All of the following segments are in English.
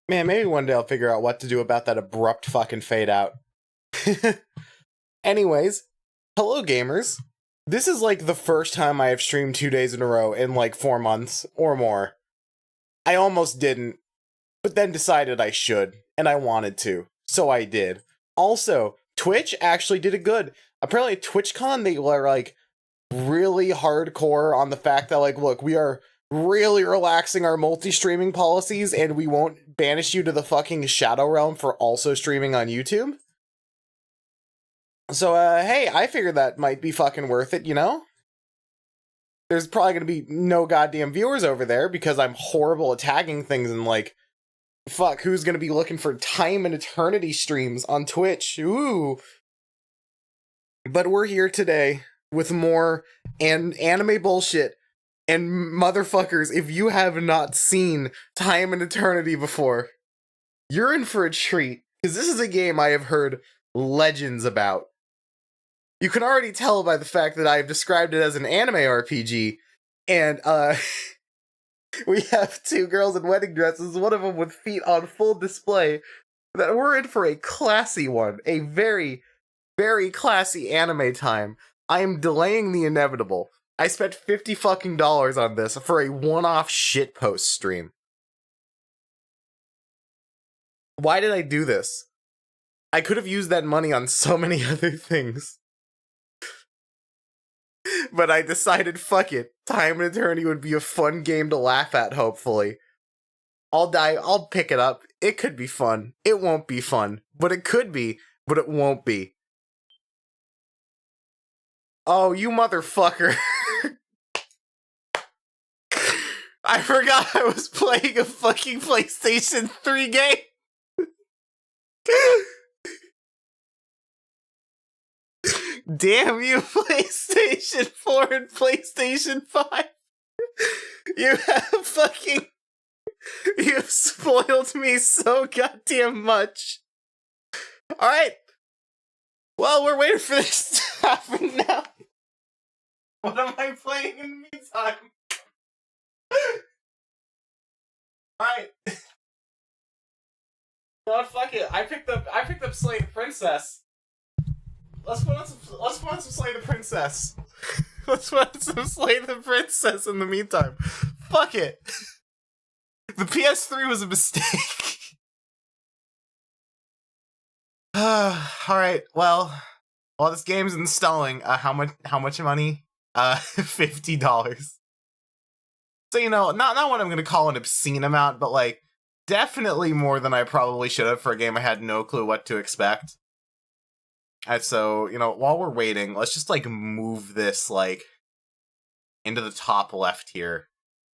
Man, maybe one day I'll figure out what to do about that abrupt fucking fade out. Anyways, hello gamers. This is like the first time I have streamed 2 days in a row in like 4 months or more. I almost didn't, but then decided I should, and I wanted to, so I did. Also, Twitch actually did it good. Apparently TwitchCon, they were like really hardcore on the fact that like, look, we are really relaxing our multi-streaming policies and we won't banish you to the fucking Shadow Realm for also streaming on YouTube. So, hey, I figured that might be fucking worth it, you know? There's probably gonna be no goddamn viewers over there because I'm horrible at tagging things and like, fuck, who's gonna be looking for time and eternity streams on Twitch? Ooh. But we're here today with more anime bullshit. And motherfuckers, if you have not seen Time and Eternity before, you're in for a treat, because this is a game I have heard legends about. You can already tell by the fact that I've described it as an anime RPG, and we have two girls in wedding dresses, one of them with feet on full display, that we're in for a classy one, a very, very classy anime time. I am delaying the inevitable. I spent $50 fucking on this for a one-off shitpost stream. Why did I do this? I could have used that money on so many other things. But I decided, fuck it. Time and Eternity would be a fun game to laugh at, hopefully. I'll pick it up. It could be fun. It won't be fun. But it could be. But it won't be. Oh, you motherfucker. I forgot I was playing a fucking PlayStation 3 game. Damn you, PlayStation 4 and PlayStation 5. You've spoiled me so goddamn much. Alright. Well, we're waiting for this to happen now. What am I playing in the meantime? Alright. No, fuck it. I picked up Slay the Princess. Let's put on some Slay the Princess. Let's put on some Slay the Princess in the meantime. Fuck it. The PS3 was a mistake. Alright, well, while this game's installing, how much money? $50. So, you know, not what I'm gonna call an obscene amount, but like, definitely more than I probably should have for a game I had no clue what to expect. And so, you know, while we're waiting, let's just like move this like into the top left here.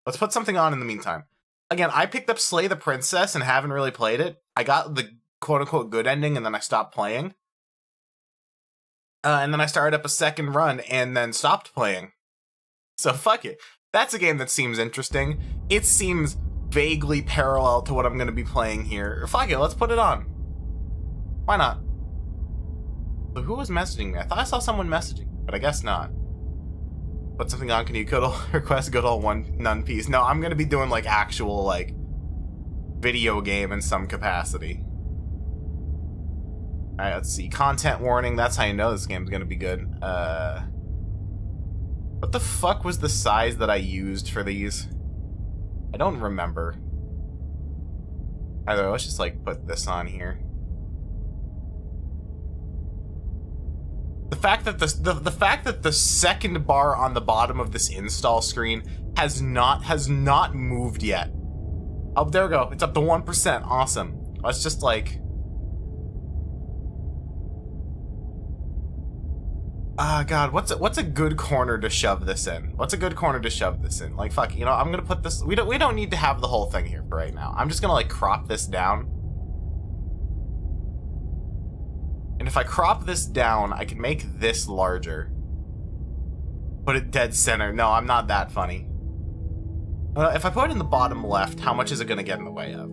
Let's put something on in the meantime. Again, I picked up Slay the Princess and haven't really played it. I got the quote-unquote good ending and then I stopped playing. And then I started up a second run and then stopped playing. So fuck it. That's a game that seems interesting. It seems vaguely parallel to what I'm going to be playing here. Fuck it, let's put it on. Why not? So who was messaging me? I thought I saw someone messaging, but I guess not. Put something on, can you request good old Nun Piece? No, I'm going to be doing like actual like video game in some capacity. Alright, let's see. Content warning, that's how you know this game's going to be good. What the fuck was the size that I used for these? I don't remember. Either let's just like put this on here. The fact that the second bar on the bottom of this install screen has not moved yet. Oh, there we go. It's up to 1%. Awesome. Let's just like God, what's a good corner to shove this in? What's a good corner to shove this in? Like, fuck, you know, I'm gonna put this. We don't need to have the whole thing here for right now. I'm just gonna like crop this down. And if I crop this down, I can make this larger. Put it dead center. No, I'm not that funny. If I put it in the bottom left, how much is it gonna get in the way of?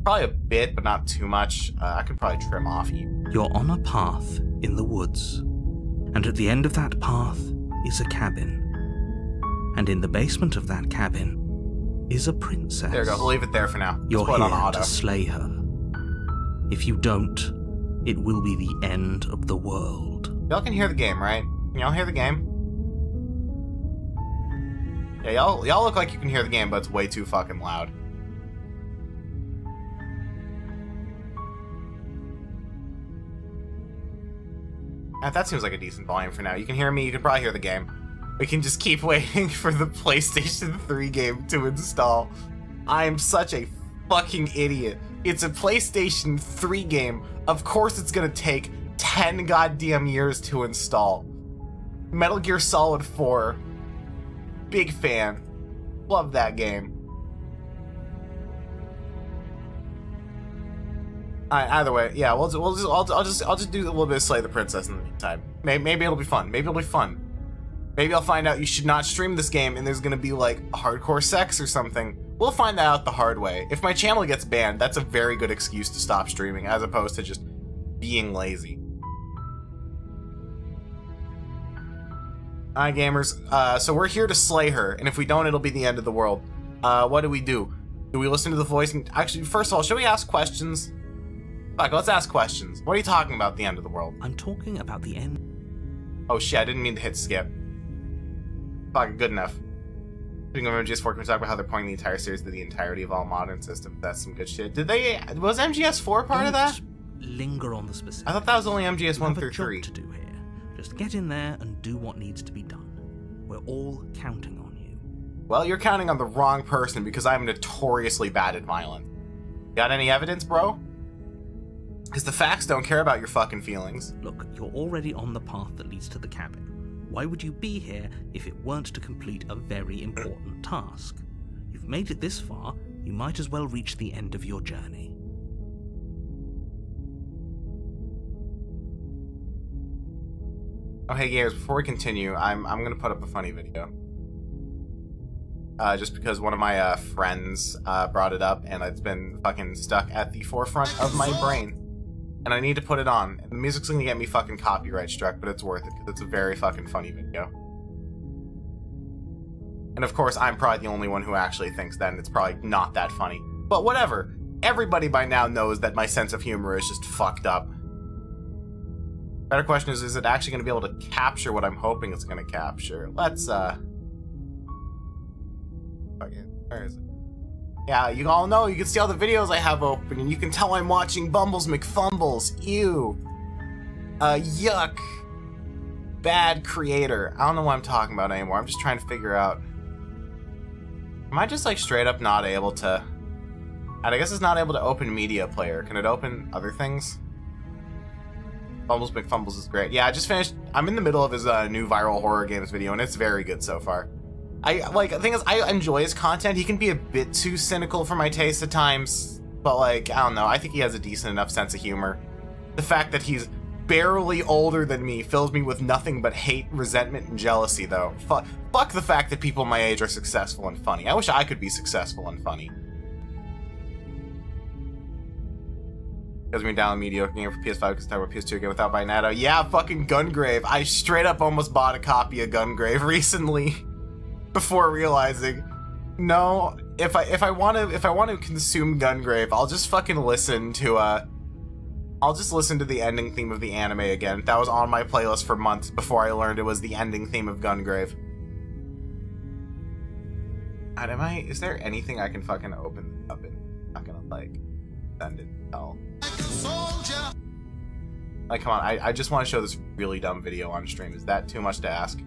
Probably a bit, but not too much. I could probably trim off even. You're on a path in the woods, and at the end of that path is a cabin. And in the basement of that cabin is a princess. There we go. We'll leave it there for now. Let's You're put it here on auto. to slay her. If you don't, it will be the end of the world. Y'all can hear the game, right? Can y'all hear the game? Yeah, y'all look like you can hear the game, but it's way too fucking loud. That seems like a decent volume for now. You can hear me, you can probably hear the game. We can just keep waiting for the PlayStation 3 game to install. I am such a fucking idiot. It's a PlayStation 3 game. Of course it's gonna take 10 goddamn years to install. Metal Gear Solid 4. Big fan. Love that game. Either way, yeah, I'll just do a little bit of Slay the Princess in the meantime. Maybe it'll be fun. Maybe it'll be fun. Maybe I'll find out you should not stream this game and there's gonna be like hardcore sex or something. We'll find that out the hard way. If my channel gets banned, that's a very good excuse to stop streaming as opposed to just being lazy. Alright, gamers. So we're here to slay her, and if we don't, it'll be the end of the world. What do? Do we listen to the voice? And actually, first of all, should we ask questions? Fuck, let's ask questions. What are you talking about, the end of the world? I'm talking about the end. Oh shit, I didn't mean to hit skip. Fuck, good enough. Speaking of MGS4, can we talk about how they're pointing the entire series to the entirety of all modern systems? That's some good shit. Was MGS4 part of that? Linger on the specifics. I thought that was only MGS1 You have through a job 3. to do here. Just get in there and do what needs to be done. We're all counting on you. Well, you're counting on the wrong person because I'm notoriously bad at violence. Got any evidence, bro? Because the facts don't care about your fucking feelings. Look, you're already on the path that leads to the cabin. Why would you be here if it weren't to complete a very important task? You've made it this far, you might as well reach the end of your journey. Oh, hey, gamers, before we continue, I'm gonna put up a funny video. Just because one of my friends brought it up, and it's been fucking stuck at the forefront of my brain. And I need to put it on. And the music's gonna get me fucking copyright struck, but it's worth it, because it's a very fucking funny video. And of course, I'm probably the only one who actually thinks that, and it's probably not that funny. But whatever. Everybody by now knows that my sense of humor is just fucked up. Better question is it actually going to be able to capture what I'm hoping it's going to capture? Let's, fucking, where is it? Yeah, you all know, you can see all the videos I have open, and you can tell I'm watching Bumbles McFumbles. Ew. Yuck. Bad creator. I don't know what I'm talking about anymore. I'm just trying to figure out. Am I just, like, straight up not able to... And I guess it's not able to open Media Player. Can it open other things? Bumbles McFumbles is great. Yeah, I just finished. I'm in the middle of his new viral horror games video, and it's very good so far. The thing is, I enjoy his content. He can be a bit too cynical for my taste at times, but like, I don't know. I think he has a decent enough sense of humor. The fact that he's barely older than me fills me with nothing but hate, resentment, and jealousy, though. Fuck the fact that people my age are successful and funny. I wish I could be successful and funny. Because we download mediocre game for PS5 because I have a PS2 again without buying Natto. Yeah, fucking Gungrave. I straight up almost bought a copy of Gungrave recently before realizing, no, if I want to consume Gungrave, I'll just fucking listen to I'll just listen to the ending theme of the anime again. That was on my playlist for months before I learned it was the ending theme of Gungrave. And is there anything I can fucking open up and not gonna like send it hell? Like, come on, I just want to show this really dumb video on stream. Is that too much to ask?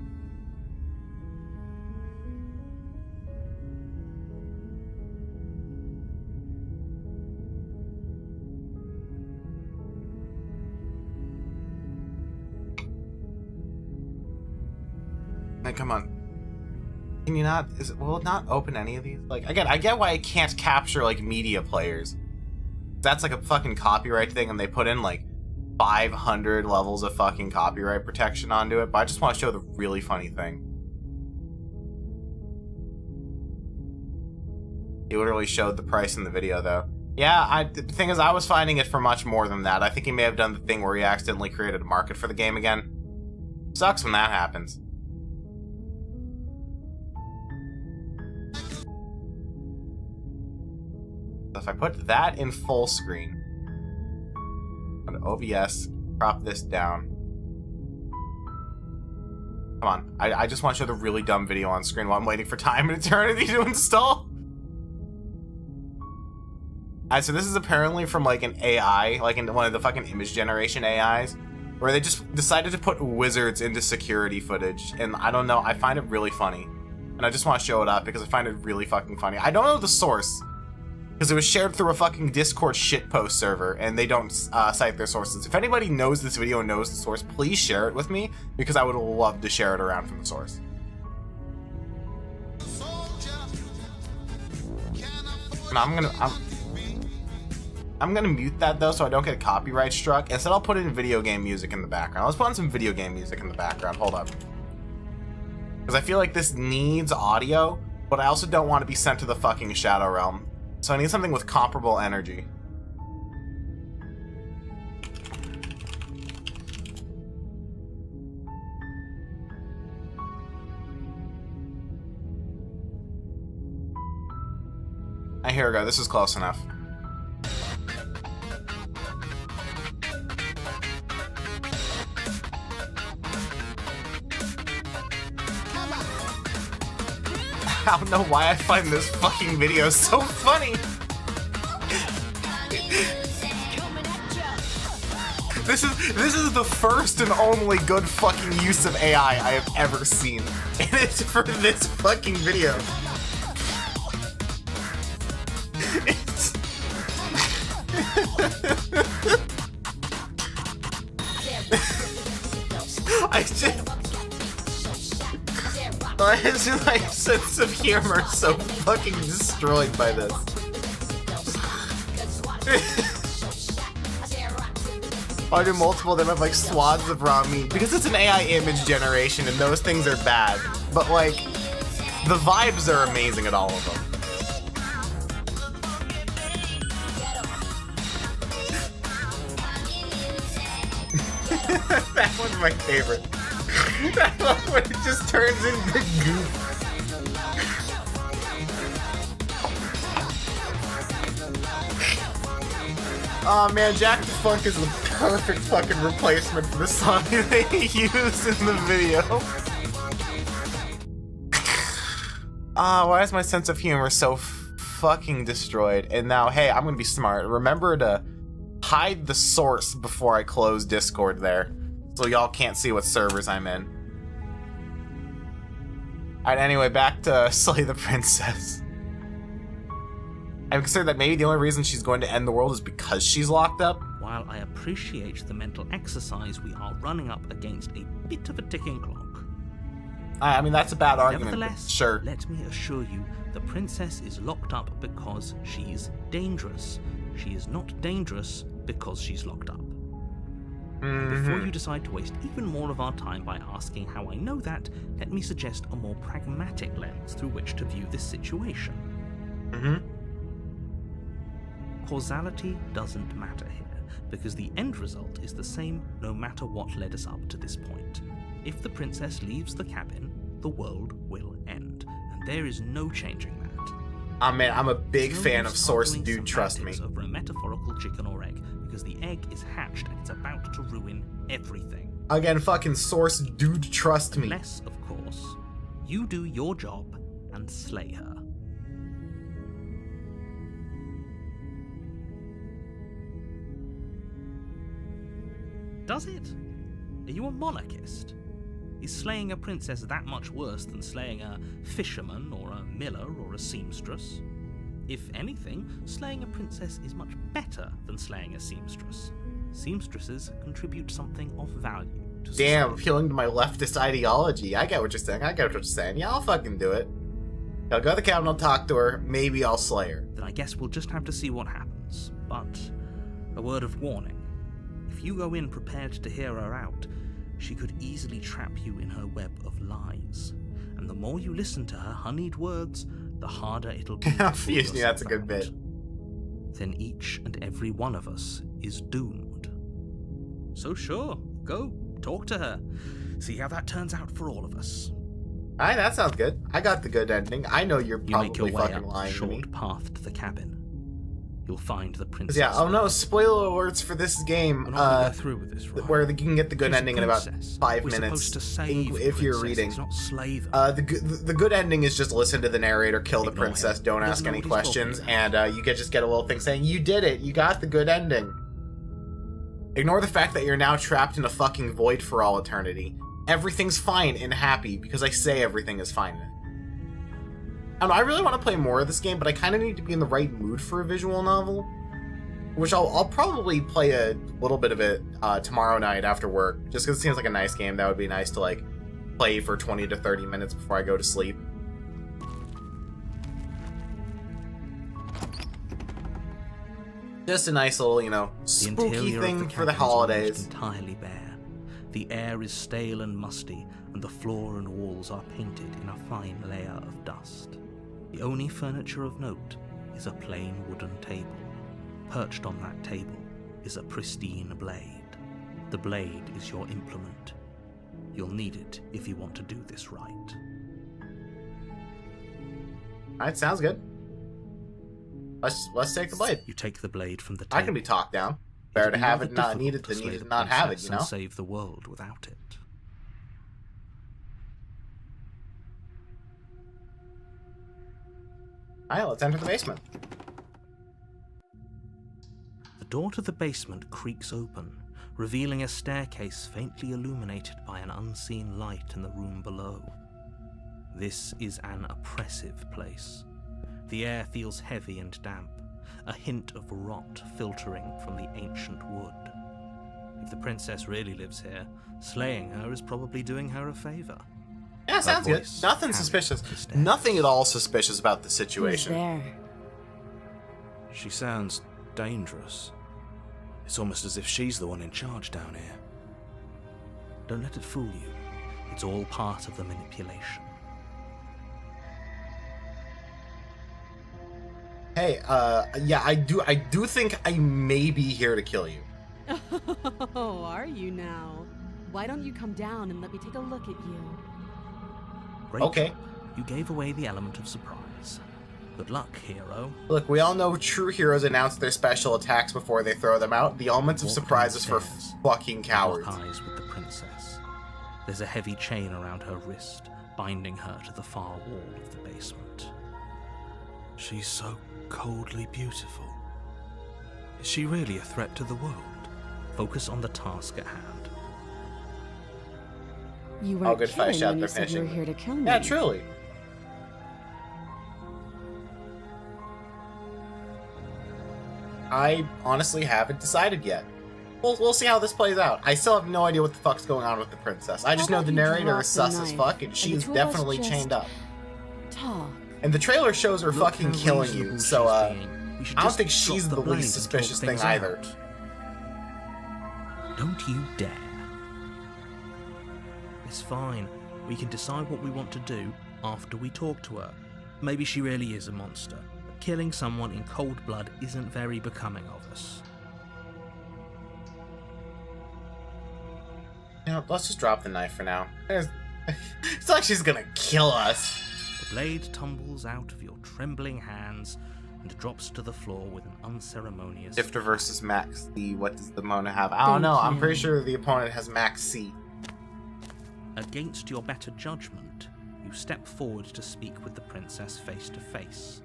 Like, come on. Can you not, will it not open any of these? Like, again, I get why I can't capture, like, media players. That's like a fucking copyright thing, and they put in like 500 levels of fucking copyright protection onto it, but I just want to show the really funny thing. He literally showed the price in the video, though. Yeah, the thing is, I was finding it for much more than that. I think he may have done the thing where he accidentally created a market for the game again. Sucks when that happens. So if I put that in full screen, on OBS, crop this down. Come on, I just want to show the really dumb video on screen while I'm waiting for Time and Eternity to install. Alright, so this is apparently from like an AI, like in one of the fucking image generation AIs, where they just decided to put wizards into security footage, and I don't know, I find it really funny. And I just want to show it up because I find it really fucking funny. I don't know the source, because it was shared through a fucking Discord shitpost server, and they don't cite their sources. If anybody knows this video and knows the source, please share it with me, because I would love to share it around from the source. And I'm gonna mute that though, so I don't get copyright struck. Instead, I'll put in video game music in the background. Let's put on some video game music in the background. Hold up. Because I feel like this needs audio, but I also don't want to be sent to the fucking Shadow Realm. So I need something with comparable energy. Here we go. This is close enough. I don't know why I find this fucking video so funny. This is the first and only good fucking use of AI I have ever seen. And it's for this fucking video. It's... my sense of humor is so fucking destroyed by this. I do multiple of them have like swaths of raw meat because it's an AI image generation and those things are bad. But like, the vibes are amazing at all of them. That one's my favorite. That one when it just turns into goop. Oh man, Jack the Funk is the perfect fucking replacement for the song they used in the video. Why is my sense of humor so fucking destroyed? And now, hey, I'm gonna be smart. Remember to hide the source before I close Discord there, so y'all can't see what servers I'm in. Alright, anyway, back to Slay the Princess. I consider that maybe the only reason she's going to end the world is because she's locked up. While I appreciate the mental exercise, we are running up against a bit of a ticking clock. I mean, that's a bad argument. Nevertheless, sure. Let me assure you, the princess is locked up because she's dangerous. She is not dangerous because she's locked up. Before you decide to waste even more of our time by asking how I know that, let me suggest a more pragmatic lens through which to view this situation. Causality doesn't matter here, because the end result is the same no matter what led us up to this point. If the princess leaves the cabin, the world will end, and there is no changing that. Oh man, I'm a big fan of Source, dude, trust me. Over a metaphorical chicken or egg, because the egg is hatched and it's about to ruin everything. Again, fucking Source, dude, trust me. Unless, of course, you do your job and slay her. Does it? Are you a monarchist? Is slaying a princess that much worse than slaying a fisherman or a miller or a seamstress? If anything, slaying a princess is much better than slaying a seamstress. Seamstresses contribute something of value to society. Damn, appealing to my leftist ideology. I get what you're saying. Yeah, I'll fucking do it. I'll go to the cabin, I'll talk to her, maybe I'll slay her. Then I guess we'll just have to see what happens. But a word of warning. If you go in prepared to hear her out, she could easily trap you in her web of lies. And the more you listen to her honeyed words, the harder it'll be. Excuse me, that's a good bit. Then each and every one of us is doomed. So sure, go, talk to her. See how that turns out for all of us. Alright, that sounds good. I got the good ending. I know you're You make your probably way fucking up lying the to me. short path to the cabin. you'll find the princess. Yeah, oh no, spoiler alerts for this game. We're not gonna go through with this, right? Where you can get the good She's a ending in about princess. 5 We're minutes supposed to save the if you're princess, reading. it's not slay them. The good ending is just listen to the narrator, kill the Ignore princess, him. don't He ask doesn't know any what he's questions, talking and you just get a little thing saying, you did it, you got the good ending. Ignore the fact that you're now trapped in a fucking void for all eternity. Everything's fine and happy because I say everything is fine. I don't know, I really want to play more of this game, but I kind of need to be in the right mood for a visual novel. Which I'll probably play a little bit of it tomorrow night after work, just because it seems like a nice game that would be nice to like play for 20 to 30 minutes before I go to sleep. Just a nice little, you know, spooky thing for the holidays. Entirely bare. The air is stale and musty, and the floor and walls are painted in a fine layer of dust. The only furniture of note is a plain wooden table. Perched on that table is a pristine blade. The blade is your implement. You'll need it if you want to do this right. Alright, sounds good. Let's take the blade. You take the blade from the table. I can be talked down. Better to have it not needed than needed to not have it, you know? And save the world without it. Alright, let's enter the basement. The door to the basement creaks open, revealing a staircase faintly illuminated by an unseen light in the room below. This is an oppressive place. The air feels heavy and damp, a hint of rot filtering from the ancient wood. If the princess really lives here, slaying her is probably doing her a favor. Yeah, sounds good. Nothing suspicious. Nothing at all suspicious about the situation. Who's there? She sounds dangerous. It's almost as if she's the one in charge down here. Don't let it fool you. It's all part of the manipulation. Hey, yeah, I do think I may be here to kill you. Oh, are you now? Why don't you come down and let me take a look at you? Great Okay. job. You gave away the element of surprise. Good luck, hero. Look, we all know true heroes announce their special attacks before they throw them out. The elements of Walk surprise is for downstairs. fucking cowards. Lock eyes with the princess. There's a heavy chain around her wrist, binding her to the far wall of the basement. She's so coldly beautiful. Is she really a threat to the world? Focus on the task at hand. You All weren't good fight, kidding shout, when they're you said you were finishing. here to kill me. Yeah, truly. I honestly haven't decided yet. We'll see how this plays out. I still have no idea what the fuck's going on with the princess. I just How know about the you narrator drop is the sus as knife, fuck, and and she the is two of us definitely just chained up. Talk. And the trailer shows her Look fucking how killing reasonable you, so she's being. We should I don't just think drop she's the blade least and suspicious talk thing things either. out. Don't you dare. It's fine. We can decide what we want to do after we talk to her. Maybe she really is a monster, but killing someone in cold blood isn't very becoming of us. You know, let's just drop the knife for now. It's like she's gonna kill us. The blade tumbles out of your trembling hands and drops to the floor with an unceremonious... Sifter versus Max C. What does the Mona have? I don't know. I'm pretty sure the opponent has Max C. Against your better judgment, you step forward to speak with the princess face to face,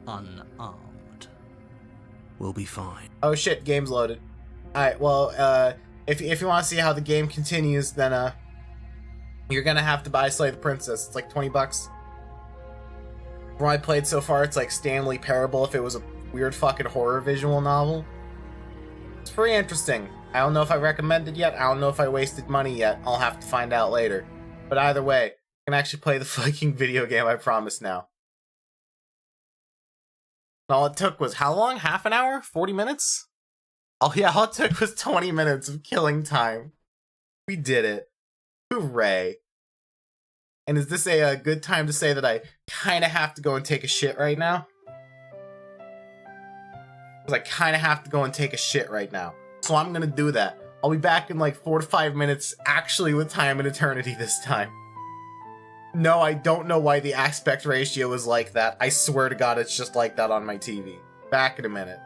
unarmed. We'll be fine. Oh shit, game's loaded. Alright, well, if you want to see how the game continues, then, you're gonna have to buy Slay the Princess. It's like $20. From what I played so far, it's like Stanley Parable if it was a weird fucking horror visual novel. It's pretty interesting. I don't know if I recommend it yet. I don't know if I wasted money yet. I'll have to find out later. But either way, I can actually play the fucking video game, I promise now. And all it took was how long? Half an hour? 40 minutes? Oh yeah, all it took was 20 minutes of killing time. We did it. Hooray. And is this a good time to say that I kind of have to go and take a shit right now? Because I kind of have to go and take a shit right now. So I'm going to do that. I'll be back in like 4 to 5 minutes, actually with time and eternity this time. No, I don't know why the aspect ratio is like that. I swear to God it's just like that on my TV. Back in a minute.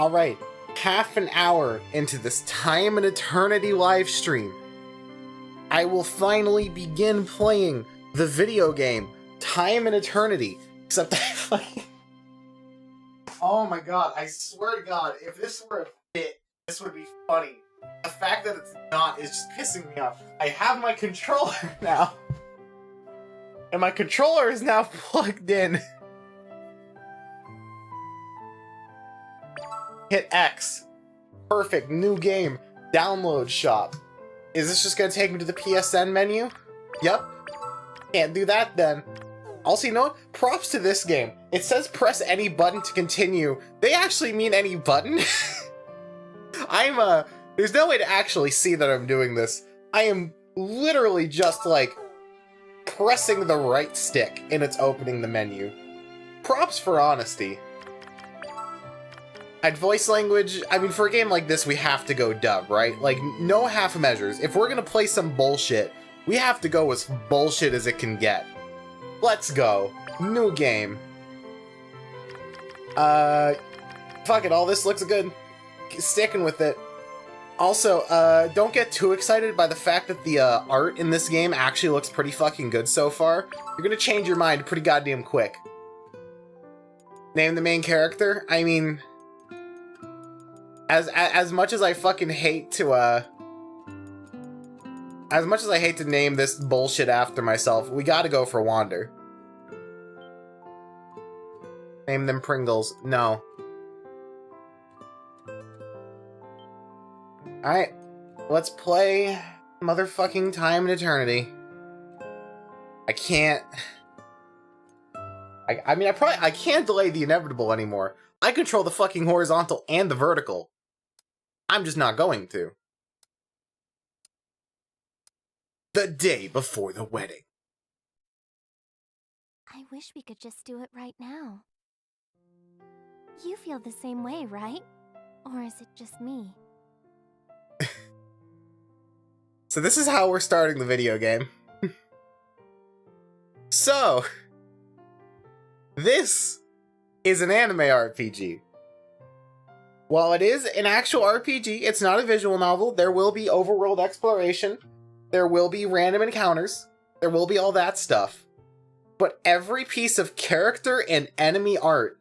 Alright, half an hour into this Time and Eternity live stream, I will finally begin playing the video game Time and Eternity. Except I fucking... Oh my god, I swear to god, if this were a bit, this would be funny. The fact that it's not is just pissing me off. I have my controller now. And my controller is now plugged in. Hit X. Perfect, new game. Download shop. Is this just gonna take me to the PSN menu? Yep. Can't do that then. Also, you know what? Props to this game. It says press any button to continue. They actually mean any button? There's no way to actually see that I'm doing this. I am literally just, like, pressing the right stick and it's opening the menu. Props for honesty. At voice language, I mean, for a game like this, we have to go dub, right? Like, no half measures. If we're gonna play some bullshit, we have to go as bullshit as it can get. Let's go. New game. Fuck it, all this looks good. Sticking with it. Also, don't get too excited by the fact that the art in this game actually looks pretty fucking good so far. You're gonna change your mind pretty goddamn quick. Name the main character? I mean... As much as I fucking hate to, as much as I hate to name this bullshit after myself, we gotta go for Wander. Name them Pringles. No. Alright. Let's play motherfucking Time and Eternity. I can't... I mean, I can't delay the inevitable anymore. I control the fucking horizontal and the vertical. I'm just not going to. The day before the wedding. I wish we could just do it right now. You feel the same way, right? Or is it just me? So this is how we're starting the video game. So, this is an anime RPG. While it is an actual RPG, it's not a visual novel. There will be overworld exploration. There will be random encounters. There will be all that stuff. But every piece of character and enemy art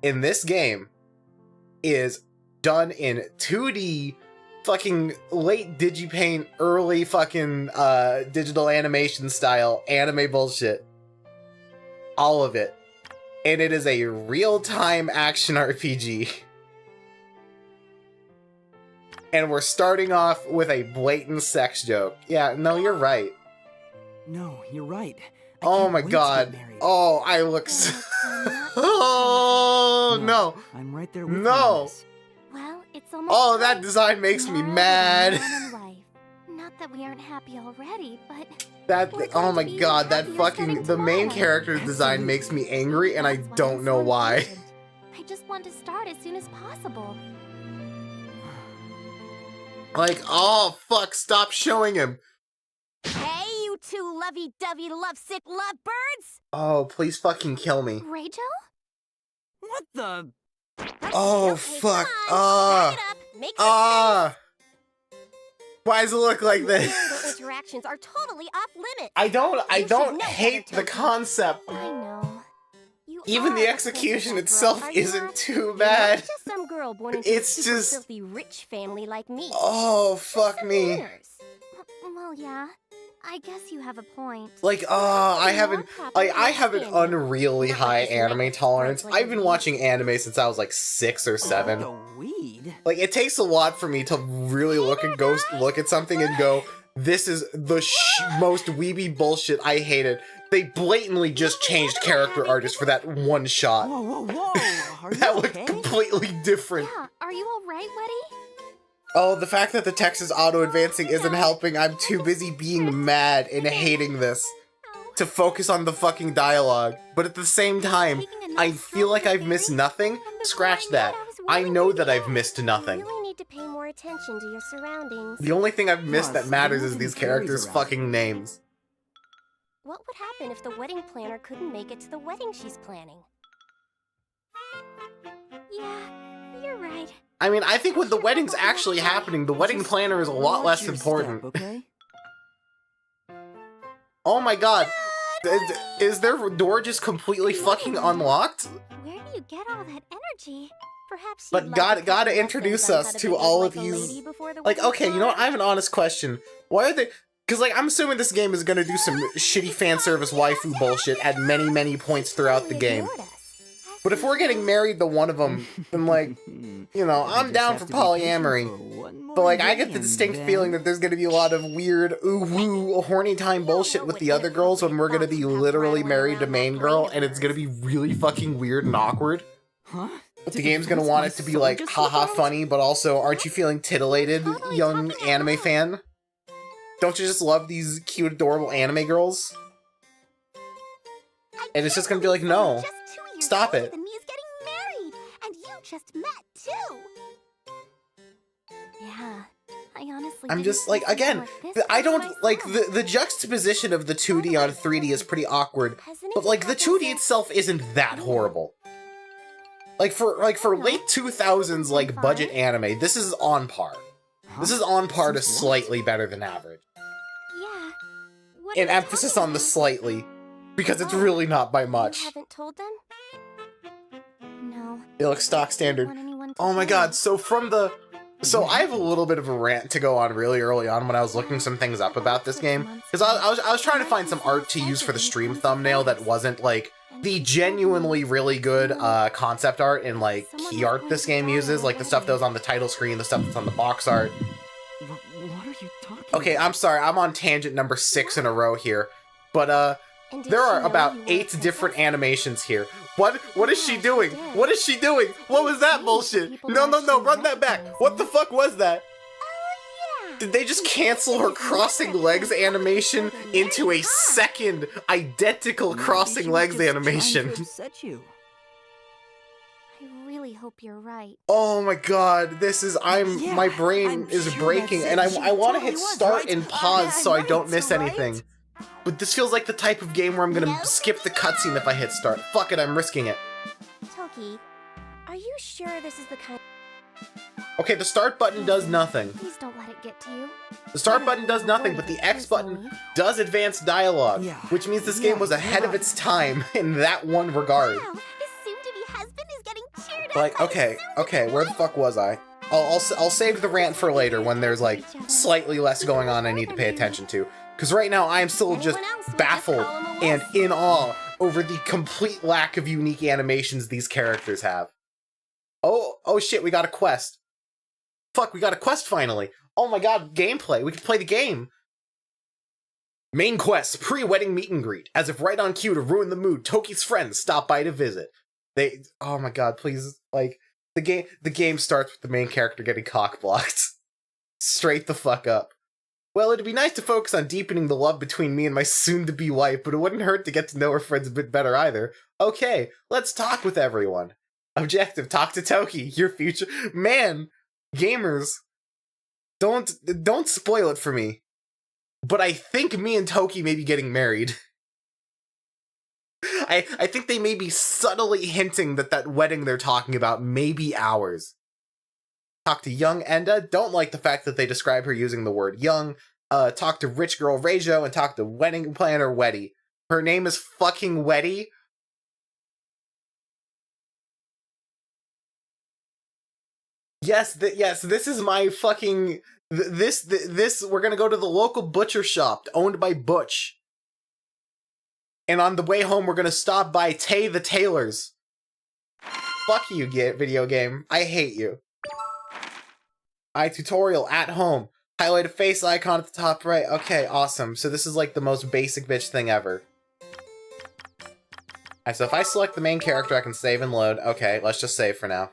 in this game is done in 2D, fucking late Digipaint, early fucking digital animation style anime bullshit. All of it. And it is a real-time action RPG. And we're starting off with a blatant sex joke. Yeah, no, you're right. No, you're right. I Oh can't my wait to god. get married. Oh, I look so... Oh, no. I'm right there with you No. on this. Well, it's almost Oh, that time. design makes me Now mad. we're on life. Not that we aren't happy already, but That, we're oh going my to be god, that happier fucking, starting the main tomorrow. character's design makes me angry and I That's why don't I'm know so why. impatient. I just want to start as soon as possible. Like, oh fuck, stop showing him. Hey, you two lovey-dovey lovesick lovebirds! Oh, please fucking kill me. Rachel? What the? Oh Okay, fuck, come on, ah, back it up, make some ah. Why does it look like Marital this? interactions are totally off limits. I You don't should know hate better, the Toki. concept. I know. You Even are the a execution princess itself girl, are you isn't not? too You're bad. not just some girl born into It's a super just- filthy rich family like me. Oh, fuck Some me. manners. Well, yeah. I guess you have a point. Like, I have an unreally Not high like this anime rabbit tolerance. starts like I've been a watching anime since I was like 6 or 7. The weed? Like, it takes a lot for me to really look at something and go, this is the most weeby bullshit. I hate it. They blatantly just changed character artists for that one shot. Whoa, whoa, whoa! Are you That looked okay? completely different. Yeah, are you alright, Letty? Oh, the fact that the text is auto-advancing isn't helping. I'm too busy being mad and hating this to focus on the fucking dialogue. But at the same time, I feel like I've missed nothing. Scratch that. I know that I've missed nothing. You really need to pay more attention to your surroundings. The only thing I've missed Plus, that matters there is aren't these any fairies characters' around. fucking names. What would happen if the wedding planner couldn't make it to the wedding she's planning? Yeah, you're right. I mean, I think when the wedding's actually happening, the wedding planner is a lot Watch less your important. step, okay? Oh my god. Is their door just completely fucking unlocked? Where do you get all that energy? Perhaps But you'd gotta like to tell us introduce about us how to to behave all like of a these- lady before the Like, wedding okay, you know what? I have an honest question. Why are they... Because, like, I'm assuming this game is gonna do some shitty fan service waifu bullshit at many, many points throughout the game. But if we're getting married to one of them, then, like, you know, I'm down for polyamory. But, like, I get the distinct feeling that there's gonna be a lot of weird, ooh-woo, horny time bullshit with the other girls when we're gonna be literally married to main girl, and it's gonna be really fucking weird and awkward. Huh? But the game's gonna want it to be, like, haha funny, but also, aren't you feeling titillated, young anime fan? Don't you just love these cute, adorable anime girls? And it's just gonna be like, no. Stop it. And he's getting married, and you just met too. Yeah, I honestly. I'm didn't just, like, think you'd again, like this I don't, myself. like, the juxtaposition of the 2D on 3D is pretty awkward, but, like, the 2D itself isn't that horrible. Like, for late 2000s, like, budget anime, this is on par. This is on par to slightly better than average. Yeah. What An are you emphasis talking on the about? slightly, because it's really not by much. You haven't told them? No. They look stock standard. Want anyone to Oh my tell god, them? so I have a little bit of a rant to go on really early on when I was looking some things up about this game. Because I was trying to find some art to use for the stream thumbnail that wasn't, like, the genuinely really good concept art and, like, key art this game uses. Like, the stuff that was on the title screen, the stuff that's on the box art. What are you talking Okay, about? I'm sorry, I'm on tangent number 6 in a row here. But, And did there she are know about you were a 8 different princess? animations here. What is she Yeah, doing? she did. What is she doing? What was that bullshit? People No, actually run that back. recognize What the them. fuck was that? Oh, yeah. Did they just cancel her crossing legs animation into a second identical Maybe crossing she was legs just trying to animation? upset you. I really hope you're right. Oh my god, this is Yeah, my brain I'm is sure breaking, that's and it. She I want to totally hit was, start right? and pause so I don't Right, miss right. anything. But this feels like the type of game where I'm gonna No. skip the cutscene if I hit start. Fuck it, I'm risking it. Toki, are you sure this is the kind? Okay, the start button does nothing. Please don't let it get to you. The start button does nothing, but the X button does advance dialogue, Yeah. which means this game was ahead of its time in that one regard. Wow, his soon-to-be husband is getting cheered Like, up by his okay, where the fuck was I? I'll save the rant for later when there's, like, slightly less going on I need to pay attention to. Because right now I am still just baffled and in awe over the complete lack of unique animations these characters have. Oh shit, we got a quest. Fuck, we got a quest finally. Oh my god, gameplay. We can play the game. Main quest, pre-wedding meet and greet. As if right on cue to ruin the mood, Toki's friends stop by to visit. Oh my god, please, like, the game starts with the main character getting cock-blocked. Straight the fuck up. Well, it'd be nice to focus on deepening the love between me and my soon-to-be wife, but it wouldn't hurt to get to know her friends a bit better either. Okay, let's talk with everyone. Objective, talk to Toki, your future... Man, gamers, don't spoil it for me. But I think me and Toki may be getting married. I think they may be subtly hinting that wedding they're talking about may be ours. Talk to young Enda. Don't like the fact that they describe her using the word young. Talk to rich girl Reijo and talk to wedding planner Weddy. Her name is fucking Weddy. Yes, this is my fucking... This, we're gonna go to the local butcher shop owned by Butch. And on the way home, we're gonna stop by Tay the Tailors. Fuck you, video game. I hate you. Tutorial at home. Highlight a face icon at the top right. Okay, awesome. So this is like the most basic bitch thing ever. Alright, so if I select the main character, I can save and load. Okay, let's just save for now.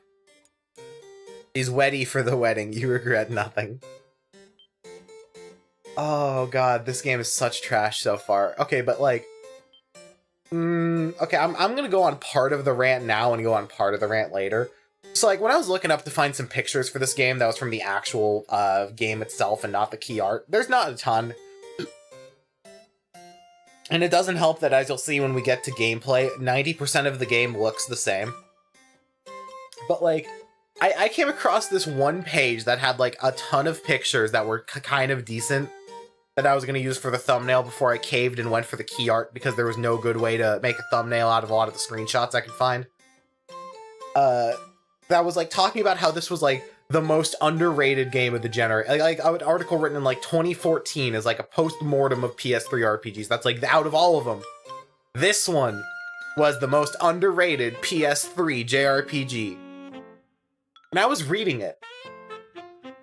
She's Weddy for the wedding. You regret nothing. Oh god, this game is such trash so far. Okay, but like... okay, I'm gonna go on part of the rant now and go on part of the rant later. So, like, when I was looking up to find some pictures for this game that was from the actual game itself and not the key art, there's not a ton. And it doesn't help that, as you'll see when we get to gameplay, 90% of the game looks the same. But, like, I came across this one page that had like a ton of pictures that were kind of decent that I was going to use for the thumbnail before I caved and went for the key art because there was no good way to make a thumbnail out of a lot of the screenshots I could find. That was like talking about how this was like the most underrated game of the generation. Like an article written in like 2014 is like a post-mortem of PS3 RPGs. That's like out of all of them, this one was the most underrated PS3 JRPG. And I was reading it.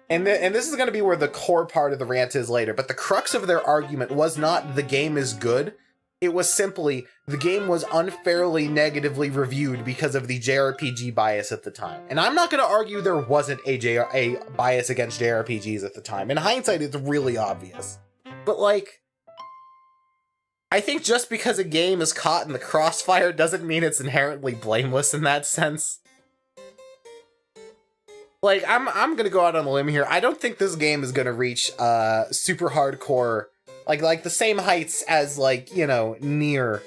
And this is going to be where the core part of the rant is later, but the crux of their argument was not the game is good. It was simply the game was unfairly negatively reviewed because of the JRPG bias at the time. And I'm not going to argue there wasn't a bias against JRPGs at the time. In hindsight, it's really obvious. But like, I think just because a game is caught in the crossfire doesn't mean it's inherently blameless in that sense. Like, I'm gonna go out on a limb here. I don't think this game is gonna reach super hardcore, like the same heights as, like, you know, Nier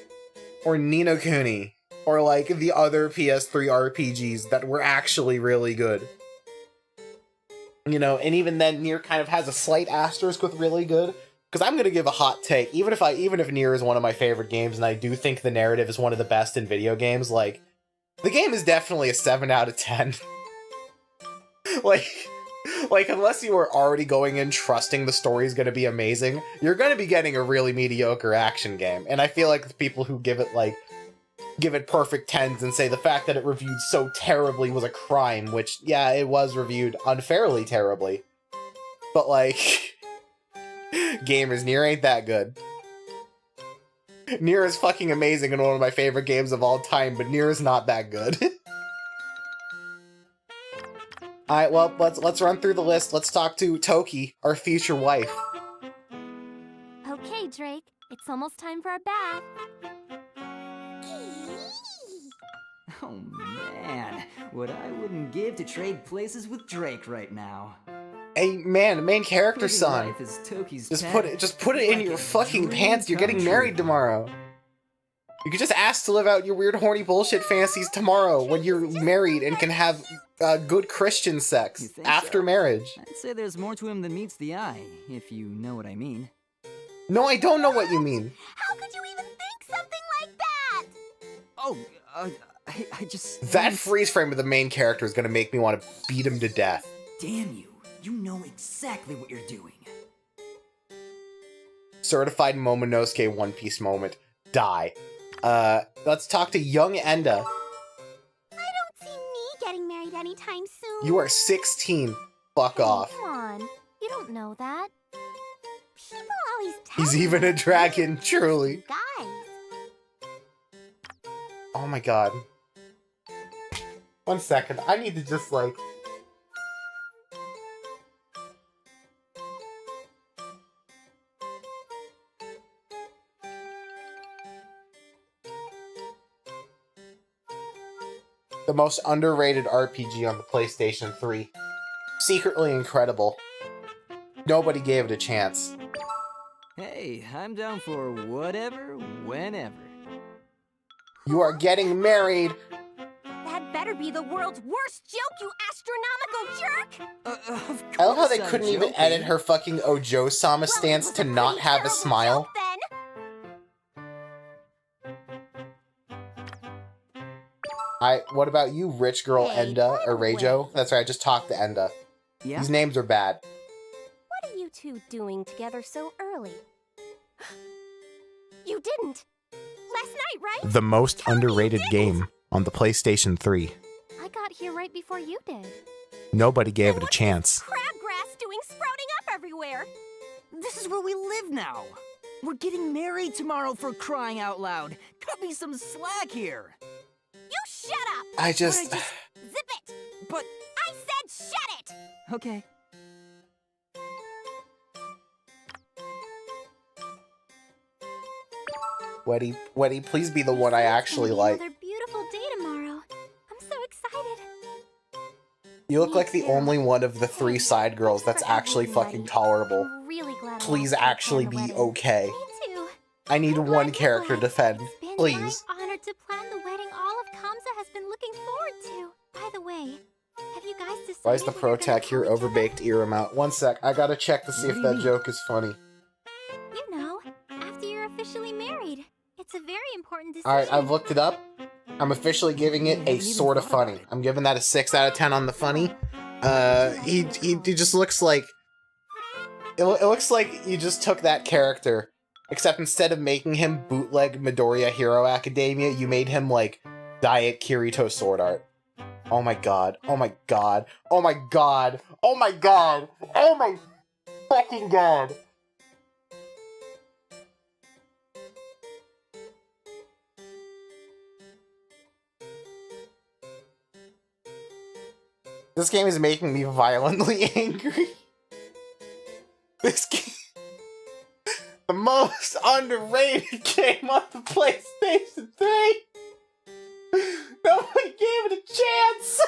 or Ni no Kuni or like the other PS3 RPGs that were actually really good. You know, and even then, Nier kind of has a slight asterisk with really good. Because I'm gonna give a hot take, even if Nier is one of my favorite games, and I do think the narrative is one of the best in video games, like, the game is definitely a 7 out of 10. Like, unless you were already going in trusting the story is gonna be amazing, you're gonna be getting a really mediocre action game. And I feel like the people who give it perfect 10s and say the fact that it reviewed so terribly was a crime, which, yeah, it was reviewed unfairly terribly. But, like, gamers, Nier ain't that good. Nier is fucking amazing and one of my favorite games of all time, but Nier is not that good. Alright, well, let's run through the list. Let's talk to Toki, our future wife. Okay, Drake, it's almost time for our bath. Oh man, what I wouldn't give to trade places with Drake right now. Hey, man, main character Living son. life is Toki's Just pet. put it in your fucking pants. You're getting married tomorrow. You could just ask to live out your weird horny bullshit fantasies tomorrow when you're married and can have good Christian sex You think after so? marriage. I'd say there's more to him than meets the eye, if you know what I mean. No, I don't know what you mean. How could you even think something like that? Oh, I just... That freeze frame of the main character is gonna make me want to beat him to death. Damn you. You know exactly what you're doing. Certified Momonosuke One Piece moment. Die. Let's talk to young Enda. I don't see me getting married anytime soon. You are 16. Fuck off. Come on, you don't know that. People always tell He's me even a that dragon, guys. truly. Oh my god. 1 second. I need to just, like... The most underrated RPG on the PlayStation 3. Secretly incredible. Nobody gave it a chance. Hey, I'm down for whatever, whenever. You are getting married. That better be the world's worst joke, you astronomical jerk! Of course I love how they I'm couldn't even joking. edit her fucking Ojo-sama Well, stance it was to not pretty have a terrible smile. joke, then. What about you, rich girl Hey, Enda, or by the Reijo? way. That's right, I just talked to Enda. Yeah? These names are bad. What are you two doing together so early? You didn't. Last night, right? The most Tell me you underrated didn't. game on the PlayStation 3. I got here right before you did. Nobody gave it a What's chance. this crabgrass doing sprouting up everywhere? This is where we live now. We're getting married tomorrow, for crying out loud. Cut me some slack here. You shut up! I just... Zip it! But, I said shut it! okay. Weddy, please be the one I actually It's like. gonna be another beautiful day tomorrow. I'm so excited. You look Me like the too. only one of the 3 side girls that's For actually everybody. fucking tolerable. I'm really glad I Please won't actually plan be the wedding. okay. Me too. I need I'm one glad character you to defend. It's been Please. my honor to plan the wedding all of Kamsa has been looking forward to. By the way, Have you guys decided Why is the what pro you're gonna tech here call each overbaked ear amount? One sec, I gotta check to see if that joke is funny. other? You know, after you're officially married. It's a very important decision. Alright, I've looked it up. I'm officially giving it a sort of funny. I'm giving that a 6 out of 10 on the funny. He just looks like... It looks like you just took that character, except instead of making him bootleg Midoriya Hero Academia, you made him, like, Diet Kirito Sword Art. Oh my god. Oh my god. Oh my god. Oh my god. Oh my fucking god. This game is making me violently angry. This game... The most underrated game on the PlayStation 3! Nobody gave it a chance!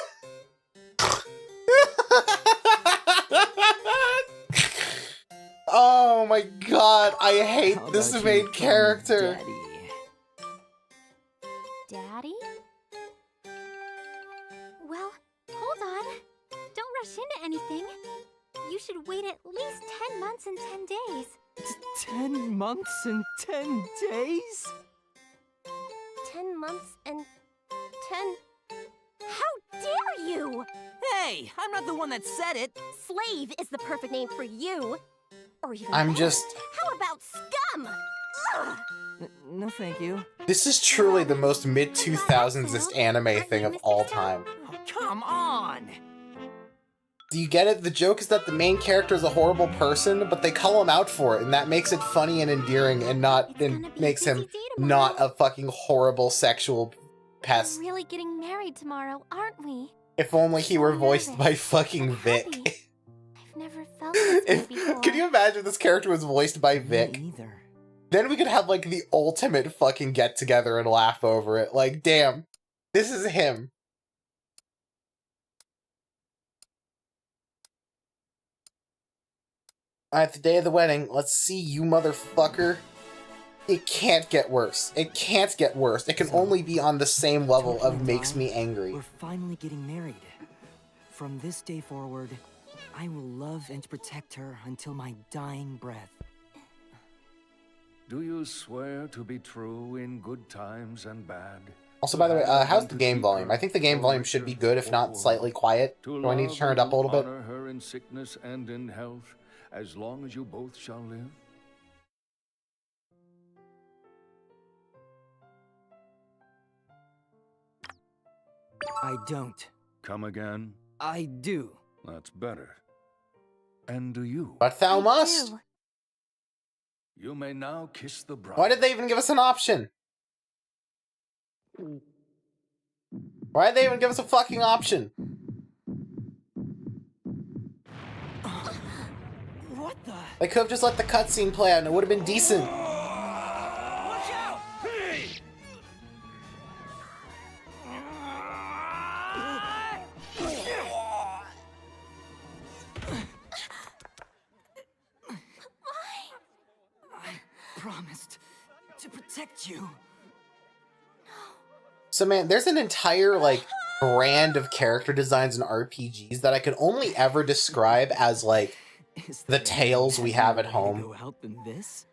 Oh my god, I hate How this about main you call me character. Daddy? Well, hold on. Don't rush into anything. You should wait at least 10 months and 10 days. 10 months and 10 days? 10 months and 10... How dare you! Hey, I'm not the one that said it. Slave is the perfect name for you. Or even I'm better, just... How about scum? Ugh. No, thank you. This is truly the most mid-2000s anime thing of all time. Oh, come on! Do you get it? The joke is that the main character is a horrible person, but they call him out for it, and that makes it funny and endearing, and makes him not a fucking horrible sexual pest. We're really getting married tomorrow, aren't we? If only he were voiced nervous, by fucking but Vic. happy. I've never felt this way before. Could you imagine if this character was voiced by Vic? Me either. Then we could have, like, the ultimate fucking get-together and laugh over it. Like, damn, this is him. Alright, the day of the wedding, let's see you motherfucker. It can't get worse. It can't get worse. It can only be on the same level of makes me angry. We're finally getting married. From this day forward, I will love and protect her until my dying breath. Do you swear to be true in good times and bad? Also, by the way, how's the game volume? I think the game volume should be good, if not slightly quiet. Do I need to turn it up a little bit? Honor her in sickness and in health, as long as you both shall live. I don't. Come again? I do. That's better. And do you? But thou I must! do. You may now kiss the bride. Why did they even give us an option? Why did they even give us a fucking option? What the? They could have just let the cutscene play out and it would have been decent. Watch out! Hey! I promised to protect you. So man, there's an entire, like, brand of character designs in RPGs that I could only ever describe as, like, Is the there tales we any have at way to home. go out than this?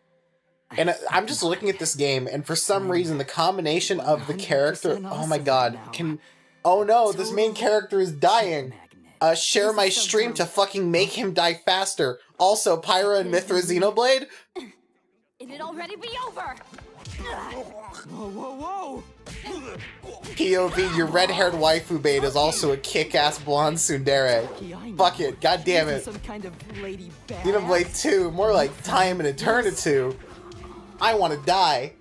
And I'm just looking at this game, and for some reason, the combination of the character... 100% Oh my awesome god, now. can... Oh no, this main Total character is dying. magnet. Share This my is so stream to true. fucking make him die faster. Also, Pyra and Mithra Xenoblade? It'd already be over. Whoa, whoa, whoa! POV, your red-haired waifu bait is also a kick-ass blonde tsundere. Fuck it, god damn it. Some kind of lady badass. Xenoblade 2, more like Time and Eternity. I want to die.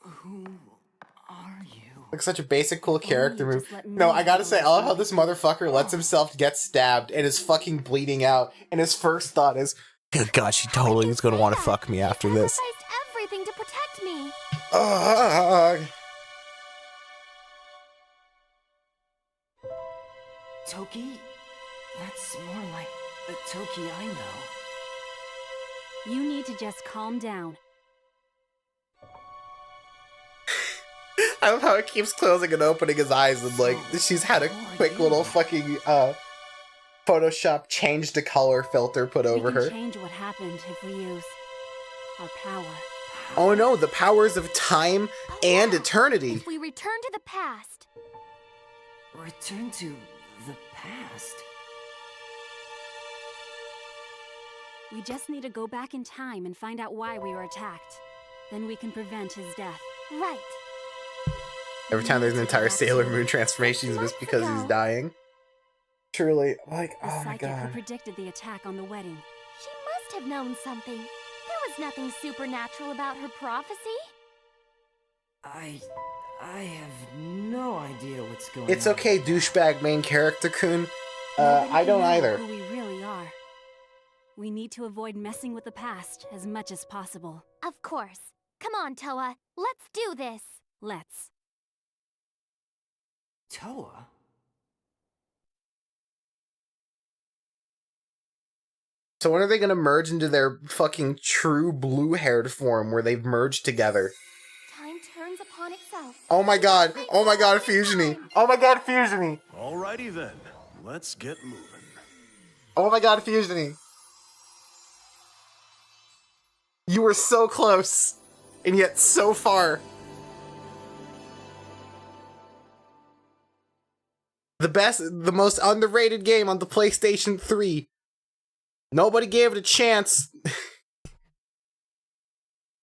Who are you? Like such a basic, cool If only character you move. just let No, me I gotta know say, I love how this motherfucker lets himself get stabbed and is fucking bleeding out, and his first thought is, "Good God, she totally is gonna want to fuck me after this." Sacrificed everything to protect me. Ugh. Toki? That's more like the Toki I know. You need to just calm down. I love how it keeps closing and opening his eyes, and like she's had a quick little fucking Photoshop change to color filter put over we can her. change what happened if we use our power. Oh no, the powers of time and eternity. If we return to the past. Return to the past? We just need to go back in time and find out why we were attacked. Then we can prevent his death. Right. Every time there's an entire Sailor Moon transformation, it's just because he's dying. Truly, like, The oh my psychic who god. predicted the attack on the wedding. She must have known something. There was nothing supernatural about her prophecy. I have no idea what's going on. It's okay, douchebag main character Kun. Nobody I can don't know either. Who we really are. We need to avoid messing with the past as much as possible. Of course. Come on, Toa. Let's do this. Let's. Toa? So when are they gonna merge into their fucking true blue-haired form where they've merged together? Time turns upon itself. Oh my god, Fusiony! Oh my god, Fusiony! Alrighty then, let's get moving. Oh my god, Fusiony! You were so close, and yet so far. The most underrated game on the PlayStation 3. Nobody gave it a chance.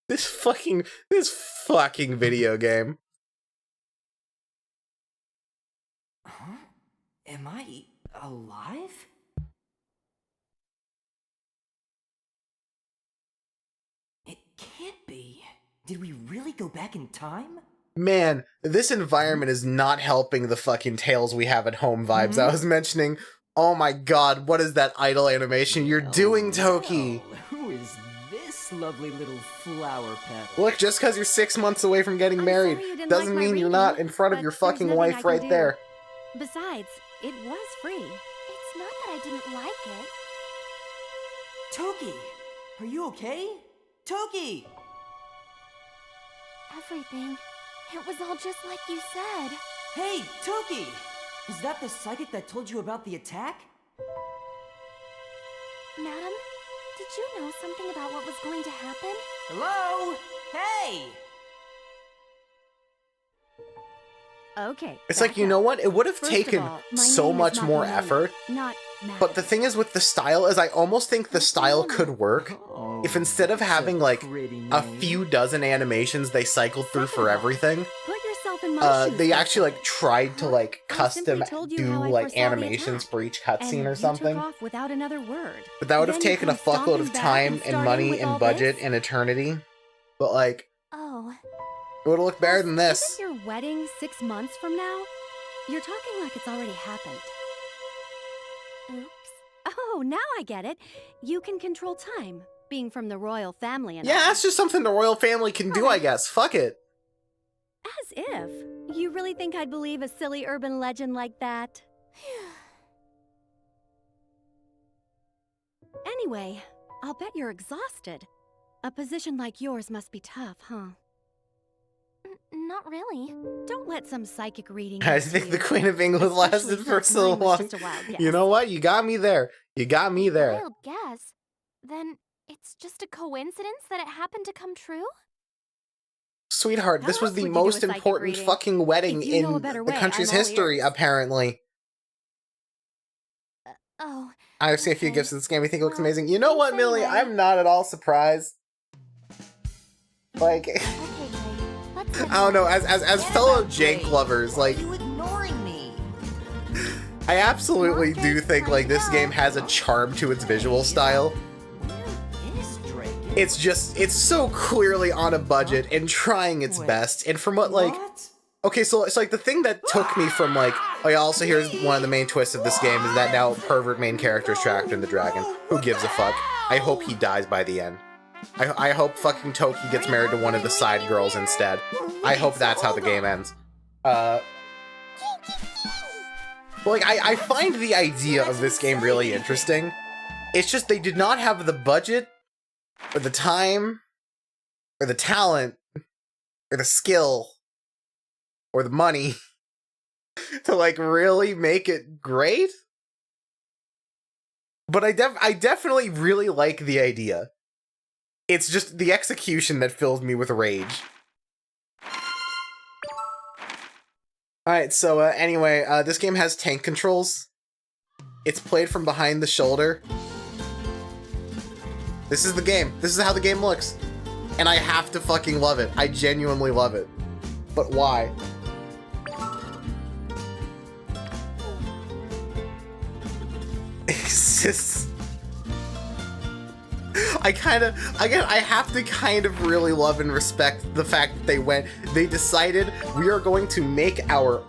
This fucking video game. Huh? Am I alive? It can't be. Did we really go back in time? Man, this environment is not helping the fucking Tales We Have at Home vibes I was mentioning. Oh my god, what is that idle animation you're doing, Toki? Well, who is this lovely little flower petal? Look, just because you're 6 months away from getting I'm married sorry you didn't doesn't like my mean you're reading, not in front of but your there's fucking nothing I wife can right do. there. Besides, it was free. It's not that I didn't like it. Toki! Are you okay? Toki! Everything. It was all just like you said. Hey, Toki! Is that the psychic that told you about the attack? Madam, did you know something about what was going to happen? Hello? Hey! Okay. It's like, you know what? It would have taken so much more effort. Not But the thing is with the style is I almost think the style could work if instead of having like a few dozen animations they cycled through for everything, Put yourself in my shoes. they actually like tried to like I simply custom told you do how I like foresaw the animations attack, for each and cutscene or you something. took off without another word. But that would have Then you taken a come fuckload of stomping back time and starting money with all and budget this? and eternity. But like, Oh. it would have looked better than this. Isn't your wedding 6 months from now? You're talking like it's already happened. Oops. Oh, now I get it. You can control time, being from the royal family and Yeah, all. that's just something the royal family can do, I guess. Fuck it. As if. You really think I'd believe a silly urban legend like that? Anyway, I'll bet you're exhausted. A position like yours must be tough, huh? Not really. Don't let some psychic reading I get to think you. the Queen of England Especially lasted for since so mine was long. just a wild guess. You know what? You got me there. You got me there. Wild guess. Then it's just a coincidence that it happened to come true? Sweetheart, How this was else the would you do a most psychic important reading? fucking wedding If you know a in better the way, country's I'm all history, ears. apparently. Oh. I have seen a few Okay. gifts of this game. I think it looks Well, amazing. You know thanks what, Millie? anyway. I'm not at all surprised. Like, Okay, Kay. Let's get I don't know. going. As fellow Jank lovers, like, you ignoring me? I absolutely More do Jake's think like this trying to game has a charm to its visual style. Where is Drake? It's so clearly on a budget and trying its Wait. best. And from what like, What? okay, so it's like the thing that took me from like, oh yeah, also here's one of the main twists of this game is that now pervert main character is trapped in the dragon. Who gives a fuck? I hope he dies by the end. I hope fucking Toki gets married to one of the side girls instead. I hope that's how the game ends. Like, I find the idea of this game really interesting. It's just they did not have the budget, or the time, or the talent, or the skill or the money to like really make it great. But I definitely really like the idea. It's just the execution that fills me with rage. Alright, so anyway, this game has tank controls. It's played from behind the shoulder. This is the game. This is how the game looks. And I have to fucking love it. I genuinely love it. But why? It's just... I have to kind of really love and respect the fact that they decided we are going to make our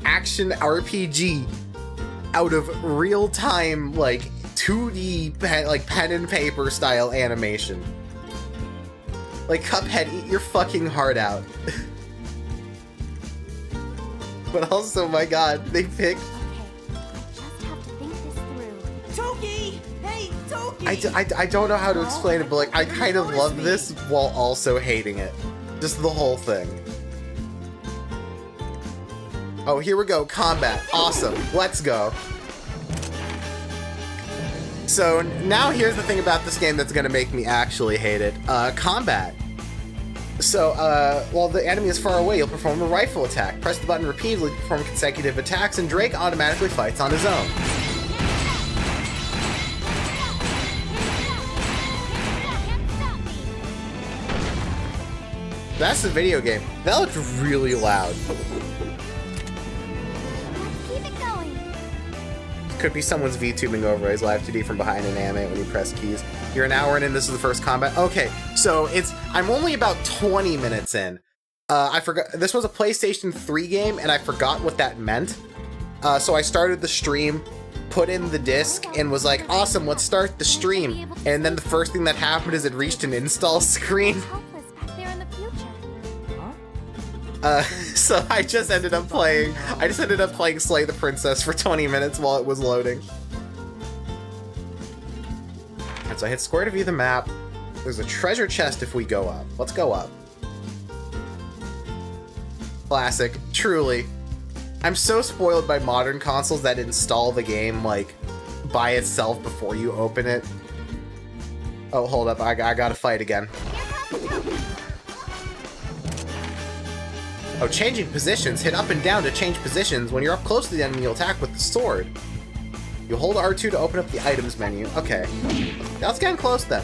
action RPG out of real-time, like, 2D, pen and paper style animation. Like, Cuphead, eat your fucking heart out. But also, my god, they picked... I don't know how to explain it, but like I kind of love this while also hating it. Just the whole thing. Oh, here we go. Combat. Awesome. Let's go. So now here's the thing about this game that's going to make me actually hate it. Combat. So, while the enemy is far away, you'll perform a rifle attack. Press the button repeatedly to perform consecutive attacks, and Drake automatically fights on his own. That's the video game. That looked really loud. Keep it going. Could be someone's VTubing overlays live 2D from behind an anime when you press keys. You're an hour in and this is the first combat. Okay, so I'm only about 20 minutes in. I forgot, this was a PlayStation 3 game and I forgot what that meant. So I started the stream, put in the disc, and was like, awesome, let's start the stream. And then the first thing that happened is it reached an install screen. So I just ended up playing Slay the Princess for 20 minutes while it was loading. And so I hit square to view the map. There's a treasure chest if we go up. Let's go up. Classic, truly. I'm so spoiled by modern consoles that install the game, like, by itself before you open it. Oh, hold up, I gotta fight again. Oh, changing positions. Hit up and down to change positions. When you're up close to the enemy, you'll attack with the sword. You'll hold R2 to open up the items menu. Okay. Now let's get close then.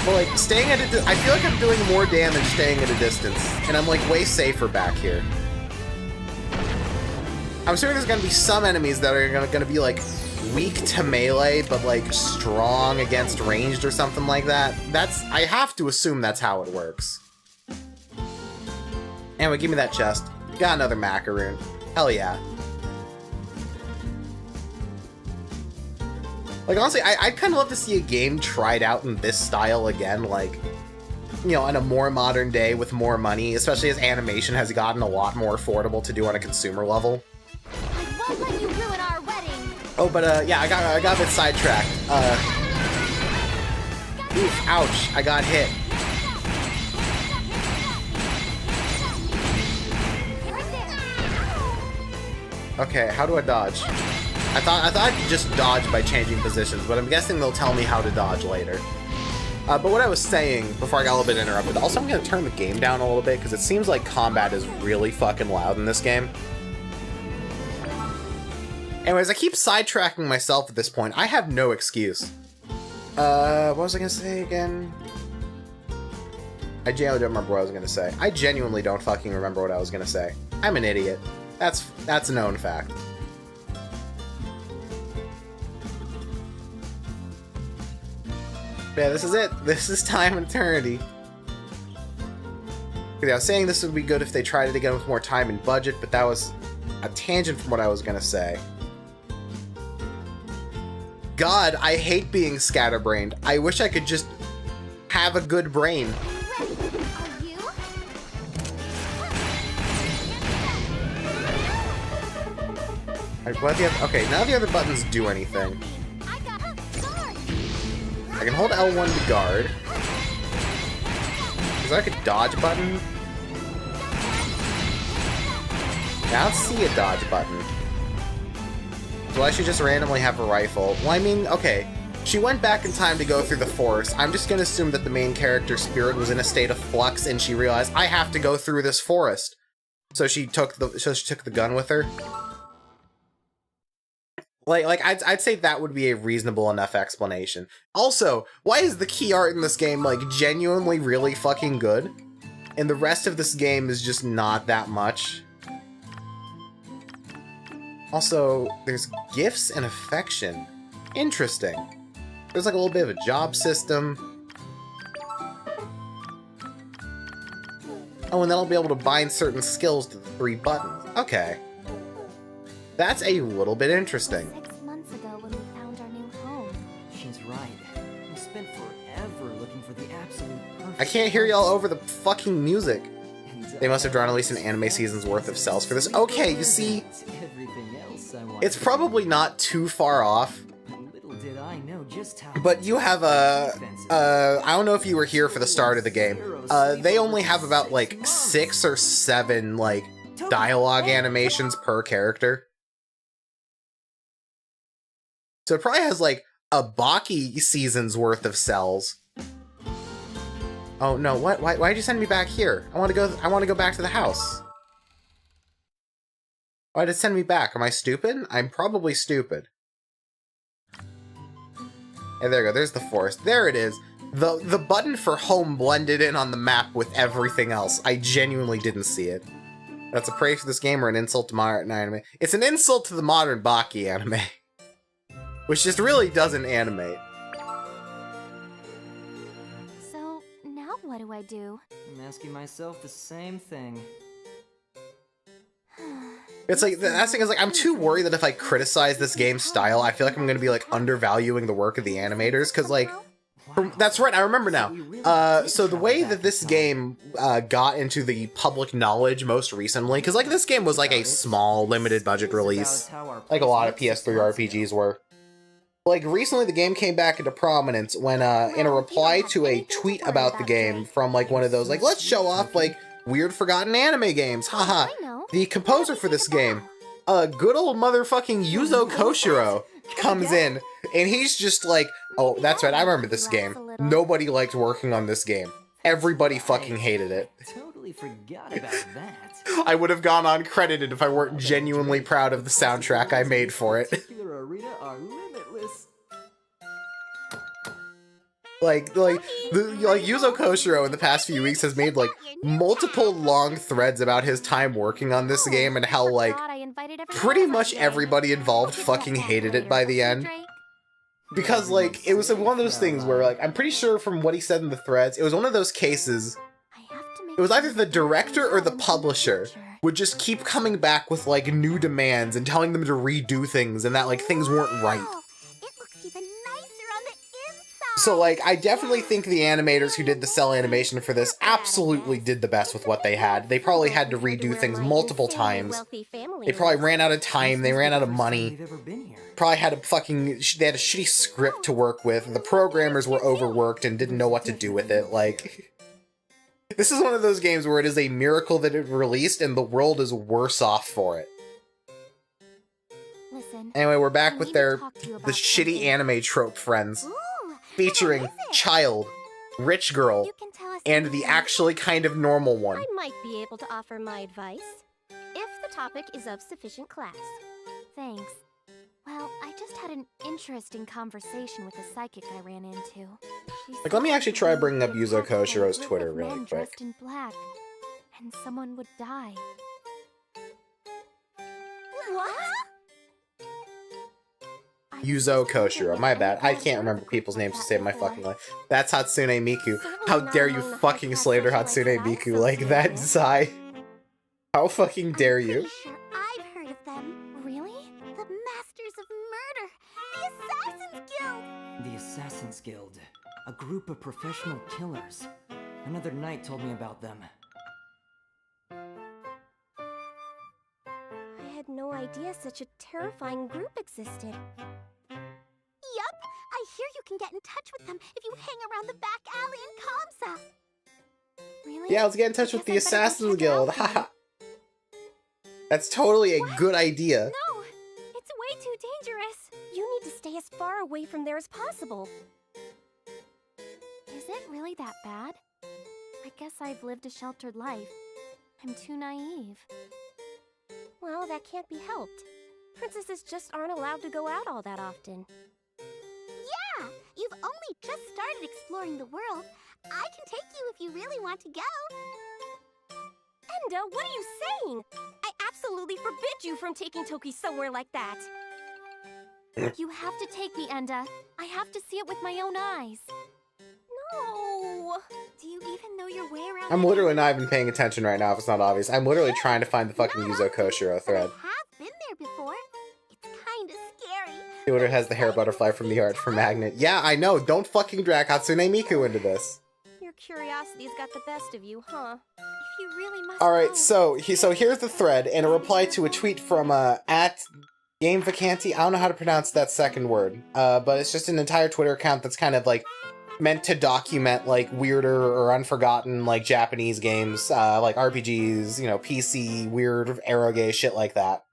Well, like, staying at I feel like I'm doing more damage staying at a distance. And I'm, like, way safer back here. I'm assuming there's gonna be some enemies that are gonna be, like, weak to melee, but like strong against ranged or something like that. I have to assume that's how it works. Anyway, give me that chest. Got another macaroon. Hell yeah. Like, honestly, I'd kind of love to see a game tried out in this style again, like, you know, in a more modern day with more money, especially as animation has gotten a lot more affordable to do on a consumer level. I won't let you ruin our wedding. Oh, but, yeah, I got a bit sidetracked. Oof, ouch, I got hit. Okay, how do I dodge? I thought I could just dodge by changing positions, but I'm guessing they'll tell me how to dodge later. But what I was saying before I got a little bit interrupted, also I'm gonna turn the game down a little bit, because it seems like combat is really fucking loud in this game. Anyways, I keep sidetracking myself at this point. I have no excuse. What was I gonna say again? I genuinely don't remember what I was gonna say. I genuinely don't fucking remember what I was gonna say. I'm an idiot. That's a known fact. But yeah, this is it. This is Time and Eternity. I was saying this would be good if they tried it again with more time and budget, but that was a tangent from what I was gonna say. God, I hate being scatterbrained. I wish I could just have a good brain. Alright, what the other, okay, none of the other buttons do anything. can hold L1 to guard. Is there like a dodge button? Yeah, I don't see a dodge button. So why should she just randomly have a rifle? Well, I mean, okay. She went back in time to go through the forest. I'm just gonna assume that the main character's spirit was in a state of flux and she realized, I have to go through this forest. So she took the gun with her. Like I'd say that would be a reasonable enough explanation. Also, why is the key art in this game like genuinely really fucking good? And the rest of this game is just not that much. Also, there's gifts and affection. Interesting. There's like a little bit of a job system. Oh, and then I'll be able to bind certain skills to the 3 buttons. Okay. That's a little bit interesting. 6 months ago when we found our new home. She's right. We spent forever looking for the absolute perfect... I can't hear y'all over the fucking music. And, They must have drawn at least an anime season's worth of cells for this. Okay, you see, everything else I wanted it's probably not too far off. Little did I know just how... But you have I don't know if you were here for the start of the game. They only have about like 6 or 7 like dialogue animations per character. So it probably has like a Baki season's worth of cells. Oh no, what? Why'd you send me back here? I want to go back to the house. Why'd it send me back? Am I stupid? I'm probably stupid. Hey, there you go. There's the forest. There it is. The button for home blended in on the map with everything else. I genuinely didn't see it. That's a praise for this game or an insult to modern anime? It's an insult to the modern Baki anime. Which just really doesn't animate. So, now what do I do? I'm asking myself the same thing. It's like, the last thing is like, I'm too worried that if I criticize this game's style, I feel like I'm gonna be like undervaluing the work of the animators, because like, that's right, I remember now. So the way that this game got into the public knowledge most recently, because like this game was like a small, limited budget release, like a lot of PS3 RPGs were. Like, recently the game came back into prominence when, in a reply to a tweet about the game from, like, one of those, like, let's show off, like, weird forgotten anime games, haha. The composer for this game, good old motherfucking Yuzo Koshiro, comes in, and he's just like, oh, that's right, I remember this game. Nobody liked working on this game. Everybody fucking hated it. Totally forgot about that. I would have gone uncredited if I weren't genuinely proud of the soundtrack I made for it. Arena are limitless. Like Yuzo Koshiro in the past few weeks has made like multiple long threads about his time working on this game and how like pretty much everybody involved fucking hated it by the end. Because like it was one of those things where like I'm pretty sure from what he said in the threads, it was one of those cases. It was either the director or the publisher would just keep coming back with like new demands and telling them to redo things and that like things weren't right. So, like, I definitely think the animators who did the cell animation for this absolutely did the best with what they had. They probably had to redo things multiple times. They probably ran out of time, they ran out of money. Probably had they had a shitty script to work with. The programmers were overworked and didn't know what to do with it. Like, this is one of those games where it is a miracle that it released and the world is worse off for it. Anyway, we're back with the shitty anime trope friends. Featuring Child, Rich Girl, and the actually kind of normal one. I might be able to offer my advice, if the topic is of sufficient class. Thanks. Well, I just had an interesting conversation with a psychic I ran into. Like, let me actually try bringing up Yuzo Koshiro's Twitter really quick. Dressed in black, and someone would die. What? Yuzo Koshiro, my bad. I can't remember people's names to save my fucking life. That's Hatsune Miku. How dare you fucking slander Hatsune Miku like that, Zai? How fucking dare you? Pretty sure I've heard of them. Really? The Masters of Murder! The Assassin's Guild! The Assassin's Guild. A group of professional killers. Another knight told me about them. I had no idea such a terrifying group existed. Yup! I hear you can get in touch with them if you hang around the back alley in Kamsa. Really? Yeah, let's get in touch with the Assassin's Guild. Haha. That's totally a good idea. No! It's way too dangerous. You need to stay as far away from there as possible. Is it really that bad? I guess I've lived a sheltered life. I'm too naive. Well, that can't be helped. Princesses just aren't allowed to go out all that often. Yeah! You've only just started exploring the world. I can take you if you really want to go. Enda, what are you saying? I absolutely forbid you from taking Toki somewhere like that. You have to take me, Enda. I have to see it with my own eyes. No! Do you even know your way around? I'm literally not even paying attention right now if it's not obvious. I'm literally trying to find the fucking Yuzo Koshiro thread. I have been there before. It's kinda scary. The order has the hair butterfly from the art for Magnet. Yeah, I know. Don't fucking drag Hatsune Miku into this. Your curiosity's got the best of you, huh? If you really must Alright, know. so here's the thread, and a reply to a tweet from at Game Vacanti. I don't know how to pronounce that second word, but it's just an entire Twitter account that's kind of like meant to document like weirder or unforgotten like Japanese games, like RPGs, you know, PC, weird eroge shit like that.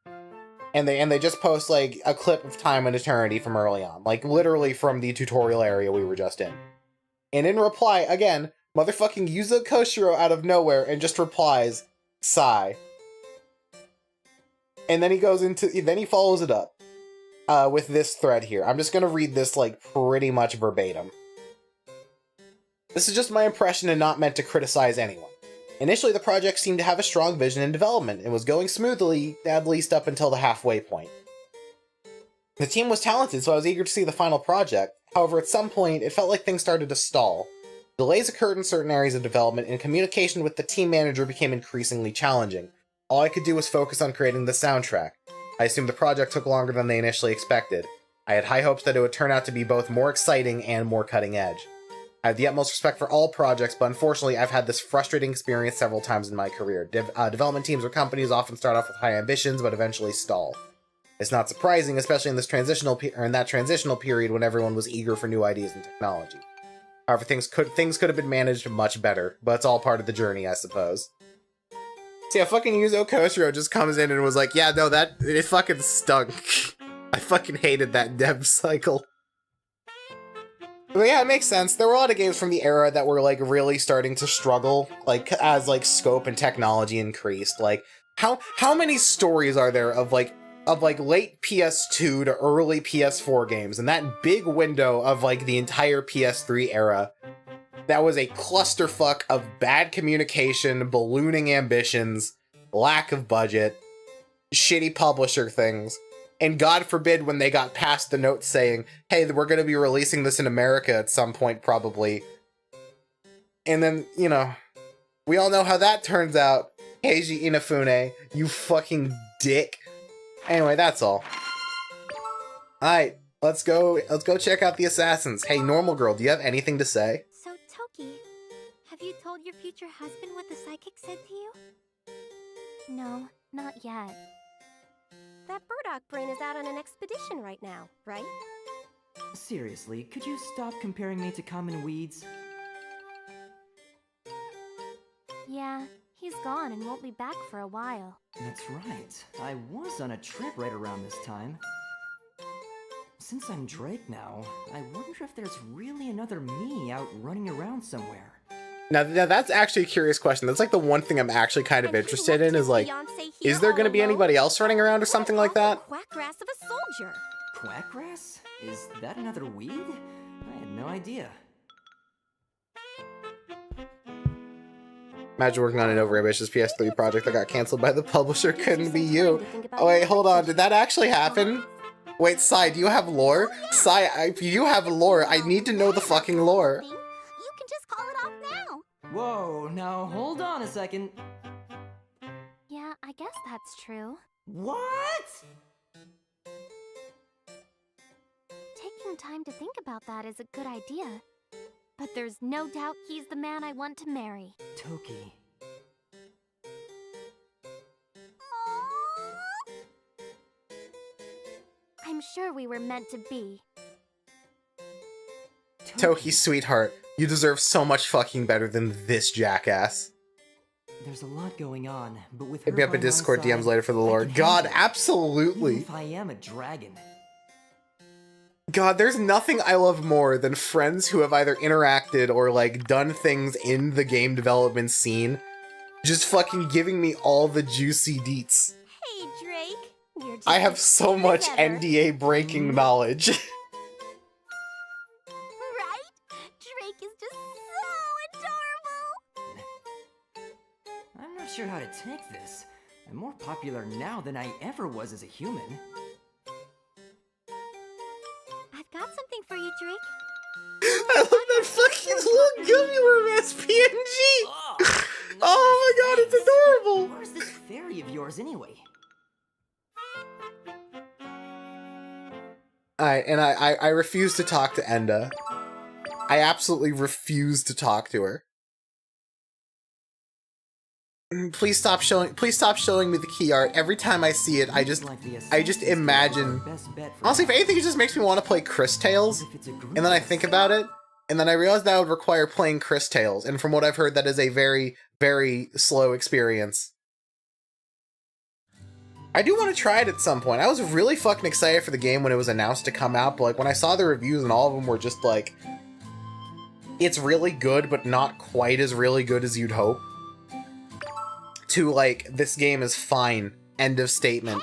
And they just post like a clip of Time and Eternity from early on, like literally from the tutorial area we were just in. And in reply, again, motherfucking Yuzo Koshiro out of nowhere and just replies, sigh. And then he follows it up with this thread here. I'm just gonna read this like pretty much verbatim. This is just my impression and not meant to criticize anyone. Initially, the project seemed to have a strong vision and development, and was going smoothly, at least up until the halfway point. The team was talented, so I was eager to see the final project. However, at some point, it felt like things started to stall. Delays occurred in certain areas of development, and communication with the team manager became increasingly challenging. All I could do was focus on creating the soundtrack. I assumed the project took longer than they initially expected. I had high hopes that it would turn out to be both more exciting and more cutting edge. I have the utmost respect for all projects, but unfortunately I've had this frustrating experience several times in my career. Development teams or companies often start off with high ambitions, but eventually stall. It's not surprising, especially in that transitional period when everyone was eager for new ideas and technology. However, things could have been managed much better, but it's all part of the journey, I suppose. See, a fucking Yuzo Koshiro just comes in and was like, yeah, no, it fucking stunk. I fucking hated that dev cycle. But yeah, it makes sense. There were a lot of games from the era that were like really starting to struggle, like as like scope and technology increased. Like how many stories are there of late PS2 to early PS4 games, and that big window of like the entire PS3 era that was a clusterfuck of bad communication, ballooning ambitions, lack of budget, shitty publisher things. And God forbid when they got past the note saying, hey, we're going to be releasing this in America at some point, probably. And then, you know, we all know how that turns out. Keiji Inafune, you fucking dick. Anyway, that's all. Alright, let's go check out the assassins. Hey, normal girl, do you have anything to say? So, Toki, have you told your future husband what the psychic said to you? No, not yet. That burdock brain is out on an expedition right now, right? Seriously, could you stop comparing me to common weeds? Yeah, he's gone and won't be back for a while. That's right. I was on a trip right around this time. Since I'm Drake now, I wonder if there's really another me out running around somewhere. Now that's actually a curious question. That's like the one thing I'm actually kind of interested in is like, is there going to be anybody else running around or something like that? Quackgrass of a soldier. Quackgrass? Is that another weed? I had no idea. Imagine working on an overambitious PS3 project that got canceled by the publisher. Couldn't be you. Oh wait, hold on. Did that actually happen? Wait, Sai, do you have lore? Sai, if you have lore, I need to know the fucking lore. You can just call it off now. Whoa, now hold on a second. Yeah, I guess that's true. What? Taking time to think about that is a good idea. But there's no doubt he's the man I want to marry. Toki. I'm sure we were meant to be. Toki, sweetheart, you deserve so much fucking better than this jackass. There's a lot going on, but with Hit her me up by in my Discord side, DMs later for the I Lord. can God, handle it. Even absolutely. if I am a dragon. God, there's nothing I love more than friends who have either interacted or, like, done things in the game development scene just fucking giving me all the juicy deets. Hey, Drake. You're just I have as so cute much as ever. NDA breaking knowledge. Right? Drake is just so adorable. I'm not sure how to take this. I'm more popular now than I ever was as a human. I've got something for you, Drake. I love that fucking little gummy worm SPNG! Oh my god, it's adorable! Where's this fairy of yours anyway? Alright, and I refuse to talk to Enda. I absolutely refuse to talk to her. Please stop showing me the key art. Every time I see it, I just imagine. Honestly, if anything, it just makes me want to play Chris Tales. And then I think about it, and then I realize that would require playing Chris Tales. And from what I've heard, that is a very, very slow experience. I do want to try it at some point. I was really fucking excited for the game when it was announced to come out, but like when I saw the reviews and all of them were just like, it's really good, but not quite as really good as you'd hope. To like, this game is fine, end of statement.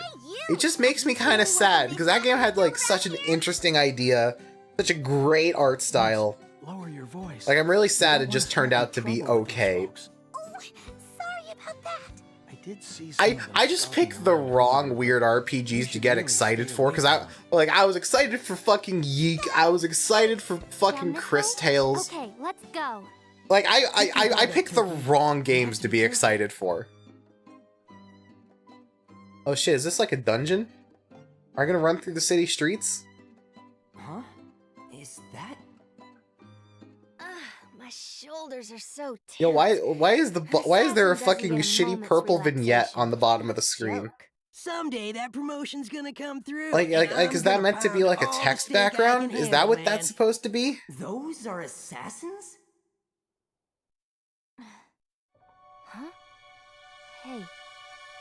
It just makes me kind of sad, because that game had like such an interesting idea, such a great art style. Lower your voice. Like, I'm really sad it just turned out to be okay. Oh, sorry about that. I did see I just picked the wrong weird RPGs to get excited for, because I was excited for fucking Yeek, I was excited for fucking Chris Tales. Okay, let's go. Like, I picked the wrong games to be excited for. Oh shit, is this like a dungeon? Are you gonna run through the city streets? Huh? Is that? My shoulders are so tense. Yo, why is there a fucking shitty purple vignette on the bottom of the screen? Someday that promotion's gonna come through. Like is that meant to be like a text background? Is that what that's supposed to be? Those are assassins? Huh? Hey,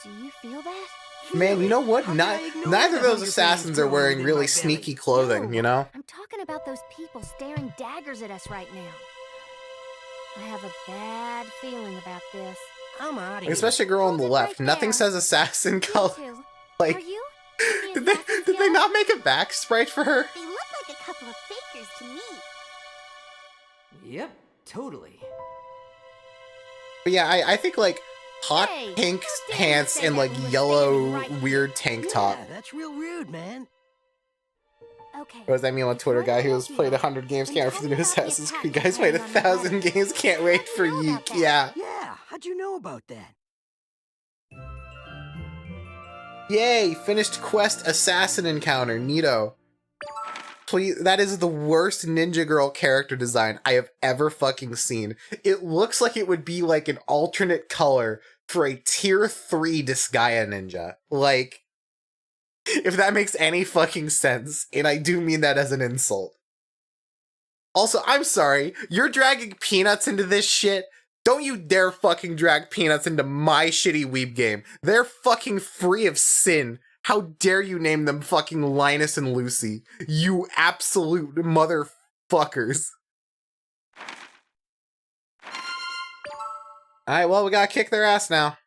do you feel that? Man, you know what? Neither of those assassins are wearing really sneaky clothing, you know? I'm talking about those people staring daggers at us right now. I have a bad feeling about this. I'm out of Like, especially girl on the left. Nothing says assassin color. Like, Are you? did they not make a back sprite for her? They look like a couple of fakers to me. Yep, totally. But yeah, I think like hot pink pants and like yellow weird tank top. Yeah, that's real rude, man. Okay. What does that mean on Twitter? Guy who's played 100 games, can't wait for the new Assassin's Creed. Guys played 1,000 games, can't wait for Yeek. Yeah. Yeah, how'd you know about that? Yay! Finished quest assassin encounter. Neato. Please, that is the worst ninja girl character design I have ever fucking seen. It looks like it would be like an alternate color for a tier 3 Disgaea ninja. Like, if that makes any fucking sense, and I do mean that as an insult. Also, I'm sorry, you're dragging Peanuts into this shit? Don't you dare fucking drag Peanuts into my shitty weeb game. They're fucking free of sin. How dare you name them fucking Linus and Lucy? You absolute motherfuckers. Alright, well, we gotta kick their ass now.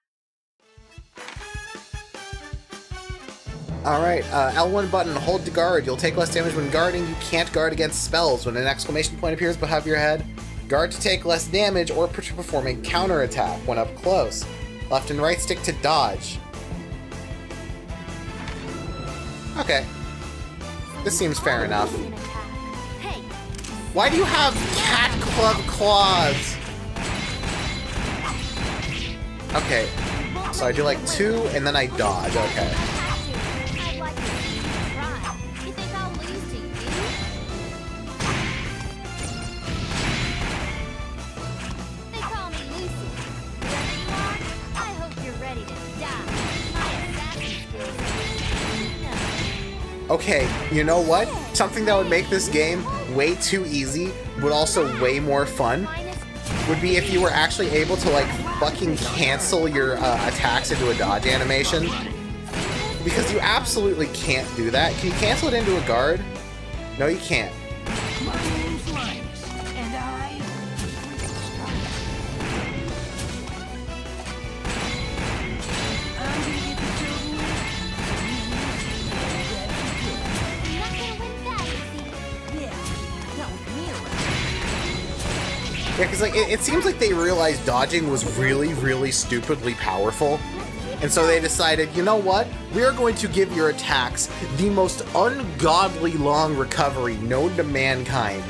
Alright, L1 button, hold to guard. You'll take less damage when guarding. You can't guard against spells. When an exclamation point appears above your head, guard to take less damage or to perform a counterattack when up close. Left and right stick to dodge. Okay. This seems fair enough. Why do you have cat club claws? Okay. So I do like 2 and then I dodge. Okay. Okay, you know what? something that would make this game way too easy, but also way more fun, would be if you were actually able to, like, fucking cancel your attacks into a dodge animation. Because you absolutely can't do that. Can you cancel it into a guard? No, you can't. Yeah, because like it seems like they realized dodging was really, really stupidly powerful. And so they decided, you know what? We are going to give your attacks the most ungodly long recovery known to mankind.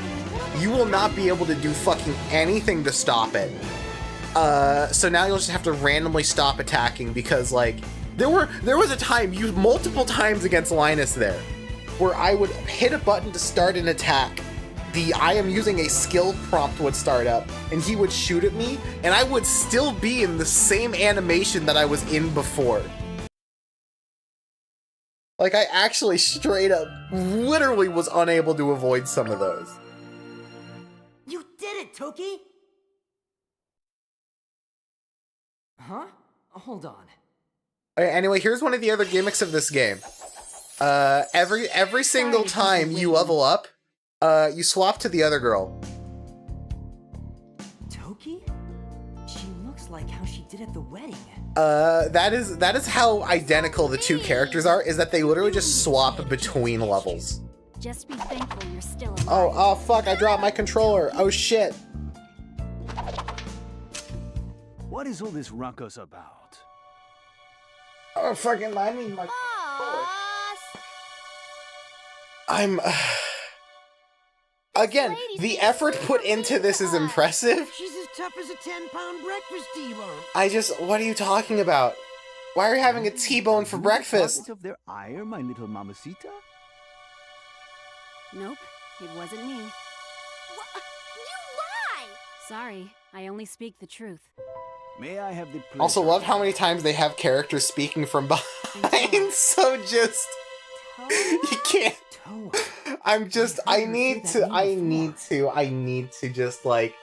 You will not be able to do fucking anything to stop it. So now you'll just have to randomly stop attacking because, like, there was a time, multiple times against Linus there, where I would hit a button to start an attack. The I am using a skill prompt would start up, and he would shoot at me, and I would still be in the same animation that I was in before. Like, I actually straight up, literally was unable to avoid some of those. You did it, Toki! Huh? Hold on. Anyway, here's one of the other gimmicks of this game. Every single time you level up, you swap to the other girl. Toki? She looks like how she did at the wedding. That is how identical the two characters are, is that they literally just swap between levels. Just be thankful you're still alive. Oh fuck, I dropped my controller. Oh shit. What is all this ruckus about? Oh fucking, I need my controller. I'm... Again, the effort put into this is impressive. She's as tough as a 10-pound breakfast T-bone. What are you talking about? Why are you having a T-bone for breakfast? Of their ire, my little mamacita? Nope, it wasn't me. You lie! Sorry, I only speak the truth. May I have the pleasure? Also, love how many times they have characters speaking from behind, so just... You can't... I'm just, I need to just, like,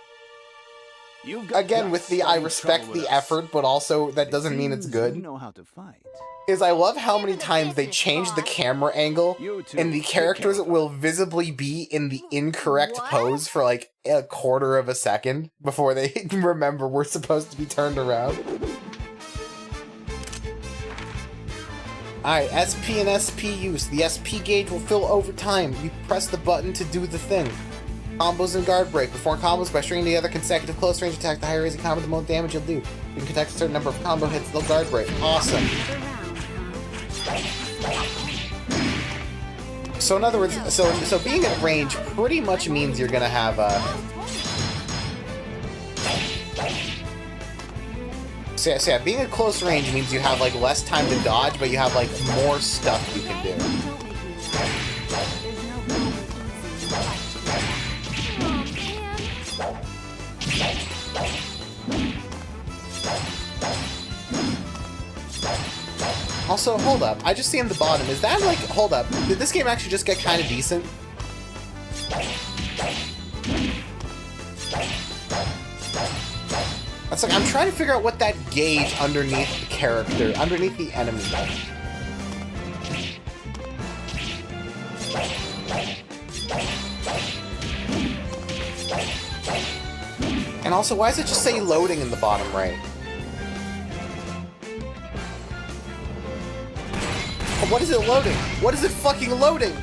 again, with the I respect the effort, but also that doesn't mean it's good, know how to fight. Is I love how many times they change the camera angle, and the characters will visibly be in the incorrect pose for, like, a quarter of a second before they remember we're supposed to be turned around. Alright, SP and SP use. The SP gauge will fill over time. You press the button to do the thing. Combos and guard break. Perform combos by stringing together consecutive close range attack. The higher raising combo, the more damage you'll do. You can contact a certain number of combo hits, they'll guard break. Awesome. So in other words, so being at range pretty much means you're gonna have So yeah, being at close range means you have, like, less time to dodge, but you have, like, more stuff you can do. Also, hold up. I just see in the bottom. Is that, like, hold up. Did this game actually just get kind of decent? That's like, I'm trying to figure out what that gauge underneath the character, underneath the enemy. And also, why does it just say loading in the bottom right? What is it loading? What is it fucking loading?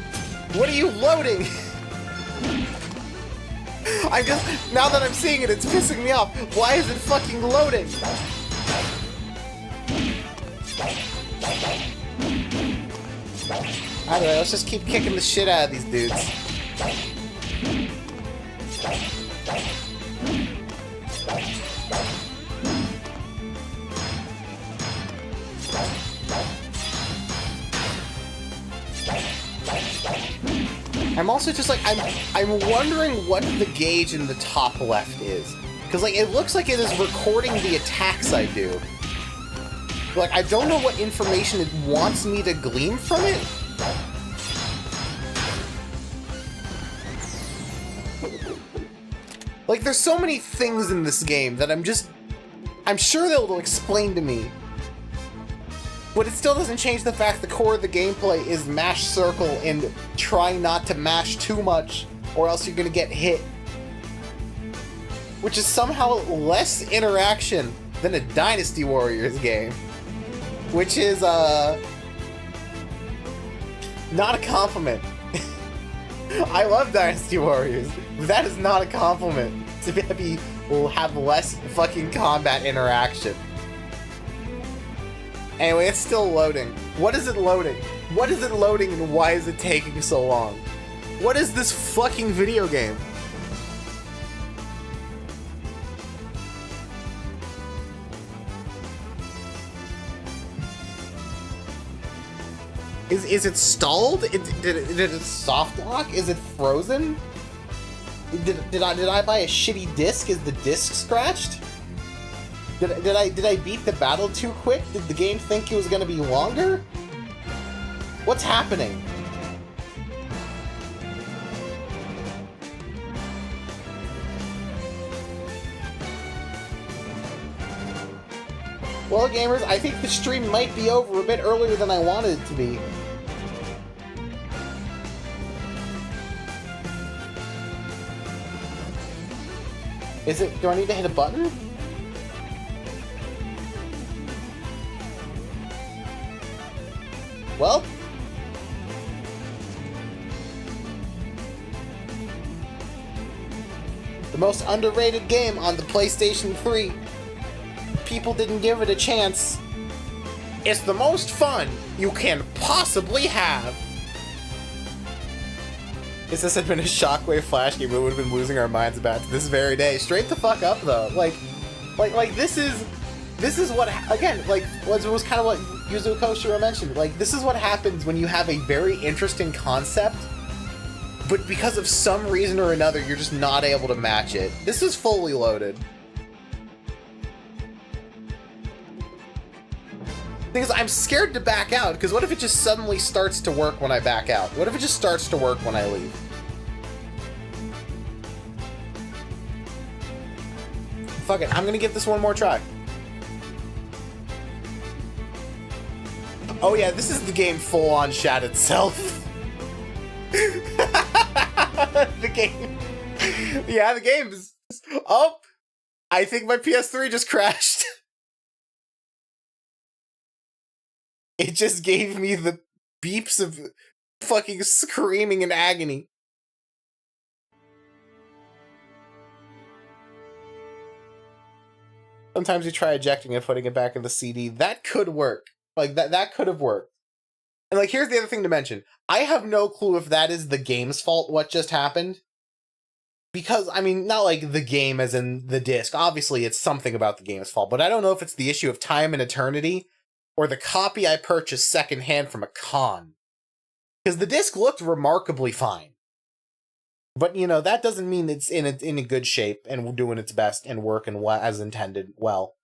What are you loading? I just, now that I'm seeing it, it's pissing me off. Why is it fucking loading? Anyway, let's just keep kicking the shit out of these dudes. I'm also just like, I'm wondering what the gauge in the top left is. Because, like, it looks like it is recording the attacks I do. Like, I don't know what information it wants me to glean from it. there's so many things in this game that I'm sure they'll explain to me. But it still doesn't change the fact the core of the gameplay is mash circle and try not to mash too much or else you're gonna get hit. Which is somehow less interaction than a Dynasty Warriors game. Which is, not a compliment. I love Dynasty Warriors, but that is not a compliment to maybe will have less fucking combat interaction. Anyway, it's still loading. What is it loading? What is it loading and why is it taking so long? What is this fucking video game? Is it stalled? Did it soft lock? Is it frozen? Did I buy a shitty disc? Is the disc scratched? Did I beat the battle too quick? Did the game think it was gonna be longer? What's happening? Well, gamers, I think the stream might be over a bit earlier than I wanted it to be. Is it... do I need to hit a button? Well... the most underrated game on the PlayStation 3. People didn't give it a chance. It's the most fun you can possibly have. If this had been a Shockwave Flash game, we would have been losing our minds about to this very day. Straight the fuck up, though. Like this is what, again, like, was kind of what Yuzo Koshiro mentioned. Like, this is what happens when you have a very interesting concept, but because of some reason or another, you're just not able to match it. This is fully loaded. Thing is, I'm scared to back out, because what if it just suddenly starts to work when I back out? What if it just starts to work when I leave? Fuck it, I'm gonna give this one more try. Oh yeah, this is the game full-on shat itself. The game... yeah, the game is... oh! I think my PS3 just crashed. It just gave me the beeps of fucking screaming in agony. Sometimes you try ejecting and putting it back in the CD. That could work. Like, that could have worked. And, like, here's the other thing to mention. I have no clue if that is the game's fault, what just happened. Because, I mean, not like the game as in the disc. Obviously, it's something about the game's fault. But I don't know if it's the issue of time and eternity, or the copy I purchased secondhand from a con. Because the disc looked remarkably fine. But, you know, that doesn't mean it's in a good shape and doing its best and working as intended well.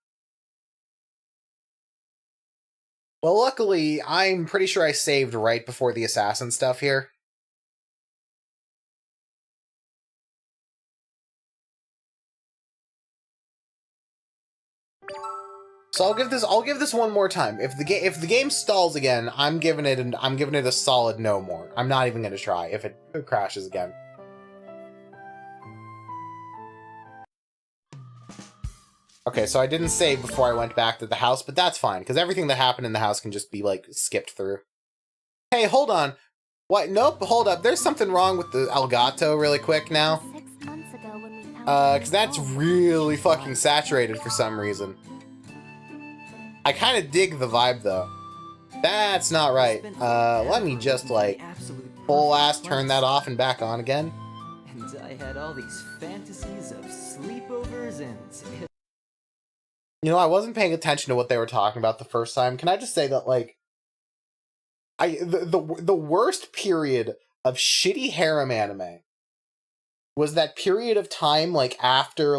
Well, luckily, I'm pretty sure I saved right before the assassin stuff here. So I'll give this one more time. If the game stalls again, I'm giving it a solid no more. I'm not even gonna try if it crashes again. Okay, so I didn't save before I went back to the house, but that's fine, because everything that happened in the house can just be, like, skipped through. Hey, hold on. What? Nope, hold up. There's something wrong with the Elgato really quick now. 6 months ago when we found Because that's really fucking saturated for some reason. I kind of dig the vibe, though. That's not right. Let me just, like, full-ass turn that off and back on again. And I had all these fantasies of sleepovers and... You know, I wasn't paying attention to what they were talking about the first time. Can I just say that, like, the worst period of shitty harem anime was that period of time, like, after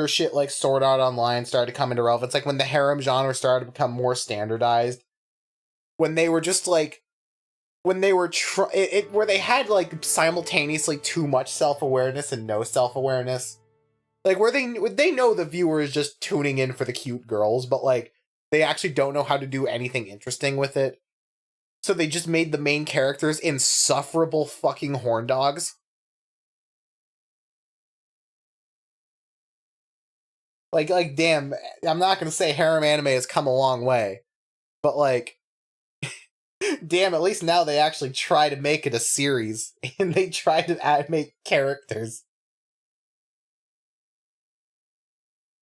shit like Sword Art Online started to come into relevance, like when the harem genre started to become more standardized, when they were just, like, when they were where they had like simultaneously too much self-awareness and no self-awareness. Like where they know the viewer is just tuning in for the cute girls, but like they actually don't know how to do anything interesting with it. So they just made the main characters insufferable fucking horn dogs. Like damn, I'm not gonna say harem anime has come a long way, but like damn, at least now they actually try to make it a series, and they try to make characters.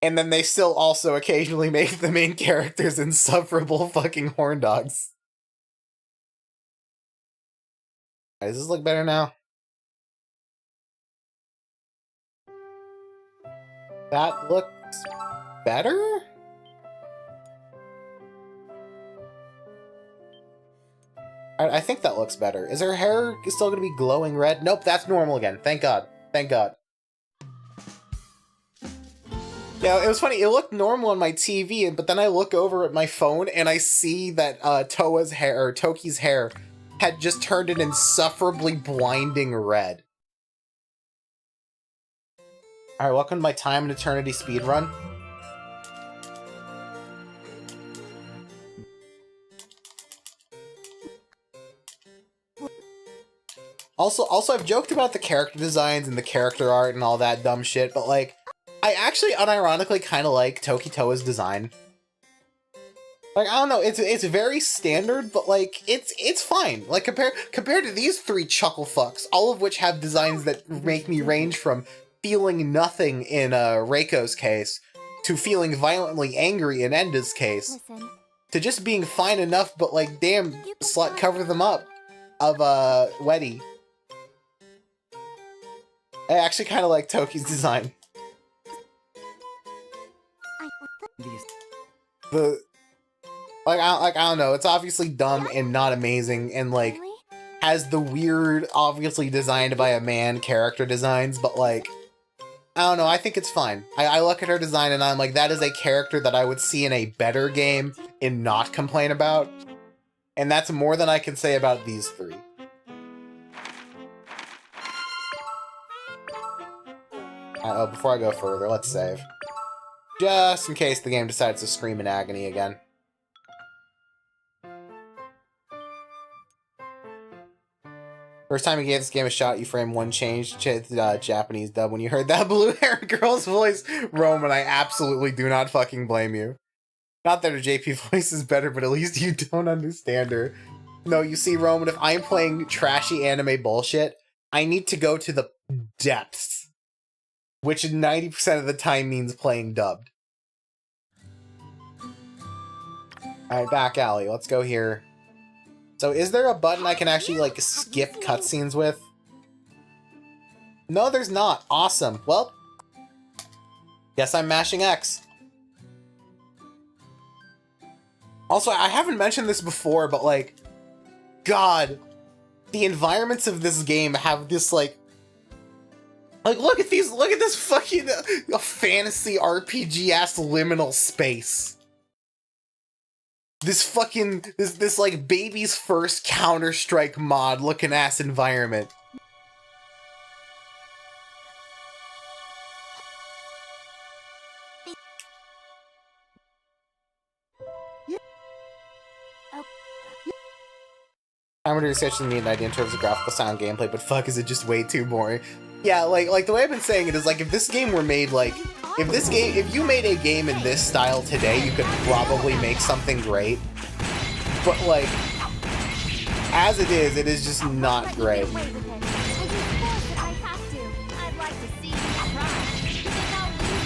And then they still also occasionally make the main characters insufferable fucking horn dogs. Does this look better now? That looks better? I think that looks better. Is her hair still going to be glowing red? Nope, that's normal again. Thank God. Thank God. Yeah, it was funny. It looked normal on my TV, but then I look over at my phone and I see that Toki's hair had just turned an insufferably blinding red. Alright, welcome to my Time and Eternity speedrun. Also, I've joked about the character designs and the character art and all that dumb shit, but like, I actually unironically kind of like Toki Toa's design. Like, I don't know, it's very standard, but like, it's fine. Like, compared to these three chuckle fucks, all of which have designs that make me range from feeling nothing in Reiko's case, to feeling violently angry in Enda's case, to just being fine enough, but like, damn, slut cover them up, of Weddy. I actually kind of like Toki's design. I don't know, it's obviously dumb and not amazing, and like, has the weird, obviously designed by a man character designs, but like, I don't know, I think it's fine. I look at her design and I'm like, that is a character that I would see in a better game and not complain about. And that's more than I can say about these three. Before I go further, let's save. Just in case the game decides to scream in agony again. First time you gave this game a shot, you framed one change to the Japanese dub. When you heard that blue-haired girl's voice, Roman, I absolutely do not fucking blame you. Not that her JP voice is better, but at least you don't understand her. No, you see, Roman, if I'm playing trashy anime bullshit, I need to go to the depths. Which 90% of the time means playing dubbed. Alright, back alley. Let's go here. So is there a button I can actually, like, skip cutscenes with? No, there's not. Awesome. Well, guess I'm mashing X. Also, I haven't mentioned this before, but, like, God, the environments of this game have this, like, look at this fucking fantasy RPG-ass liminal space. This fucking, this like baby's first Counter-Strike mod looking ass environment. I'm gonna research and need an idea in terms of graphical sound gameplay, but fuck, is it just way too boring? Yeah, like the way I've been saying it is, like, if this game were made, like, if you made a game in this style today, you could probably make something great. But, like, as it is just not great.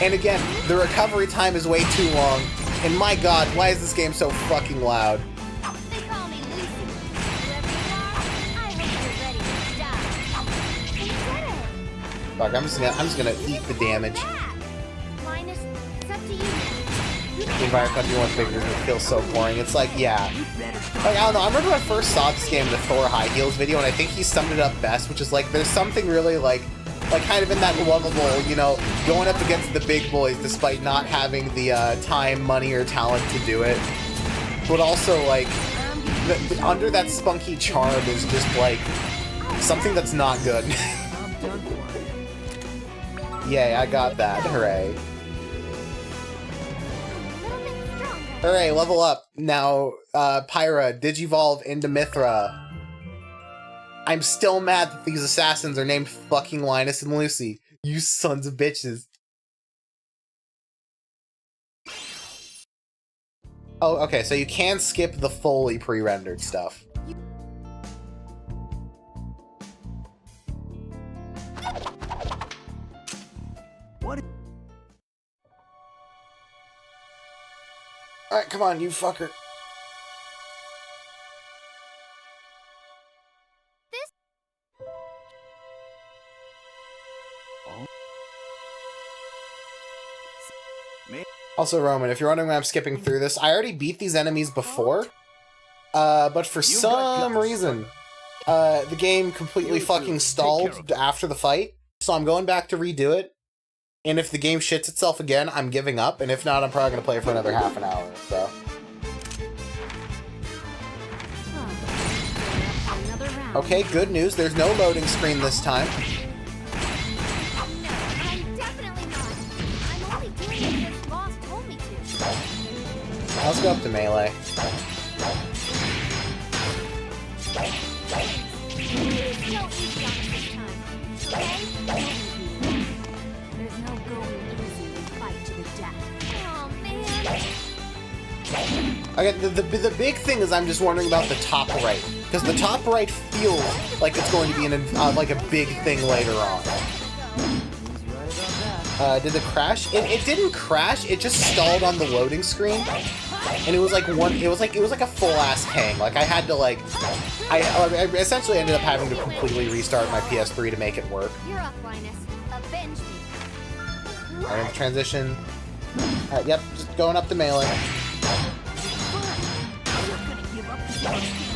And again, the recovery time is way too long, and my god, why is this game so fucking loud? Fuck, I'm just gonna eat the damage. The environment you want bigger, it feels so boring. It's like, yeah. Like, I don't know, I remember when I first saw this game in the Thor High Heels video, and I think he summed it up best, which is like, there's something really like kind of in that lovable, you know, going up against the big boys despite not having the time, money, or talent to do it. But also, like, under that spunky charm is just like something that's not good. I'm done for. Yay, I got that. Hooray. Hooray, level up. Now, Pyra, Digivolve into Mithra. I'm still mad that these assassins are named fucking Linus and Lucy. You sons of bitches. Oh, okay, so you can skip the fully pre-rendered stuff. What? Alright, come on, you fucker. Also, Roman, if you're wondering why I'm skipping through this, I already beat these enemies before, but for some reason, the game completely fucking stalled after the fight, so I'm going back to redo it, and if the game shits itself again, I'm giving up, and if not, I'm probably going to play for another half an hour, so. Okay, good news, there's no loading screen this time. Let's go up to melee. There's no going easy in fight to the death. Oh, man. Okay, the big thing is I'm just wondering about the top right, because the top right feels like it's going to be like a big thing later on. Did it crash? It didn't crash. It just stalled on the loading screen, and it was like a full ass hang. Like I had to I essentially ended up having to completely restart my PS3 to make it work. You're up, Linus. Avenge me. Alright, transition. Alright, yep, just going up to melee.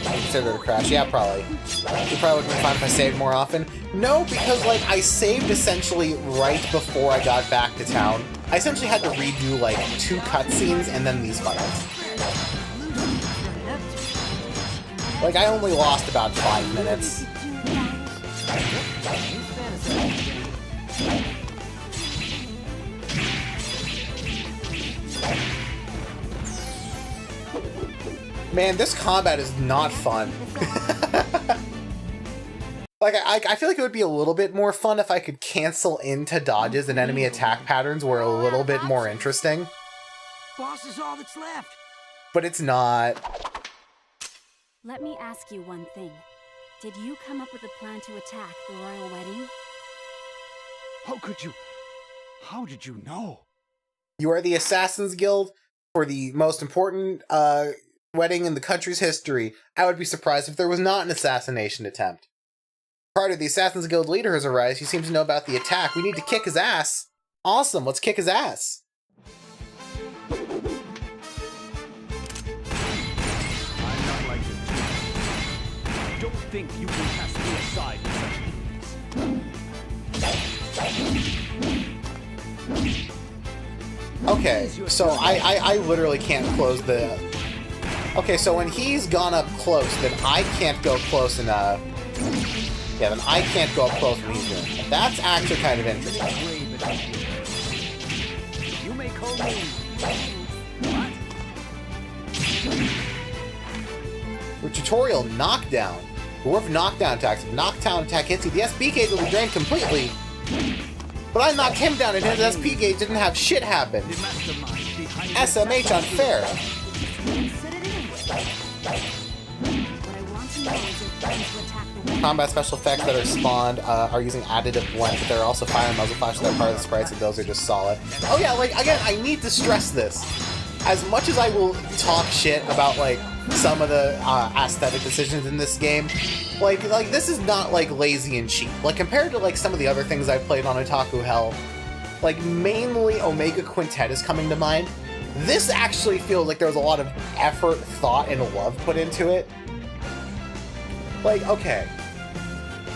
Consider it a crash. Yeah, probably. It probably would have been fine if I saved more often. No, because, like, I saved essentially right before I got back to town. I essentially had to redo, like, 2 cutscenes and then these fights. Like, I only lost about 5 minutes. Man, this combat is not fun. Like, I feel like it would be a little bit more fun if I could cancel into dodges and enemy attack patterns were a little bit more interesting. Boss is all that's left. But it's not. Let me ask you one thing. Did you come up with a plan to attack the royal wedding? How could you? How did you know? You are the Assassin's Guild for the most important wedding in the country's history. I would be surprised if there was not an assassination attempt. Part of the Assassin's Guild leader has arrived. He seems to know about the attack. We need to kick his ass. Awesome, let's kick his ass. I'm not like this. Don't think you can cast me aside with such ease. Okay, so I literally can't close the... Okay, so when he's gone up close, then I can't go close and, yeah, then I can't go up close when he's doing it. That's actually kind of interesting. You may call me... With tutorial knockdown. Dwarf knockdown attacks. If knockdown attack hits you, the SP gauge will be drained completely. But I knocked him down and his SP gauge didn't have shit happen. SMH unfair. Combat special effects that are spawned are using additive blend, but there are also fire and muzzle flash that are part of the sprites, and those are just solid. Oh yeah, like, again, I need to stress this. As much as I will talk shit about, like, some of the aesthetic decisions in this game, like this is not, like, lazy and cheap. Like, compared to, like, some of the other things I've played on Otaku Hell, like, mainly Omega Quintet is coming to mind. This actually feels like there was a lot of effort, thought, and love put into it. Like, okay.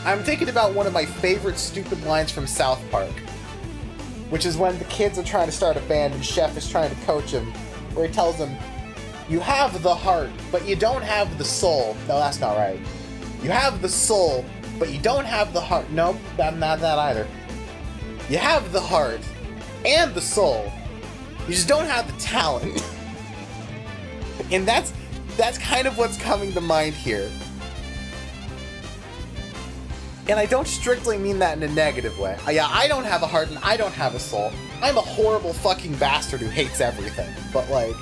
I'm thinking about one of my favorite stupid lines from South Park, which is when the kids are trying to start a band and Chef is trying to coach him, where he tells them, You have the heart, but you don't have the soul. No, that's not right. You have the soul, but you don't have the heart. Nope, not that either. You have the heart and the soul. You just don't have the talent. And that's kind of what's coming to mind here. And I don't strictly mean that in a negative way. Yeah, I don't have a heart and I don't have a soul. I'm a horrible fucking bastard who hates everything. But like...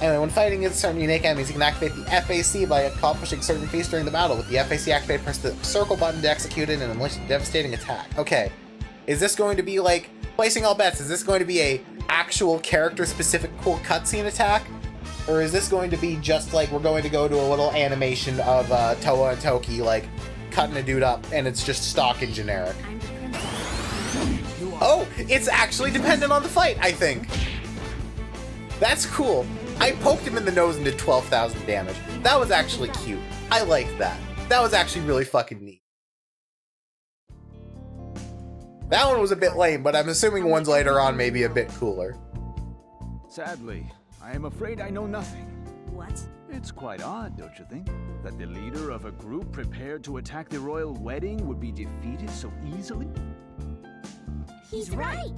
Anyway, when fighting against certain unique enemies, you can activate the FAC by accomplishing certain feats during the battle. With the FAC activated, press the circle button to execute it and unleash a devastating attack. Okay. Is this going to be like... Placing all bets, is this going to be a actual character-specific cool cutscene attack? Or is this going to be just like we're going to go to a little animation of Toa and Toki, like, cutting a dude up, and it's just stock and generic? Oh, it's actually dependent on the fight, I think. That's cool. I poked him in the nose and did 12,000 damage. That was actually cute. I liked that. That was actually really fucking neat. That one was a bit lame, but I'm assuming ones later on may be a bit cooler. Sadly, I am afraid I know nothing. What? It's quite odd, don't you think? That the leader of a group prepared to attack the royal wedding would be defeated so easily? He's right.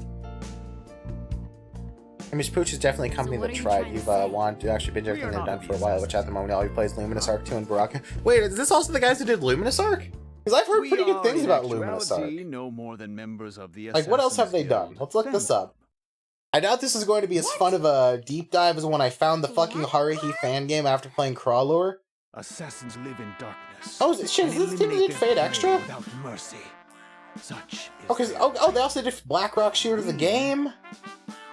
I mean, Pooch is definitely a company that tried. You've wanted to actually binge everything they've done for a while, which at the moment all he plays Luminous Arc 2 and Baraka. Wait, is this also the guys who did Luminous Arc? Because I've heard pretty good things about Luminous Arc. No more than members of the like, what else have they done? Let's look this up. I doubt this is going to be as fun of a deep dive as when I found the fucking Haruhi fan game after playing Crawlure. Assassins live in darkness. Oh, shit, is this team that did Fate Extra? Without mercy. Such is they also did Blackrock Shooter the game.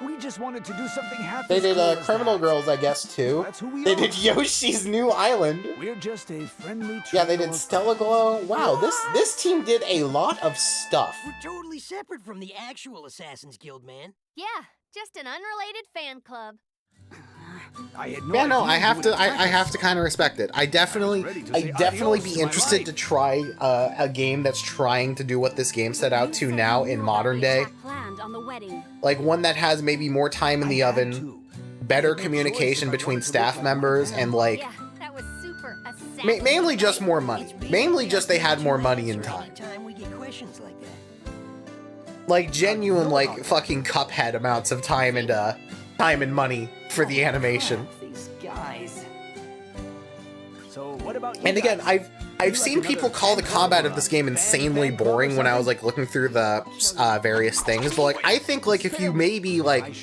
We just wanted to do something happy. They did Criminal Girls, I guess, too. That's who we they are. did Yoshi's New Island. We're just a friendly Yeah, they did Stella Glow. Wow, this team did a lot of stuff. We're totally separate from the actual Assassin's Guild, man. Yeah, just an unrelated fan club. I had I have to kind of respect it. I definitely be interested to try a game that's trying to do what this game set out to now in modern day. Like one that has maybe more time in the oven, better communication between staff members, and like mainly just more money. Mainly just they had more money and time. Like genuine like fucking Cuphead amounts of time and money for the animation. These guys. So what about you and again, I've seen people call the combat of this game insanely boring when I was like looking through the various things, but like I think like if you maybe made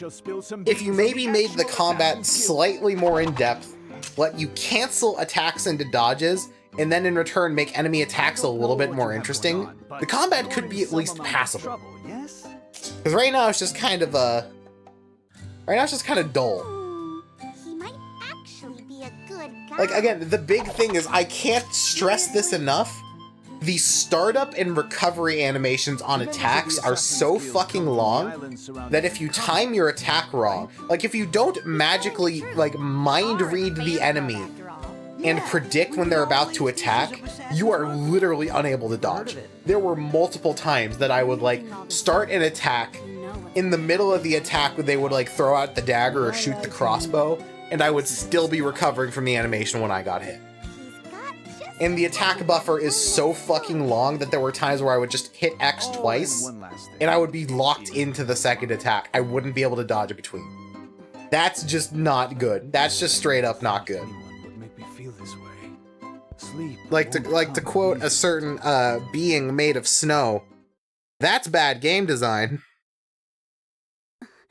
the combat slightly more in depth, let you cancel attacks into dodges, and then in return make enemy attacks a little bit more interesting, the combat could be at least passable. Because right now it's just kind of dull. He might actually be a good guy. Like, again, the big thing is, I can't stress this enough. The startup and recovery animations on attacks are so fucking long that if you time your attack wrong, like if you don't magically, like, mind read the enemy and predict when they're about to attack, you are literally unable to dodge. There were multiple times that I would, like, start an attack. In the middle of the attack, they would like throw out the dagger or shoot the crossbow, and I would still be recovering from the animation when I got hit. And the attack buffer is so fucking long that there were times where I would just hit X twice, and I would be locked into the second attack. I wouldn't be able to dodge it between. That's just not good. That's just straight up not good. Like to quote a certain being made of snow, that's bad game design.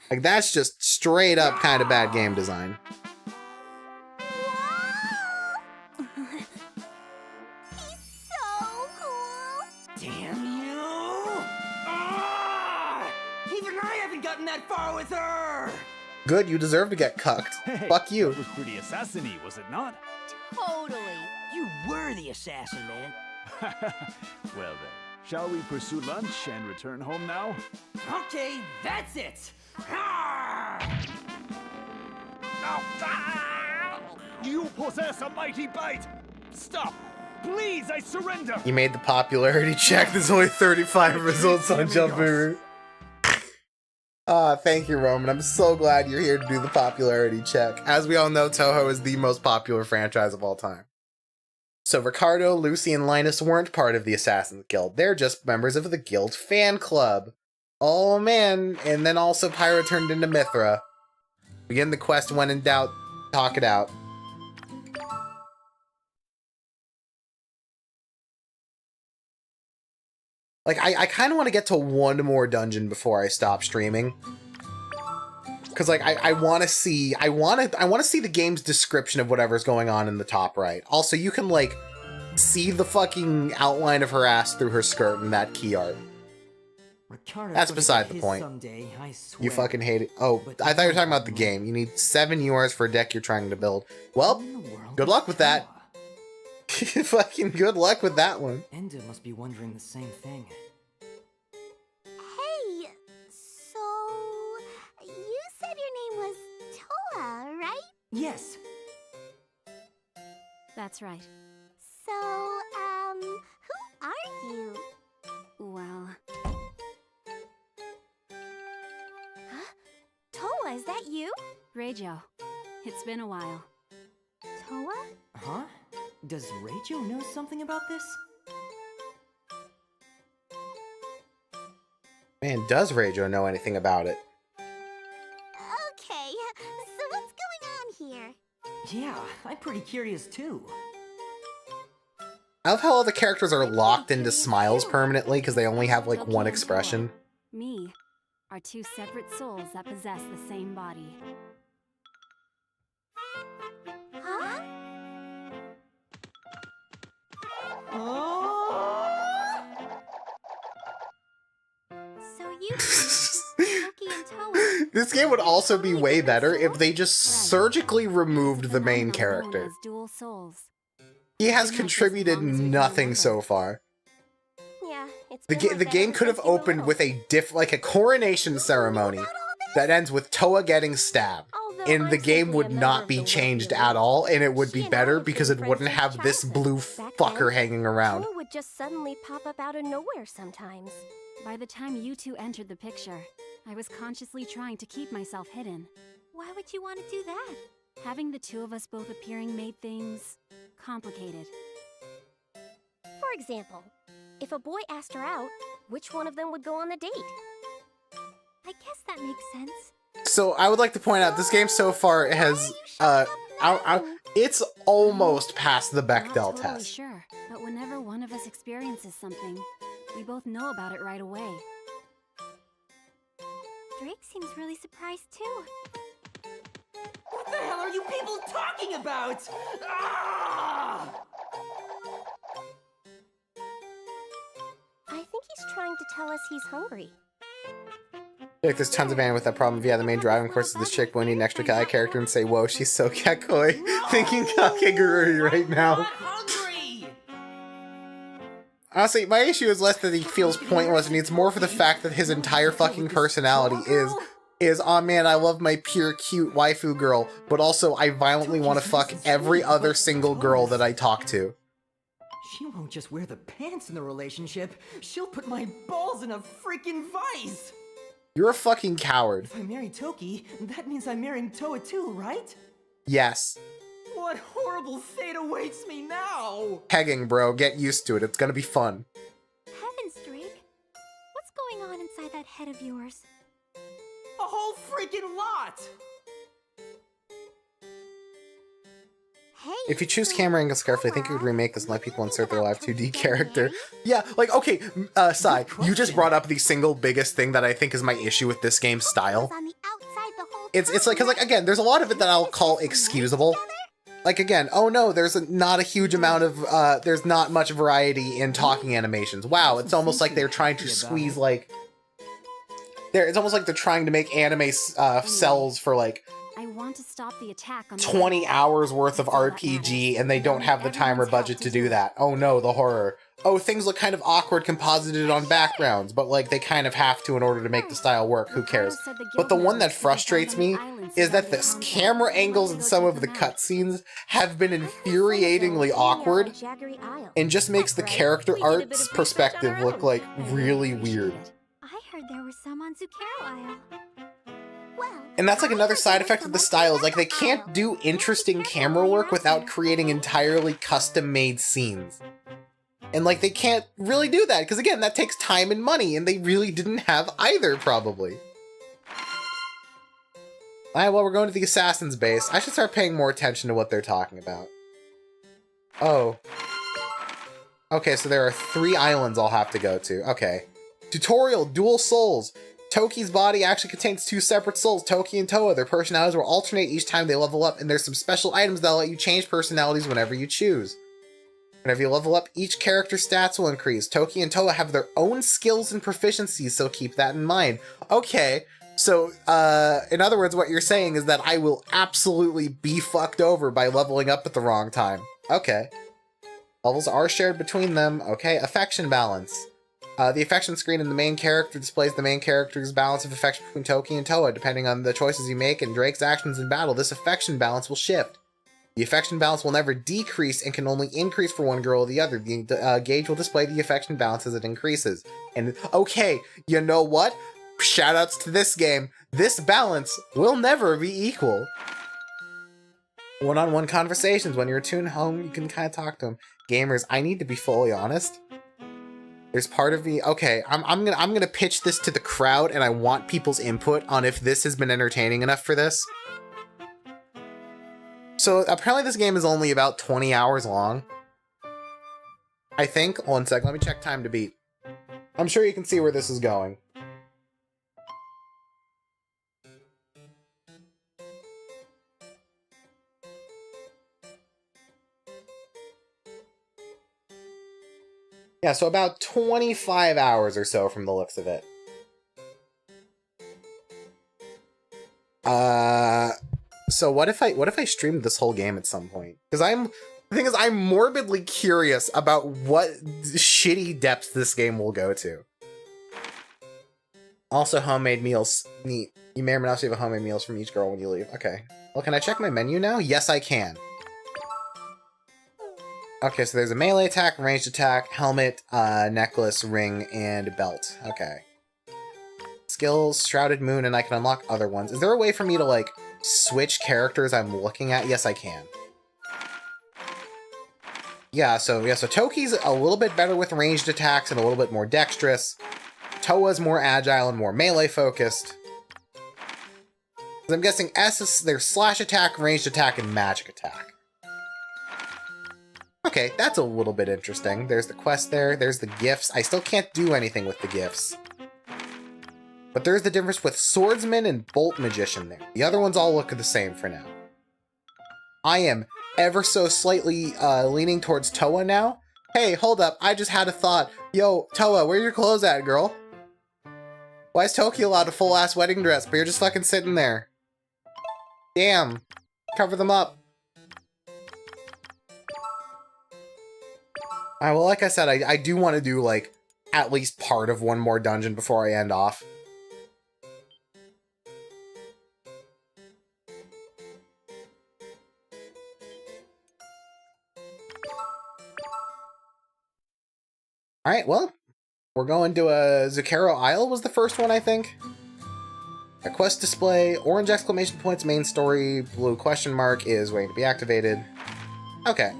Like, that's just straight up kind of bad game design. He's so cool. Damn you! Even I haven't gotten that far with her! Good, you deserve to get cucked. Hey, Fuck you. That was pretty assassin-y, was it not? Totally. You were the assassin, man. Well then, shall we pursue lunch and return home now? Okay, that's it! You possess a mighty bite! Stop! Please, I surrender! You made the popularity check. There's only 35 results on Jump Boomer. Thank you, Roman. I'm so glad you're here to do the popularity check. As we all know, Toho is the most popular franchise of all time. So Ricardo, Lucy, and Linus weren't part of the Assassin's Guild. They're just members of the Guild fan club. Oh man, and then also Pyro turned into Mithra. Begin the quest when in doubt, talk it out. Like, I kind of want to get to one more dungeon before I stop streaming. Because, like, I want to see... I want to see the game's description of whatever's going on in the top right. Also, you can, like, see the fucking outline of her ass through her skirt in that key art. Ricardo That's beside the point. Someday, I swear. You fucking hate it. Oh, I thought you were talking about the game. You need 7 URs for a deck you're trying to build. Well, good luck with that. Fucking good luck with that one. Enda must be wondering the same thing. Hey, so you said your name was Toa, right? Yes. That's right. So, who are you? Well... Huh? Toa, is that you? Reijo. It's been a while. Toa? Huh? Does Reijo know something about this? Man, does Reijo know anything about it? Okay, so what's going on here? Yeah, I'm pretty curious too. I love how all the characters are locked into smiles permanently because they only have, like, one expression. Me are two separate souls that possess the same body. Huh? So you Toki and Toa. This game would also be way better if they just surgically removed the main character. Dual souls. He has contributed nothing so far. Yeah, it's The game could have opened with a like a coronation ceremony that ends with Toa getting stabbed. And the game would not be changed at all, and it would be better because it wouldn't have this blue fucker hanging around. Toa would just suddenly pop up out of nowhere sometimes. By the time you two entered the picture, I was consciously trying to keep myself hidden. Why would you want to do that? Having the two of us both appearing made things complicated. For example, if a boy asked her out, which one of them would go on the date? I guess that makes sense. So I would like to point out this game so far has it's almost past the Bechdel Not totally test. sure, but whenever one of us experiences something, we both know about it right away. Drake seems really surprised too. What the hell are you people talking about? Ah! I think he's trying to tell us he's hungry. Like, there's tons of anime with that problem. Yeah, the main driving force is this chick, but we need an extra guy character and say, whoa, she's so kakoi. Thinking Kakegurui right now. Honestly, my issue is less that he feels pointless, and it's more for the fact that his entire fucking personality is, oh man, I love my pure, cute waifu girl, but also I violently want to fuck every other single girl that I talk to. She won't just wear the pants in the relationship, she'll put my balls in a freaking vice! You're a fucking coward. If I marry Toki, that means I'm marrying Toa too, right? Yes. What horrible fate awaits me now? Pegging, bro. Get used to it. It's gonna be fun. Heavens, Drake. What's going on inside that head of yours? A whole freaking lot! Hey, If you choose camera angles carefully, I think you would remake this and let people insert their live 2D character. Yeah, like, okay, Sai, you just brought up the single biggest thing that I think is my issue with this game's style. It's like, cause like, again, there's a lot of it that I'll call excusable. Like, again, oh no, there's not a huge amount of, there's not much variety in talking animations. Wow, it's almost like they're trying to squeeze, like, it's almost like they're trying to make anime cells for, like, I want to stop the attack on 20 hours worth of RPG, and they don't have the time or budget to do that. Oh no, the horror. Oh, things look kind of awkward composited on backgrounds, but like they kind of have to in order to make the style work, who cares? But the one that frustrates me is that the camera angles in some of the cutscenes have been infuriatingly awkward, and just makes the character art's perspective look like really weird. I heard there were some on Zucchero Isle. Well, And that's like another side effect of the style, is like they can't do interesting camera work without creating entirely custom-made scenes. And like they can't really do that, because again, that takes time and money, and they really didn't have either, probably. Alright, well, we're going to the assassin's base. I should start paying more attention to what they're talking about. Oh. Okay, so there are 3 islands I'll have to go to. Okay. Tutorial, Dual Souls. Toki's body actually contains 2 separate souls, Toki and Toa. Their personalities will alternate each time they level up, and there's some special items that'll let you change personalities whenever you choose. Whenever you level up, each character's stats will increase. Toki and Toa have their own skills and proficiencies, so keep that in mind. Okay, so, in other words, what you're saying is that I will absolutely be fucked over by leveling up at the wrong time. Okay. Levels are shared between them. Okay, affection balance. The affection screen in the main character displays the main character's balance of affection between Toki and Toa. Depending on the choices you make and Drake's actions in battle, this affection balance will shift. The affection balance will never decrease and can only increase for one girl or the other. The gauge will display the affection balance as it increases. And okay, you know what? Shoutouts to this game. This balance will never be equal. One-on-one conversations. When you're attuned home, you can kind of talk to them. Gamers, I need to be fully honest. There's part of me. Okay, I'm gonna pitch this to the crowd, and I want people's input on if this has been entertaining enough for this. So apparently this game is only about 20 hours long. I think. One sec. Let me check time to beat. I'm sure you can see where this is going. Yeah, so about 25 hours or so from the looks of it. So what if I streamed this whole game at some point? Because the thing is, I'm morbidly curious about what shitty depths this game will go to. Also, homemade meals. Neat. You may or may not receive homemade meals from each girl when you leave. Okay. Well, can I check my menu now? Yes, I can. Okay, so there's a melee attack, ranged attack, helmet, necklace, ring, and belt. Okay. Skills, Shrouded Moon, and I can unlock other ones. Is there a way for me to, like, switch characters I'm looking at? Yes, I can. Yeah, so Toki's a little bit better with ranged attacks and a little bit more dexterous. Toa's more agile and more melee-focused. I'm guessing S is their slash attack, ranged attack, and magic attack. Okay, that's a little bit interesting. There's the quest there, there's the gifts. I still can't do anything with the gifts. But there's the difference with Swordsman and Bolt Magician there. The other ones all look the same for now. I am ever so slightly leaning towards Toa now. Hey, hold up, I just had a thought. Yo, Toa, where are your clothes at, girl? Why is Toki allowed a full-ass wedding dress, but you're just fucking sitting there? Damn. Cover them up. Alright, well, like I said, I do want to do, like, at least part of one more dungeon before I end off. Alright, well, we're going to Zucchero Isle was the first one, I think. A quest display, orange exclamation points, main story, blue question mark is waiting to be activated. Okay.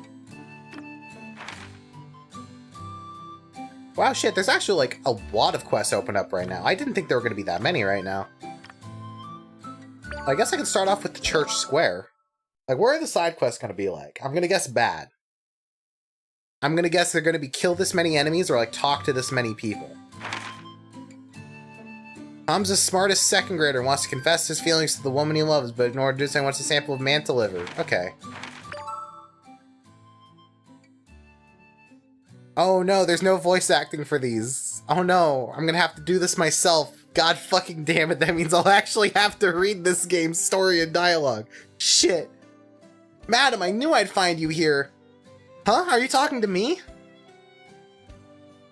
Wow, shit, there's actually, like, a lot of quests open up right now. I didn't think there were going to be that many right now. I guess I can start off with the Church Square. Like, where are the side quests going to be like? I'm going to guess bad. I'm going to guess they're going to be kill this many enemies or, like, talk to this many people. Tom's the smartest second grader and wants to confess his feelings to the woman he loves, but in order to do so, he wants a sample of man delivered. Okay. Oh no, there's no voice acting for these. Oh no, I'm gonna have to do this myself. God fucking damn it, that means I'll actually have to read this game's story and dialogue. Shit. Madam, I knew I'd find you here. Huh? Are you talking to me?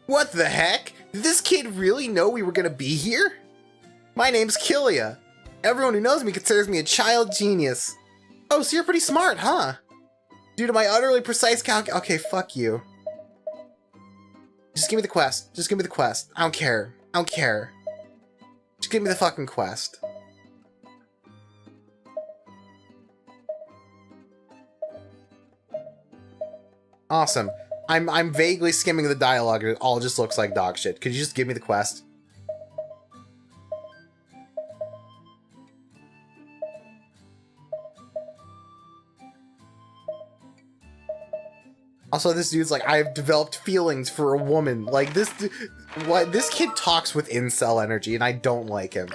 What the heck? Did this kid really know we were gonna be here? My name's Killia. Everyone who knows me considers me a child genius. Oh, so you're pretty smart, huh? Due to my utterly precise Okay, fuck you. Just give me the quest. Just give me the quest. I don't care. I don't care. Just give me the fucking quest. Awesome. I'm vaguely skimming the dialogue and it all just looks like dog shit. Could you just give me the quest? Also, this dude's like, I've developed feelings for a woman. Like, this kid talks with incel energy, and I don't like him.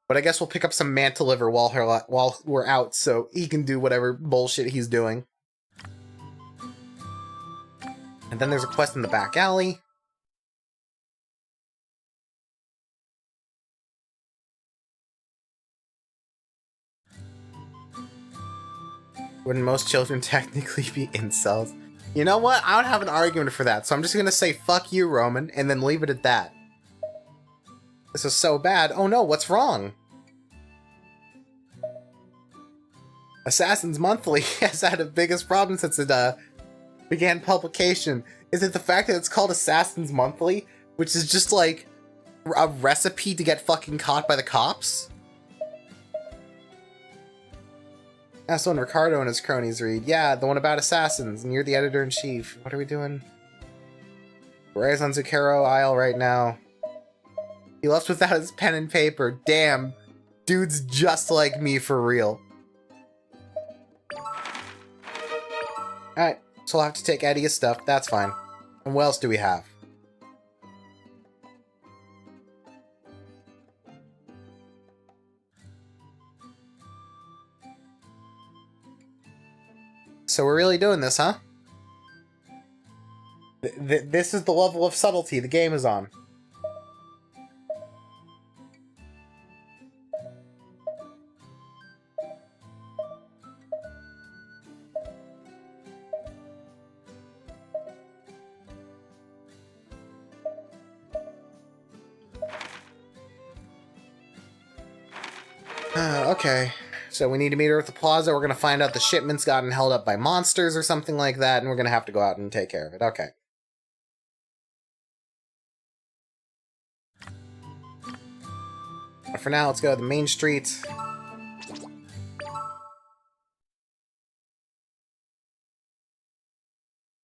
But I guess we'll pick up some manta liver while we're out, so he can do whatever bullshit he's doing. And then there's a quest in the back alley. Wouldn't most children technically be incels? You know what? I don't have an argument for that, so I'm just gonna say fuck you, Roman, and then leave it at that. This is so bad. Oh no, what's wrong? Assassin's Monthly has had the biggest problem since it began publication. Is it the fact that it's called Assassin's Monthly, which is just like a recipe to get fucking caught by the cops? That's the one Ricardo and his cronies read. Yeah, the one about assassins, and you're the editor-in-chief. What are we doing? We're on Zucchero Isle right now. He left without his pen and paper. Damn. Dude's just like me for real. Alright, so I'll have to take Eddie his stuff. That's fine. And what else do we have? So we're really doing this, huh? This is the level of subtlety the game is on. Okay. So we need to meet her at the plaza. We're going to find out the shipment's gotten held up by monsters or something like that, and we're going to have to go out and take care of it. Okay. But for now, let's go to the main street.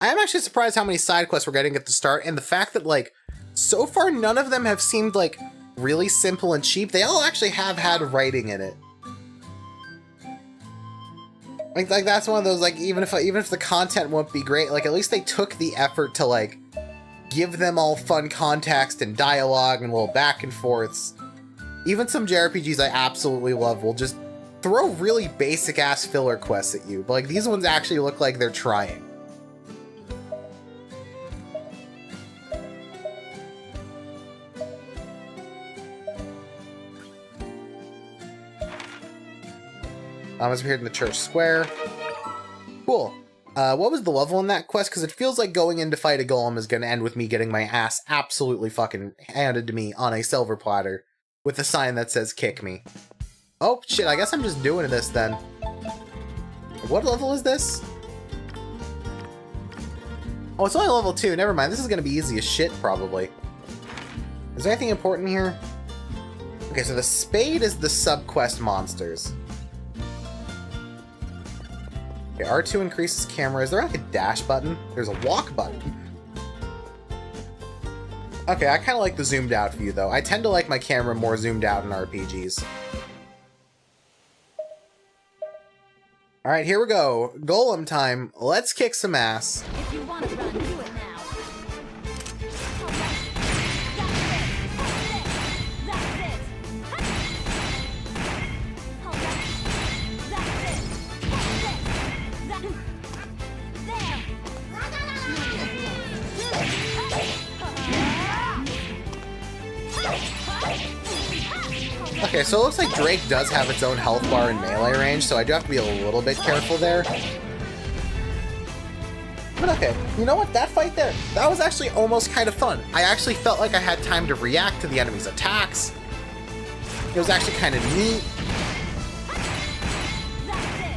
I am actually surprised how many side quests we're getting at the start, and the fact that, like, so far none of them have seemed, like, really simple and cheap. They all actually have had writing in it. Like that's one of those, like, even if the content won't be great, like, at least they took the effort to, like, give them all fun context and dialogue and little back and forths. Even some JRPGs I absolutely love will just throw really basic ass filler quests at you, but, like, these ones actually look like they're trying. Almost appeared in the church square. Cool. What was the level in that quest? Because it feels like going in to fight a golem is going to end with me getting my ass absolutely fucking handed to me on a silver platter with a sign that says kick me. Oh, shit, I guess I'm just doing this then. What level is this? Oh, it's only level 2. Never mind. This is going to be easy as shit, probably. Is there anything important here? Okay, so the spade is the sub-quest monsters. Okay, R2 increases camera. Is there like a dash button? There's a walk button. Okay, I kind of like the zoomed out view though. I tend to like my camera more zoomed out in RPGs. Alright, here we go. Golem time. Let's kick some ass. If you want to run, do it now. Okay, so it looks like Drake does have its own health bar in melee range, so I do have to be a little bit careful there. But okay, you know what? That fight there, that was actually almost kind of fun. I actually felt like I had time to react to the enemy's attacks. It was actually kind of neat.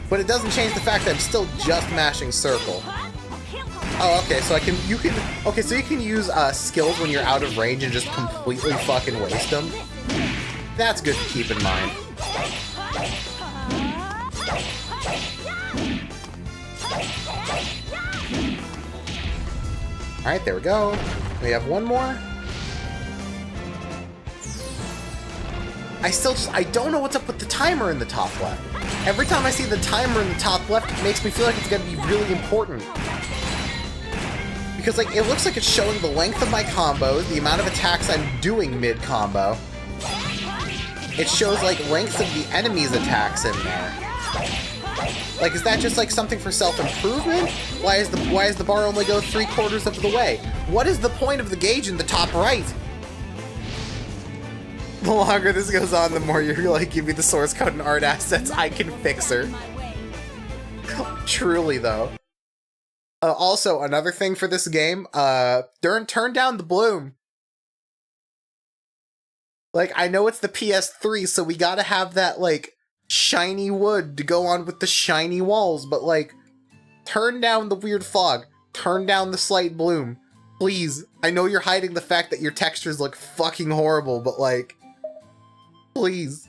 But it doesn't change the fact that I'm still just mashing circle. Oh, okay, so you can use skills when you're out of range and just completely fucking waste them. That's good to keep in mind. Alright, there we go. We have one more. I don't know what's up with the timer in the top left. Every time I see the timer in the top left, it makes me feel like it's gonna be really important. Because, like, it looks like it's showing the length of my combos, the amount of attacks I'm doing mid-combo. It shows, like, lengths of the enemy's attacks in there. Like, is that just, like, something for self-improvement? Why is the bar only go 3/4 of the way? What is the point of the gauge in the top right? The longer this goes on, the more you're like, give me the source code and art assets, I can fix her. Truly, though. Also, another thing for this game, turn down the bloom. Like, I know it's the PS3, so we gotta have that, like, shiny wood to go on with the shiny walls, but, like, turn down the weird fog. Turn down the slight bloom. Please. I know you're hiding the fact that your textures look fucking horrible, but, like, please.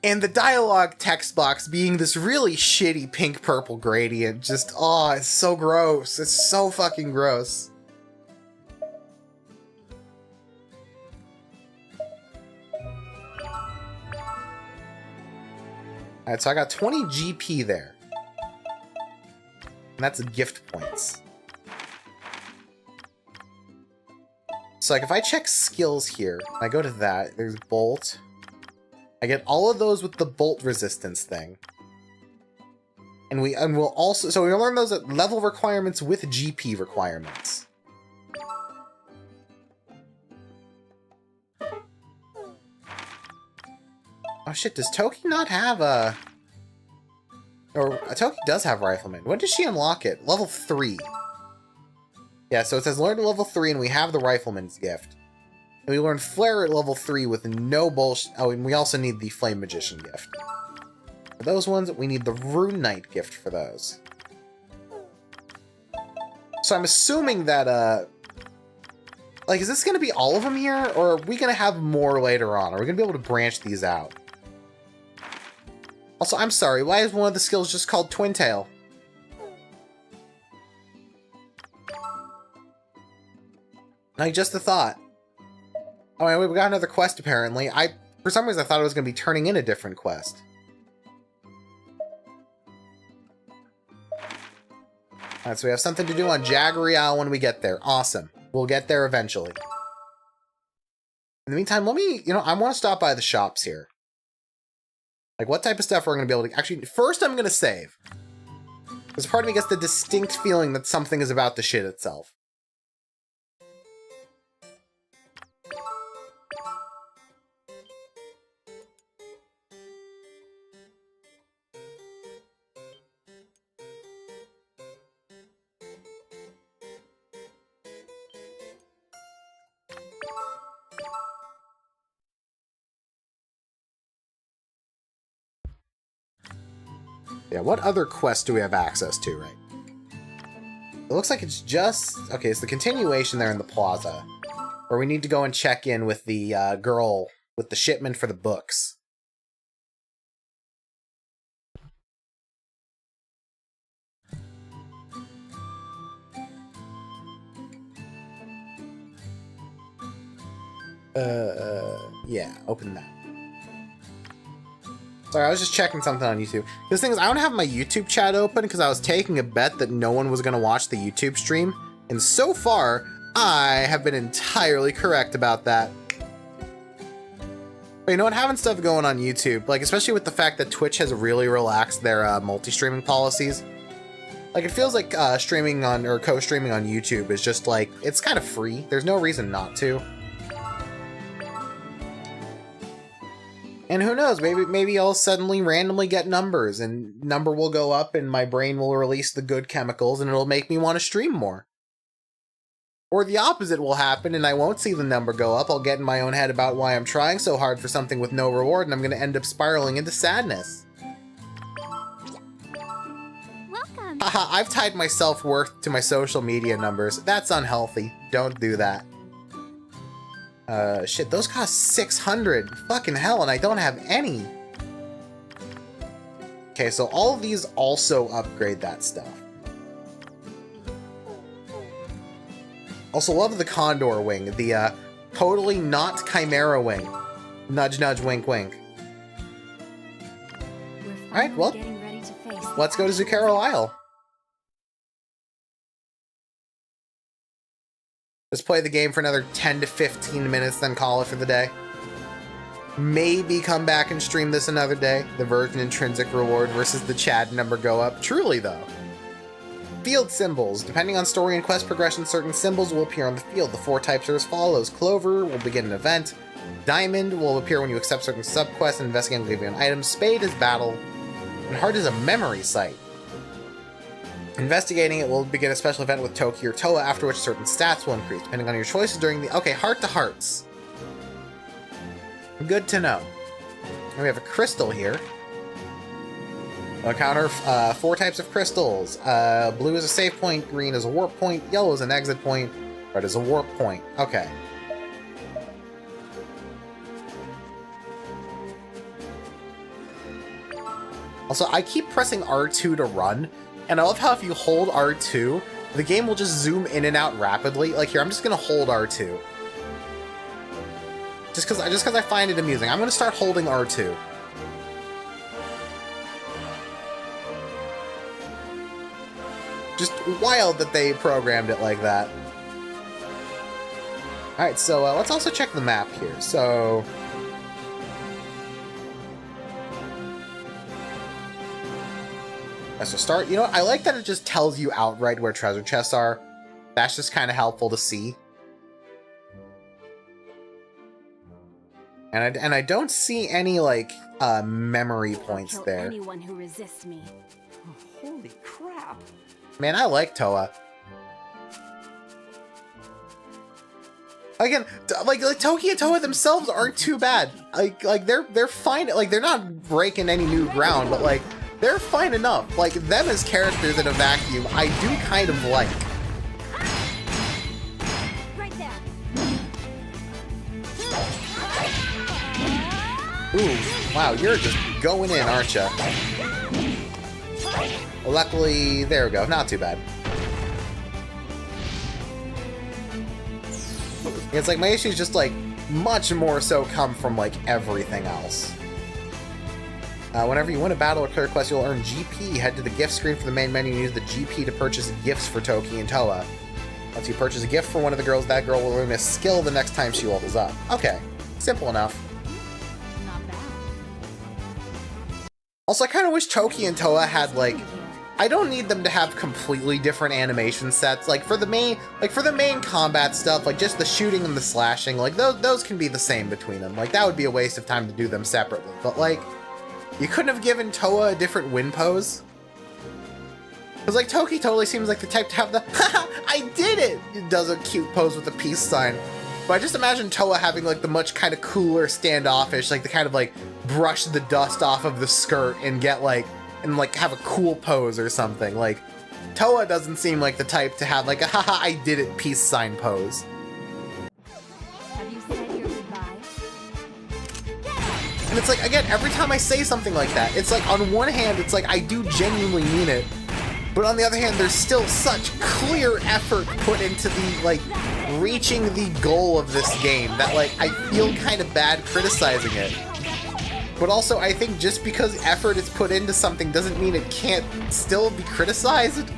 And the dialogue text box being this really shitty pink-purple gradient, just, oh, it's so gross. It's so fucking gross. Alright, so I got 20 GP there. And that's gift points. So, like, if I check skills here, I go to that, there's Bolt. I get all of those with the Bolt resistance thing. And we'll also, so we'll learn those at level requirements with GP requirements. Oh shit, does Toki not have a... Or, Toki does have Rifleman. When does she unlock it? Level 3. Yeah, so it says learn to level 3 and we have the Rifleman's gift. And we learn Flare at level 3 with no bullshit. Oh, and we also need the Flame Magician gift. For those ones, we need the Rune Knight gift for those. So I'm assuming that, like, is this going to be all of them here? Or are we going to have more later on? Are we going to be able to branch these out? Also, I'm sorry, why is one of the skills just called Twin Tail? Like, just a thought. Oh, anyway, we got another quest, apparently. For some reason, I thought it was going to be turning in a different quest. Alright, so we have something to do on Jaggery when we get there. Awesome. We'll get there eventually. In the meantime, let me, I want to stop by the shops here. Like, what type of stuff we're going to be able to... Actually, first I'm going to save. Because part of me gets the distinct feeling that something is about to shit itself. Yeah, what other quests do we have access to, right? It looks like it's just... Okay, it's the continuation there in the plaza. Where we need to go and check in with the girl with the shipment for the books. Yeah, open that. Sorry, I was just checking something on YouTube. This thing is, I don't have my YouTube chat open because I was taking a bet that no one was going to watch the YouTube stream. And so far, I have been entirely correct about that. But you know what? Having stuff going on YouTube, like, especially with the fact that Twitch has really relaxed their multi-streaming policies. Like, it feels like streaming on, or co-streaming on YouTube is just like, it's kind of free. There's no reason not to. And who knows, maybe I'll suddenly randomly get numbers, and number will go up, and my brain will release the good chemicals, and it'll make me want to stream more. Or the opposite will happen, and I won't see the number go up, I'll get in my own head about why I'm trying so hard for something with no reward, and I'm going to end up spiraling into sadness. Welcome! Haha, I've tied my self-worth to my social media numbers. That's unhealthy. Don't do that. Shit, those cost 600. Fucking hell, and I don't have any. Okay, so all of these also upgrade that stuff. Also, love the Condor wing, the totally not Chimera wing. Nudge, nudge, wink, wink. Alright, well, let's go to Zucchero Isle. Just play the game for another 10 to 15 minutes, then call it for the day. Maybe come back and stream this another day. The version intrinsic reward versus the Chad number go up. Truly, though. Field symbols. Depending on story and quest progression, certain symbols will appear on the field. The 4 types are as follows. Clover will begin an event. Diamond will appear when you accept certain subquests and investigate and leave an item. Spade is battle. And Heart is a memory site. Investigating it will begin a special event with Toki or Toa, after which certain stats will increase, depending on your choices during the... Okay, Heart to Hearts. Good to know. And we have a crystal here. We'll encounter 4 types of crystals. Blue is a save point, green is a warp point, yellow is an exit point, red is a warp point. Okay. Also, I keep pressing R2 to run, and I love how if you hold R2, the game will just zoom in and out rapidly. Like here, I'm just gonna hold R2. Just because I find it amusing. I'm gonna start holding R2. Just wild that they programmed it like that. Alright, so let's also check the map here. So... Let's just start. You know what? I like that it just tells you outright where treasure chests are. That's just kind of helpful to see. And I don't see any, like, memory points there. Anyone who resists me. Oh, holy crap. Man, I like Toa. Again, like Toki and Toa themselves aren't too bad. Like they're fine. Like they're not breaking any new ground, but like they're fine enough. Like them as characters in a vacuum, I do kind of like. Right there. Ooh, wow, you're just going in, aren't you? Well, luckily, there we go. Not too bad. It's like my issues just like much more so come from like everything else. Whenever you win a battle or clear quest, you'll earn GP. Head to the gift screen for the main menu and use the GP to purchase gifts for Toki and Toa. Once you purchase a gift for one of the girls, that girl will earn a skill the next time she levels up. Okay, simple enough. Not bad. Also, I kind of wish Toki and Toa had like... I don't need them to have completely different animation sets. Like for the main combat stuff, like just the shooting and the slashing, like those can be the same between them. Like that would be a waste of time to do them separately. But like, you couldn't have given Toa a different win pose? Because like Toki totally seems like the type to have the haha, I did it! It does a cute pose with a peace sign. But I just imagine Toa having like the much kind of cooler standoffish, like the kind of like brush the dust off of the skirt and get like, and like have a cool pose or something. Like Toa doesn't seem like the type to have like a haha I did it peace sign pose. Have you said your goodbyes? And it's like, again, every time I say something like that, it's like on one hand it's like I do genuinely mean it, but on the other hand there's still such clear effort put into the like reaching the goal of this game that like I feel kind of bad criticizing it. But also, I think just because effort is put into something doesn't mean it can't still be criticized.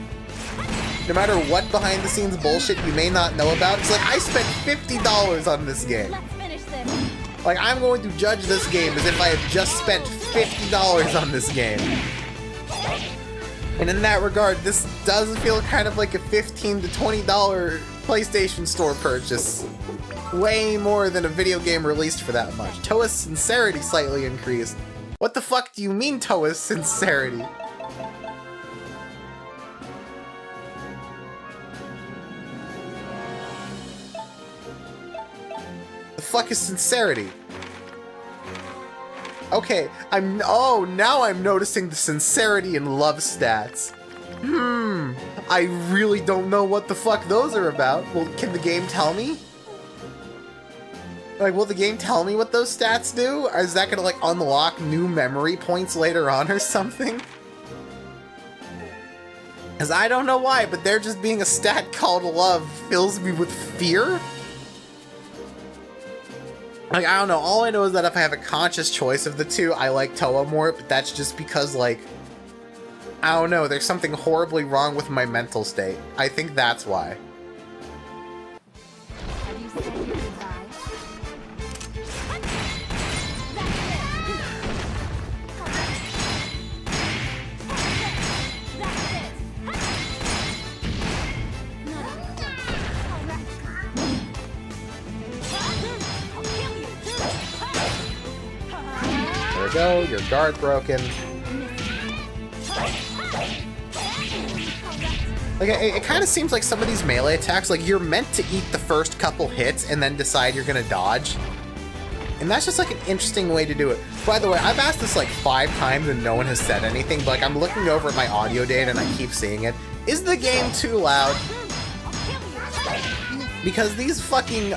No matter what behind-the-scenes bullshit you may not know about. It's like, I spent $50 on this game. Let's finish this. Like, I'm going to judge this game as if I had just spent $50 on this game. And in that regard, this does feel kind of like a $15 to $20 PlayStation Store purchase. Way more than a video game released for that much. Toa's sincerity slightly increased. What the fuck do you mean, Toa's sincerity? The fuck is sincerity? Okay, oh, now I'm noticing the sincerity and love stats. I really don't know what the fuck those are about. Well, can the game tell me? Like, will the game tell me what those stats do? Or is that gonna, like, unlock new memory points later on or something? Because I don't know why, but there just being a stat called love fills me with fear. Like, I don't know, all I know is that if I have a conscious choice of the two, I like Toa more, but that's just because, like, I don't know, there's something horribly wrong with my mental state. I think that's why. Have you said your goodbye? There we go, your guard broken. Like, it kind of seems like some of these melee attacks, like, you're meant to eat the first couple hits and then decide you're gonna dodge. And that's just, like, an interesting way to do it. By the way, I've asked this, like, 5 times and no one has said anything, but, like, I'm looking over at my audio data and I keep seeing it. Is the game too loud? Because these fucking,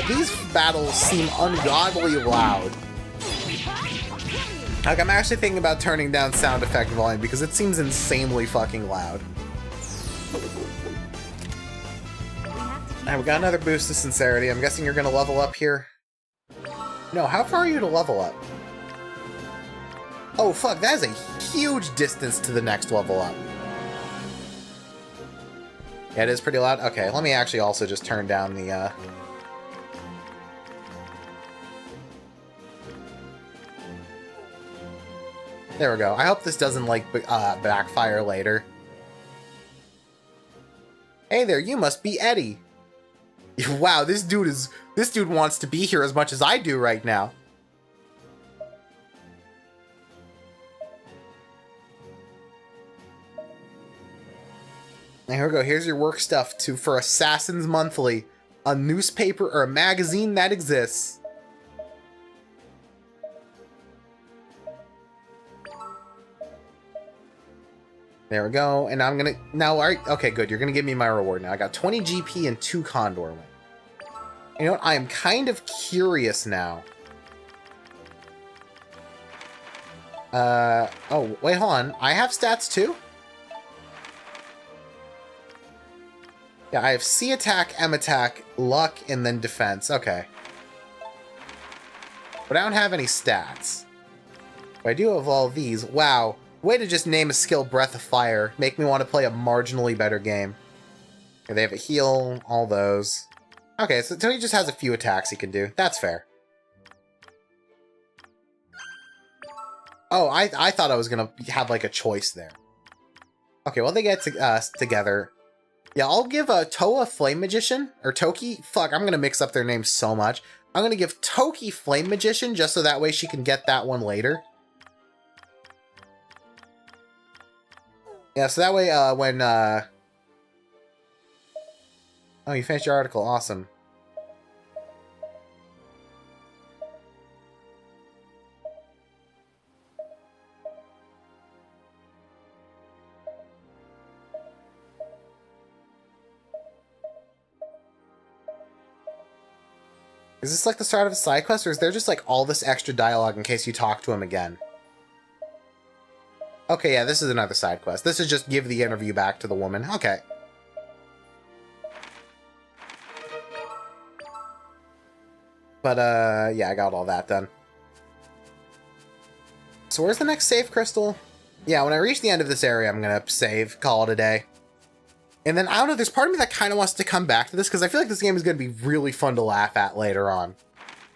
these battles seem ungodly loud. Like, I'm actually thinking about turning down sound effect volume because it seems insanely fucking loud. And we got another boost of sincerity. I'm guessing you're gonna level up here. No, how far are you to level up? Oh fuck, that is a huge distance to the next level up. Yeah, it is pretty loud. Okay, let me actually also just turn down the, There we go. I hope this doesn't, like, backfire later. Hey there, you must be Eddie. Wow, this dude wants to be here as much as I do right now. And here we go. Here's your work stuff for Assassin's Monthly, a newspaper or a magazine that exists. There we go, and I'm gonna now. All right, okay, good. You're gonna give me my reward now. I got 20 GP and 2 Condor wings. You know what? I am kind of curious now. Oh wait, hold on. I have stats too. Yeah, I have C attack, M attack, luck, and then defense. Okay, but I don't have any stats. But I do have all these. Wow. Way to just name a skill Breath of Fire. Make me want to play a marginally better game. Okay, they have a heal, all those. Okay, so he just has a few attacks he can do. That's fair. Oh, I thought I was going to have, like, a choice there. Okay, well, they get together. Yeah, I'll give Toa Flame Magician, or Toki. Fuck, I'm going to mix up their names so much. I'm going to give Toki Flame Magician, just so that way she can get that one later. Yeah, so that way, when, Oh, you finished your article. Awesome. Is this like the start of a side quest, or is there just like all this extra dialogue in case you talk to him again? Okay, yeah, this is another side quest. This is just give the interview back to the woman. Okay. But, yeah, I got all that done. So where's the next save crystal? Yeah, when I reach the end of this area, I'm gonna save, call it a day. And then, I don't know, there's part of me that kind of wants to come back to this, because I feel like this game is going to be really fun to laugh at later on.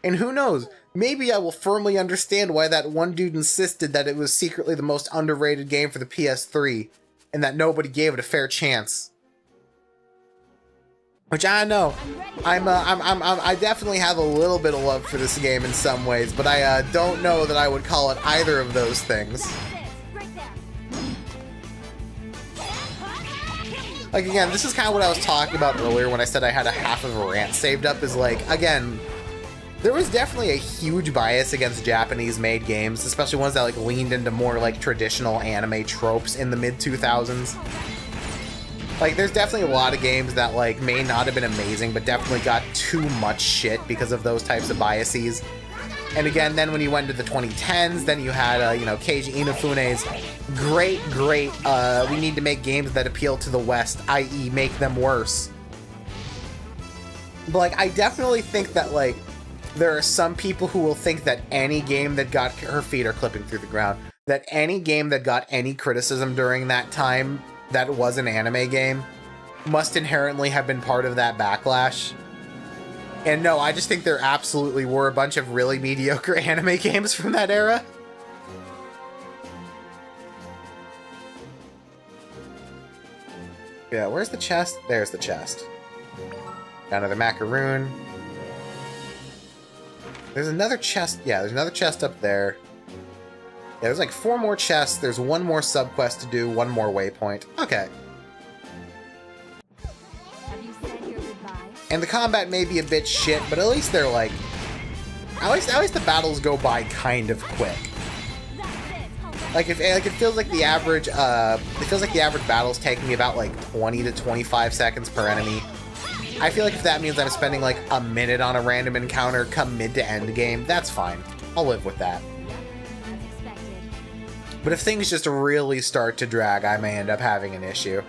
And who knows, maybe I will firmly understand why that one dude insisted that it was secretly the most underrated game for the PS3, and that nobody gave it a fair chance. Which I don't know. I definitely have a little bit of love for this game in some ways, but I don't know that I would call it either of those things. Like, again, this is kind of what I was talking about earlier when I said I had a half of a rant saved up, is like, again, there was definitely a huge bias against Japanese-made games, especially ones that, like, leaned into more, like, traditional anime tropes in the mid-2000s. Like, there's definitely a lot of games that, like, may not have been amazing, but definitely got too much shit because of those types of biases. And again, then when you went into the 2010s, then you had, you know, Keiji Inafune's great, we need to make games that appeal to the West, i.e. make them worse. But, like, I definitely think that, like, there are some people who will think that any game that got... Her feet are clipping through the ground. That any game that got any criticism during that time that was an anime game must inherently have been part of that backlash. And no, I just think there absolutely were a bunch of really mediocre anime games from that era. Yeah, where's the chest? There's the chest. Got another macaroon. There's another chest. Yeah, there's another chest up there. Yeah, there's like 4 more chests. There's 1 more sub-quest to do, 1 more waypoint. Okay. Have you said your goodbye? And the combat may be a bit shit, but at least they're like... At least the battles go by kind of quick. Like, it feels like the average, battle's taking me about, like, 20 to 25 seconds per enemy. I feel like if that means I'm spending, like, a minute on a random encounter come mid to end game, that's fine. I'll live with that. But if things just really start to drag, I may end up having an issue.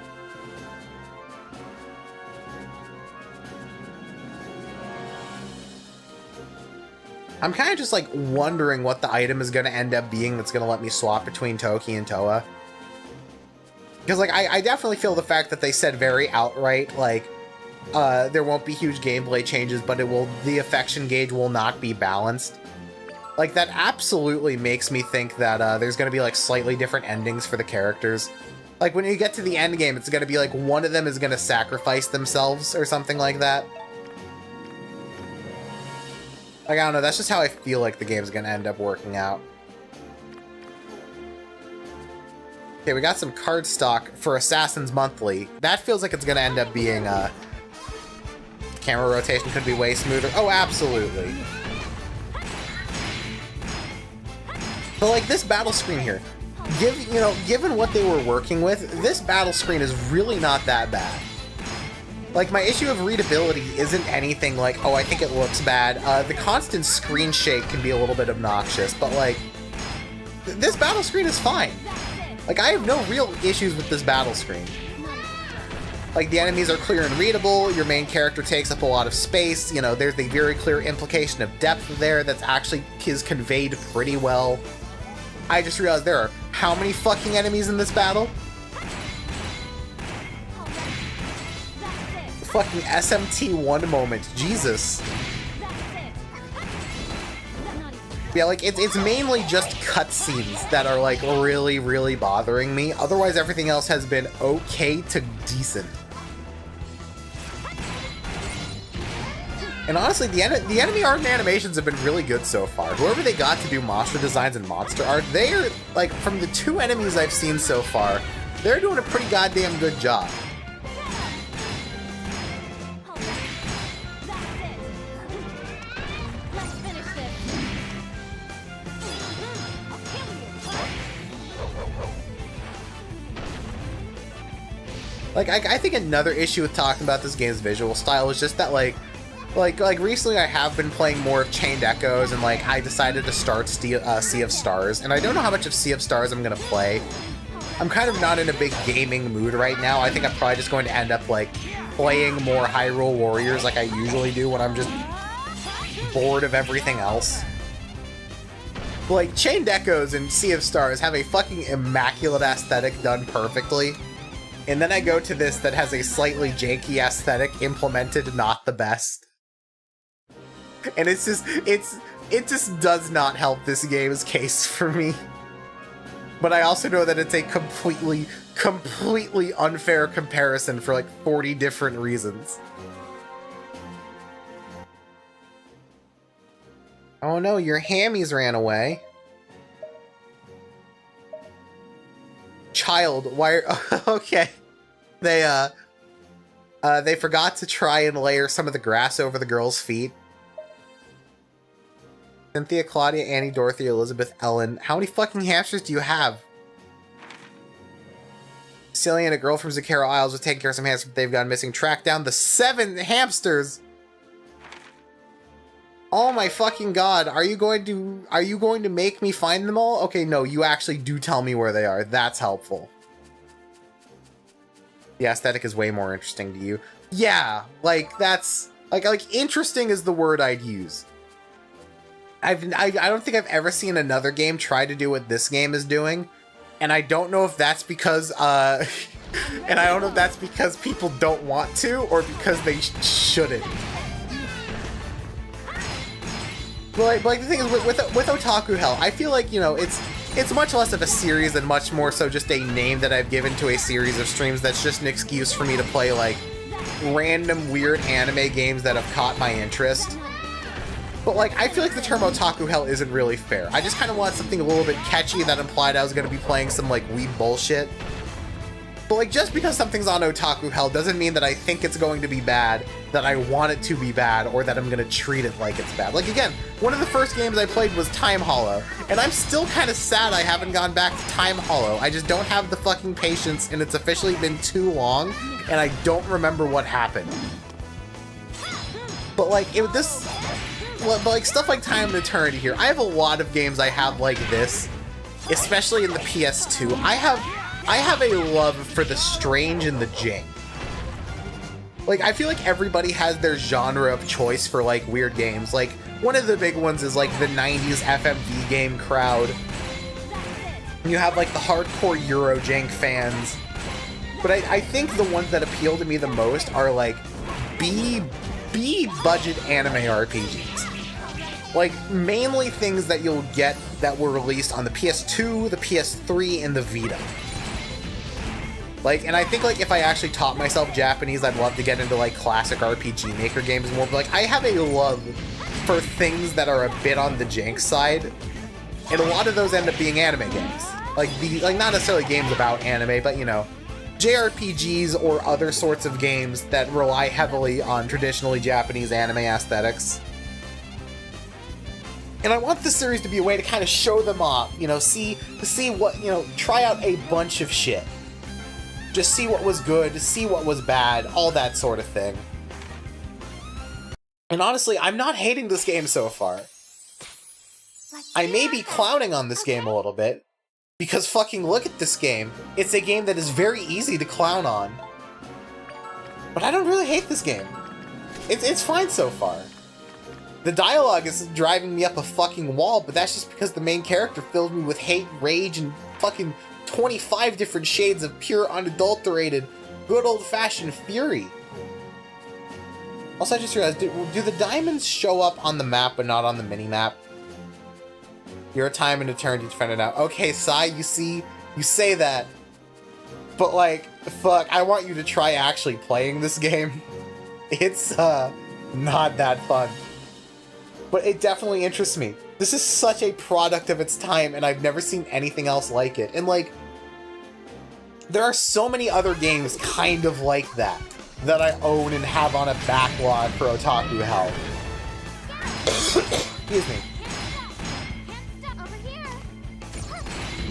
I'm kind of just like wondering what the item is going to end up being that's going to let me swap between Toki and Toa. Because like I definitely feel the fact that they said very outright, like, there won't be huge gameplay changes, but the affection gauge will not be balanced. Like, that absolutely makes me think that there's going to be, like, slightly different endings for the characters. Like, when you get to the end game, it's going to be, like, one of them is going to sacrifice themselves or something like that. Like, I don't know, that's just how I feel like the game's going to end up working out. Okay, we got some card stock for Assassin's Monthly. That feels like it's going to end up being, camera rotation could be way smoother. Oh, absolutely. But like this battle screen here, given what they were working with, this battle screen is really not that bad. Like, my issue of readability isn't anything like, oh, I think it looks bad. The constant screen shake can be a little bit obnoxious, but like, this battle screen is fine. Like, I have no real issues with this battle screen. Like, the enemies are clear and readable, your main character takes up a lot of space, you know, there's a very clear implication of depth there that's actually is conveyed pretty well. I just realized there are how many fucking enemies in this battle? Fucking SMT1 moment, Jesus. Yeah, like, it's mainly just cutscenes that are, like, really, really bothering me. Otherwise, everything else has been okay to decent. And honestly, the enemy art and animations have been really good so far. Whoever they got to do monster designs and monster art, they are, like, from the 2 enemies I've seen so far, they're doing a pretty goddamn good job. Like, I think another issue with talking about this game's visual style is just that, like recently I have been playing more of Chained Echoes, and, like, I decided to start Sea of Stars, and I don't know how much of Sea of Stars I'm gonna play. I'm kind of not in a big gaming mood right now. I think I'm probably just going to end up, like, playing more Hyrule Warriors like I usually do when I'm just bored of everything else. But, like, Chained Echoes and Sea of Stars have a fucking immaculate aesthetic done perfectly. And then I go to this that has a slightly janky aesthetic implemented not the best. And it just does not help this game's case for me. But I also know that it's a completely unfair comparison for like 40 different reasons. Oh no, your hammies ran away. Child, why are... Okay. They forgot to try and layer some of the grass over the girl's feet. Cynthia, Claudia, Annie, Dorothy, Elizabeth, Ellen. How many fucking hamsters do you have? Celia and a girl from Zakara Isles will take care of some hamsters they've gone missing. Track down the 7 hamsters! Oh my fucking god, are you going to make me find them all? Okay, no, you actually do tell me where they are. That's helpful. The aesthetic is way more interesting to you. Yeah, like that's like interesting is the word I'd use. I don't think I've ever seen another game try to do what this game is doing, and I don't know if that's because and I don't know if that's because people don't want to or because they shouldn't. But like the thing is with Otaku Hell, I feel like, you know, it's much less of a series and much more so just a name that I've given to a series of streams that's just an excuse for me to play like random weird anime games that have caught my interest. But like, I feel like the term Otaku Hell isn't really fair. I just kind of want something a little bit catchy that implied I was going to be playing some like weeb bullshit. But like, just because something's on Otaku Hell doesn't mean that I think it's going to be bad, that I want it to be bad, or that I'm going to treat it like it's bad. Like again, one of the first games I played was Time Hollow, and I'm still kind of sad I haven't gone back to Time Hollow. I just don't have the fucking patience, and it's officially been too long, and I don't remember what happened. But like, but like stuff like Time and Eternity here, I have a lot of games I have like this, especially in the PS2. I have a love for the strange and the jank. Like, I feel like everybody has their genre of choice for, like, weird games. Like, one of the big ones is, like, the 90s FMV game crowd. You have, like, the hardcore Eurojank fans. But I think the ones that appeal to me the most are, like, B-budget anime RPGs. Like, mainly things that you'll get that were released on the PS2, the PS3, and the Vita. Like, and I think, like, if I actually taught myself Japanese, I'd love to get into, like, classic RPG Maker games more. But, like, I have a love for things that are a bit on the jank side. And a lot of those end up being anime games. Like, not necessarily games about anime, but, you know, JRPGs or other sorts of games that rely heavily on traditionally Japanese anime aesthetics. And I want this series to be a way to kind of show them off, you know, see what, you know, try out a bunch of shit. Just see what was good, see what was bad, all that sort of thing. And honestly, I'm not hating this game so far. I may be clowning on this game a little bit, because fucking look at this game. It's a game that is very easy to clown on. But I don't really hate this game. It's fine so far. The dialogue is driving me up a fucking wall, but that's just because the main character filled me with hate, rage, and fucking 25 different shades of pure, unadulterated, good old-fashioned fury. Also, I just realized, do the diamonds show up on the map but not on the mini-map? Your time and eternity to find it out. Okay, Sai, you say that. But, like, fuck, I want you to try actually playing this game. It's, not that fun. But it definitely interests me. This is such a product of its time, and I've never seen anything else like it. And, like, there are so many other games kind of like that I own and have on a backlog for Otaku Hell. Excuse me.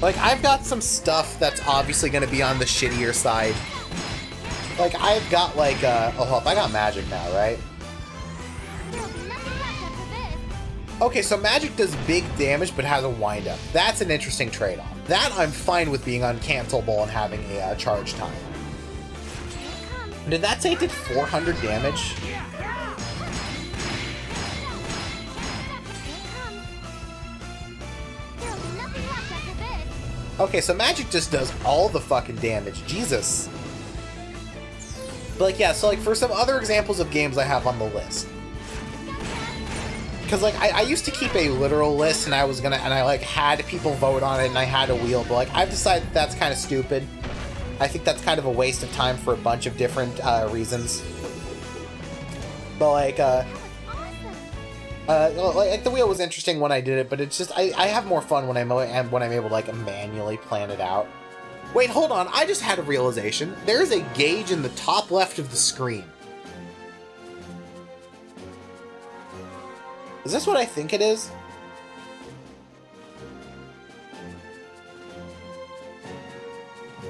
Like, I've got some stuff that's obviously going to be on the shittier side. Like, I've got, like, oh, I got Magic now, right? Okay, so Magic does big damage but has a wind-up. That's an interesting trade-off. That I'm fine with being uncancelable and having a charge time. Did that say it did 400 damage? Okay, so Magic just does all the fucking damage. Jesus. But, like, yeah, so, like, for some other examples of games I have on the list. Because, like, I used to keep a literal list, and I like, had people vote on it, and I had a wheel, but, like, I've decided that's kind of stupid. I think that's kind of a waste of time for a bunch of different reasons. But, like, like, the wheel was interesting when I did it, but it's just, I have more fun when I'm able to, like, manually plan it out. Wait, hold on, I just had a realization. There's a gauge in the top left of the screen. Is this what I think it is?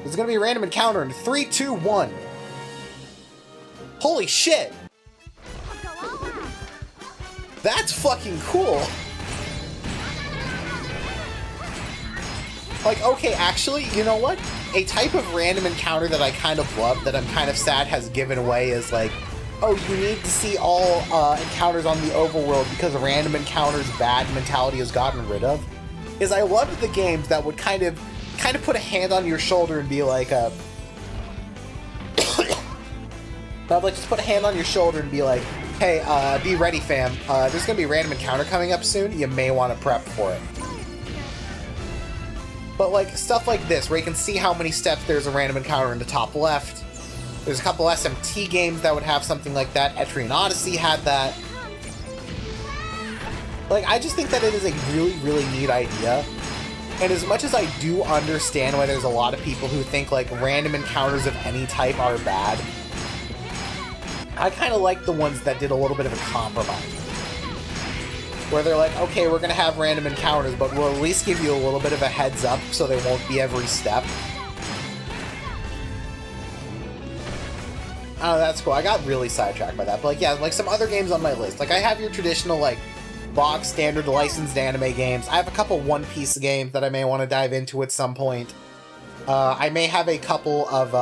It's gonna be a random encounter in 3, 2, 1. Holy shit! That's fucking cool. Like, okay, actually, you know what? A type of random encounter that I kind of love, that I'm kind of sad has given away, is like, oh, you need to see all encounters on the overworld because random encounters bad mentality has gotten rid of. Is I loved the games that would kind of put a hand on your shoulder and be like, I'd like just put a hand on your shoulder and be like, hey, be ready, fam. There's gonna be a random encounter coming up soon. You may want to prep for it. But like stuff like this, where you can see how many steps there's a random encounter in the top left. There's a couple SMT games that would have something like that. Etrian Odyssey had that. Like, I just think that it is a really, really neat idea. And as much as I do understand why there's a lot of people who think like random encounters of any type are bad, I kind of like the ones that did a little bit of a compromise. Where they're like, okay, we're going to have random encounters, but we'll at least give you a little bit of a heads up so they won't be every step. Oh, that's cool. I got really sidetracked by that. But like, yeah, like some other games on my list. Like, I have your traditional, like, box standard licensed anime games. I have a couple One Piece games that I may want to dive into at some point. I may have a couple of,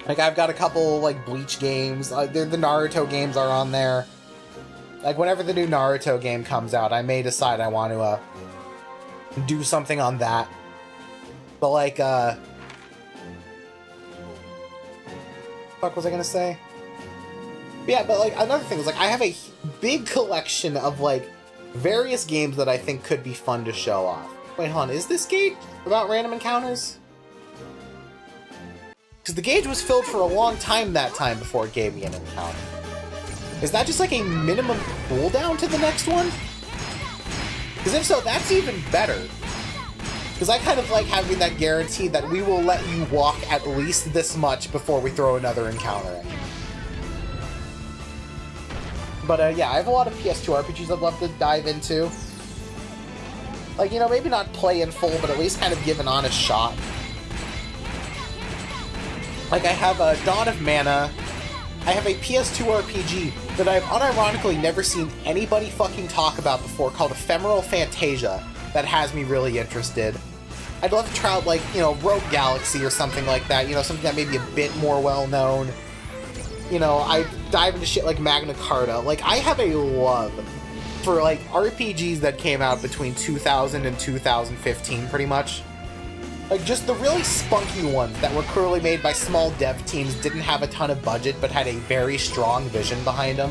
like, I've got a couple, like, Bleach games. The Naruto games are on there. Like, whenever the new Naruto game comes out, I may decide I want to, do something on that. But, like, fuck was I gonna say? Yeah, but, like, another thing is, like, I have a big collection of, like, various games that I think could be fun to show off. Wait, hold on, is this gauge about random encounters? Because the gauge was filled for a long time that time before it gave me an encounter. Is that just like a minimum cooldown to the next one? Because if so, that's even better. Because I kind of like having that guarantee that we will let you walk at least this much before we throw another encounter in. But yeah, I have a lot of PS2 RPGs I'd love to dive into. Like, you know, maybe not play in full, but at least kind of give an honest shot. Like, I have Dawn of Mana. I have a PS2 RPG that I've unironically never seen anybody fucking talk about before, called Ephemeral Fantasia, that has me really interested. I'd love to try out, like, you know, Rogue Galaxy or something like that, you know, something that may be a bit more well-known. You know, I dive into shit like Magna Carta. Like, I have a love for, like, RPGs that came out between 2000 and 2015, pretty much. Like, just the really spunky ones that were clearly made by small dev teams, didn't have a ton of budget, but had a very strong vision behind them.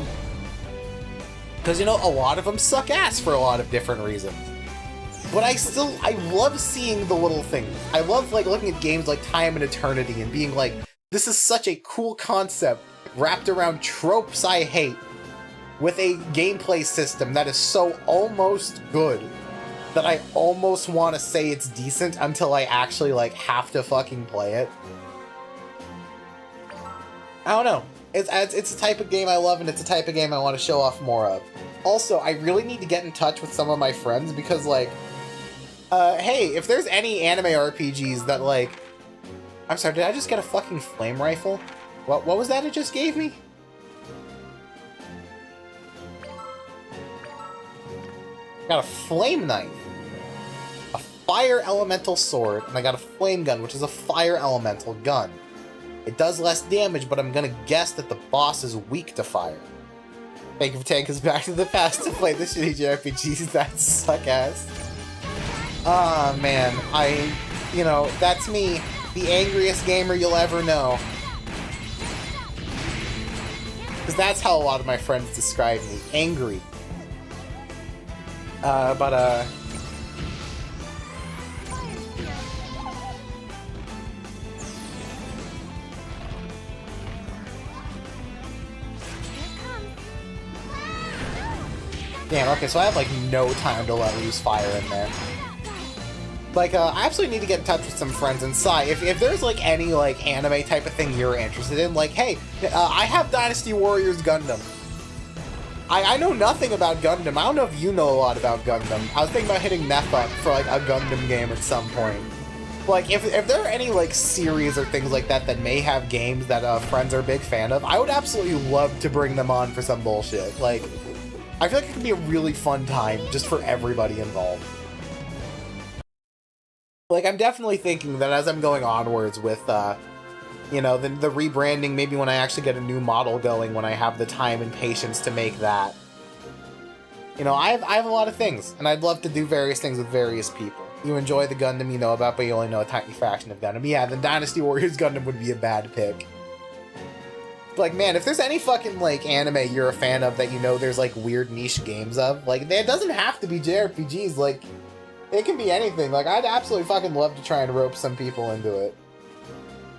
Because, you know, a lot of them suck ass for a lot of different reasons. But I love seeing the little things. I love, like, looking at games like Time and Eternity and being like, this is such a cool concept wrapped around tropes I hate, with a gameplay system that is so almost good that I almost want to say it's decent until I actually, like, have to fucking play it. I don't know. It's a type of game I love, and it's a type of game I want to show off more of. Also, I really need to get in touch with some of my friends, because, like, hey, if there's any anime RPGs that, like... I'm sorry, did I just get a fucking flame rifle? What was that it just gave me? Got a flame knife, a fire elemental sword, and I got a flame gun, which is a fire elemental gun. It does less damage, but I'm gonna guess that the boss is weak to fire. Thank you for taking us back to the past to play the shitty JRPGs that suck ass. Ah, man, you know, that's me, the angriest gamer you'll ever know. Because that's how a lot of my friends describe me, angry. Damn, okay, so I have, like, no time to let loose fire in there. Like, I absolutely need to get in touch with some friends and Sai. If there's, like, any, like, anime type of thing you're interested in, like, hey, I have Dynasty Warriors Gundam. I know nothing about Gundam. I don't know if you know a lot about Gundam. I was thinking about hitting Neff up for, like, a Gundam game at some point. Like, if there are any, like, series or things like that that may have games that friends are a big fan of, I would absolutely love to bring them on for some bullshit. Like, I feel like it could be a really fun time just for everybody involved. Like, I'm definitely thinking that as I'm going onwards with, you know, the rebranding, maybe when I actually get a new model going, when I have the time and patience to make that. You know, I have a lot of things, and I'd love to do various things with various people. You enjoy the Gundam you know about, but you only know a tiny fraction of Gundam. Yeah, then Dynasty Warriors Gundam would be a bad pick. Like, man, if there's any fucking, like, anime you're a fan of that you know there's, like, weird niche games of, like, it doesn't have to be JRPGs, like, it can be anything. Like, I'd absolutely fucking love to try and rope some people into it.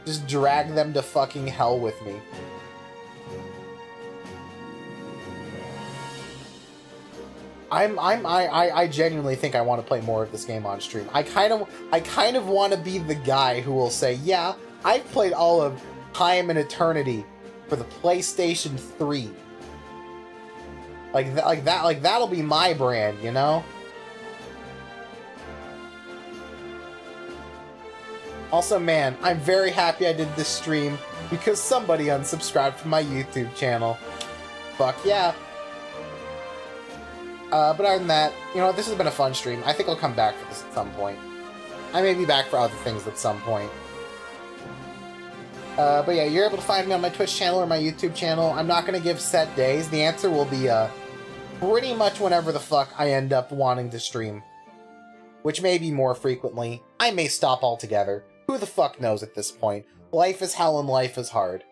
Just drag them to fucking hell with me. I genuinely think I want to play more of this game on stream. I kind of want to be the guy who will say, yeah, I've played all of Time and Eternity for the PlayStation 3. Like that'll be my brand, you know? Also, man, I'm very happy I did this stream because somebody unsubscribed from my YouTube channel. Fuck yeah. But other than that, you know, this has been a fun stream. I think I'll come back for this at some point. I may be back for other things at some point. But yeah, you're able to find me on my Twitch channel or my YouTube channel. I'm not going to give set days. The answer will be pretty much whenever the fuck I end up wanting to stream. Which may be more frequently. I may stop altogether. Who the fuck knows at this point? Life is hell and life is hard.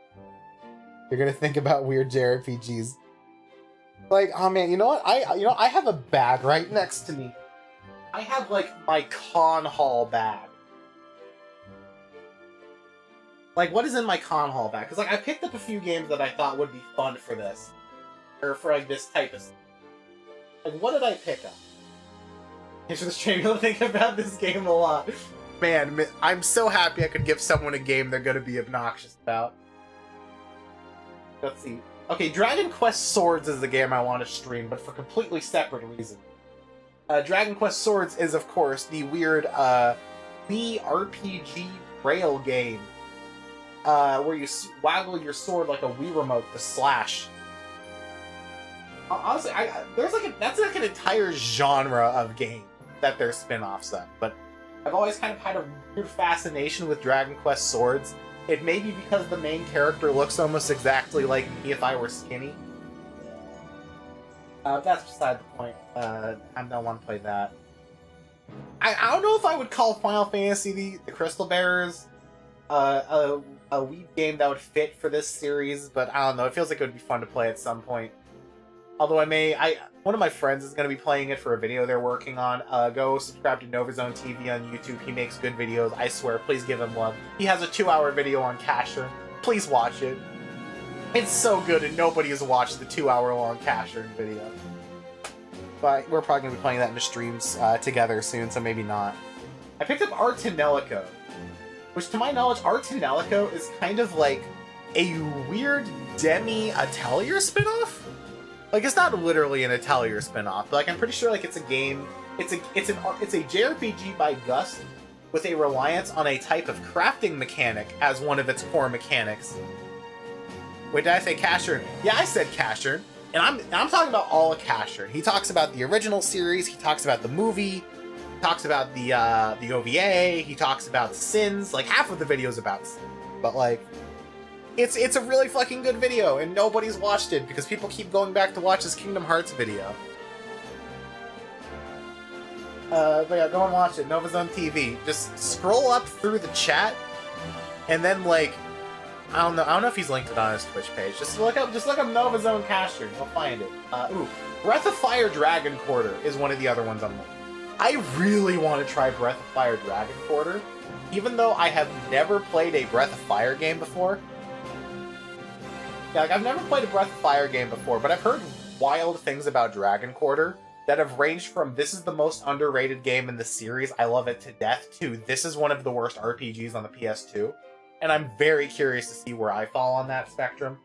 You're going to think about weird JRPGs. Like, oh man, you know what? I have a bag right next to me. I have, like, my con hall bag. Like, what is in my con hall bag? Because, like, I picked up a few games that I thought would be fun for this. Or for, like, this type of stuff. Like, what did I pick up? Thanks for the stream. You'll think about this game a lot. Man, I'm so happy I could give someone a game they're gonna be obnoxious about. Let's see. Okay, Dragon Quest Swords is the game I want to stream, but for completely separate reasons. Dragon Quest Swords is, of course, the weird, Wii RPG rail game. Where you waggle your sword like a Wii remote to slash. Honestly, that's like an entire genre of game that they're spin-offs of, but I've always kind of had a weird fascination with Dragon Quest Swords. It may be because the main character looks almost exactly like me if I were skinny. That's beside the point. I don't want to play that. I don't know if I would call Final Fantasy the Crystal Bearers a Wii game that would fit for this series, but I don't know. It feels like it would be fun to play at some point. Although one of my friends is going to be playing it for a video they're working on. Go subscribe to NovaZone TV on YouTube. He makes good videos. I swear, please give him love. He has a 2-hour video on Casher. Please watch it. It's so good, and nobody has watched the 2-hour-long Casher video. But we're probably going to be playing that in the streams together soon, so maybe not. I picked up Artanelico, which, to my knowledge, Artanelico is kind of like a weird Demi-Atelier spinoff? Like, it's not literally an Atelier spinoff, but like I'm pretty sure like it's a game. It's a JRPG by Gus with a reliance on a type of crafting mechanic as one of its core mechanics. Wait, did I say Casher? Yeah, I said Casher, and I'm talking about all of Casher. He talks about the original series. He talks about the movie. He talks about the OVA. He talks about Sins. Like half of the video is about Sins, but like. It's a really fucking good video, and nobody's watched it because people keep going back to watch his Kingdom Hearts video. But yeah, go and watch it. NovaZone TV. Just scroll up through the chat, and then like, I don't know if he's linked it on his Twitch page. Just look up NovaZone Caster. You'll find it. Breath of Fire Dragon Quarter is one of the other ones I'm looking. I really want to try Breath of Fire Dragon Quarter, even though I have never played a Breath of Fire game before. Yeah, like, I've never played a Breath of Fire game before, but I've heard wild things about Dragon Quarter that have ranged from this is the most underrated game in the series, I love it to death, to this is one of the worst RPGs on the PS2. And I'm very curious to see where I fall on that spectrum.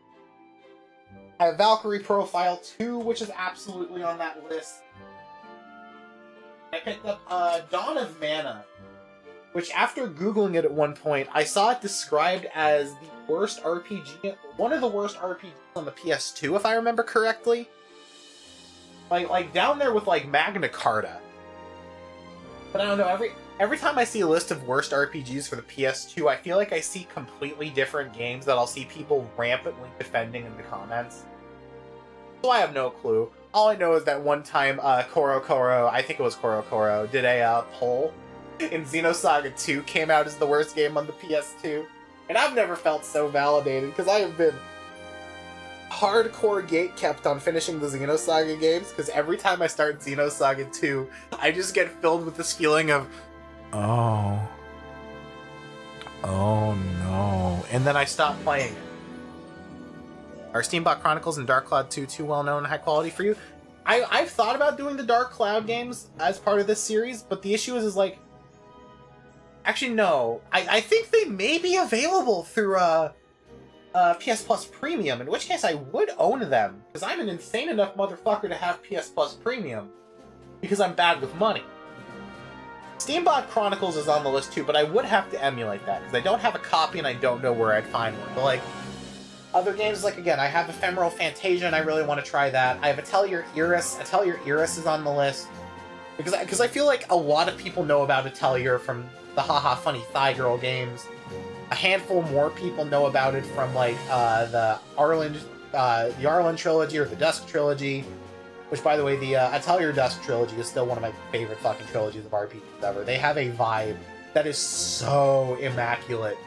I have Valkyrie Profile 2, which is absolutely on that list. I picked up Dawn of Mana, which after Googling it at one point, I saw it described as the worst RPG, one of the worst RPGs on the PS2, if I remember correctly. Like down there with like Magna Carta. But I don't know, every time I see a list of worst RPGs for the PS2, I feel like I see completely different games that I'll see people rampantly defending in the comments. So I have no clue. All I know is that one time Koro, I think it was Koro, did a poll, and Xenosaga 2 came out as the worst game on the PS2. And I've never felt so validated, because I have been hardcore gatekept on finishing the Xenosaga games, because every time I start Xenosaga 2, I just get filled with this feeling of, oh no, and then I stop playing it. Are Steambot Chronicles and Dark Cloud 2 too well known and high quality for you? I've thought about doing the Dark Cloud games as part of this series, but the issue is like, actually no, I think they may be available through PS Plus Premium, in which case I would own them, because I'm an insane enough motherfucker to have PS Plus Premium, because I'm bad with money. Steambot Chronicles is on the list too, but I would have to emulate that, because I don't have a copy and I don't know where I'd find one. But like, other games, like again, I have Ephemeral Fantasia and I really want to try that. I have Atelier Iris. Atelier Iris is on the list, because I feel like a lot of people know about Atelier from the Haha Funny Thigh Girl games. A handful more people know about it from like the Arlen trilogy or the Dusk trilogy, which by the way, the Atelier Dusk trilogy is still one of my favorite fucking trilogies of RPGs ever. They have a vibe that is so immaculate.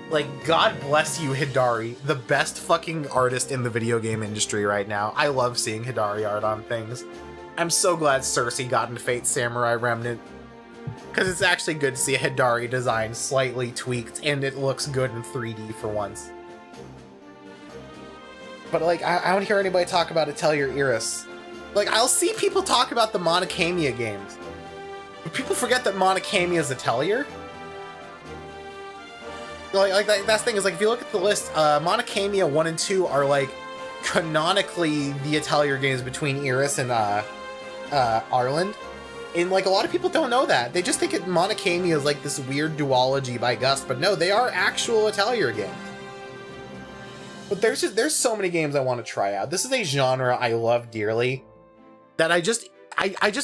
Like, God bless you, Hidari, the best fucking artist in the video game industry right now. I love seeing Hidari art on things. I'm so glad Cersei got into Fate Samurai Remnant, because it's actually good to see a Hidari design slightly tweaked, and it looks good in 3D for once. But, like, I don't hear anybody talk about Atelier Iris. Like, I'll see people talk about the Monocamia games. But people forget that Monocamia is Atelier. Like that's the thing, is like, if you look at the list, Monocamia 1 and 2 are like canonically the Atelier games between Iris and Arland. And like, a lot of people don't know that. They just think Monocamia is like this weird duology by Gus, but no, they are actual Atelier games. But there's so many games I want to try out. This is a genre I love dearly, that I just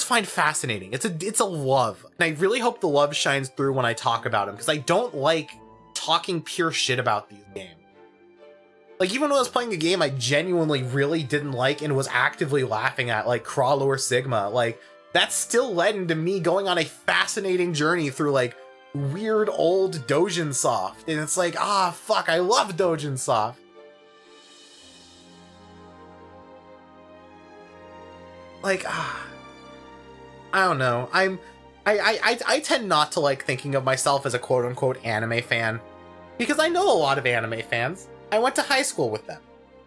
find fascinating. It's a love. And I really hope the love shines through when I talk about them, because I don't like talking pure shit about these games. Like, even when I was playing a game I genuinely really didn't like and was actively laughing at, like Crawlor Sigma, like, that still led into me going on a fascinating journey through, like, weird old Dojin Soft. And it's like, fuck, I love Dojin Soft. Like, I don't know. I tend not to like thinking of myself as a quote-unquote anime fan, because I know a lot of anime fans. I went to high school with them.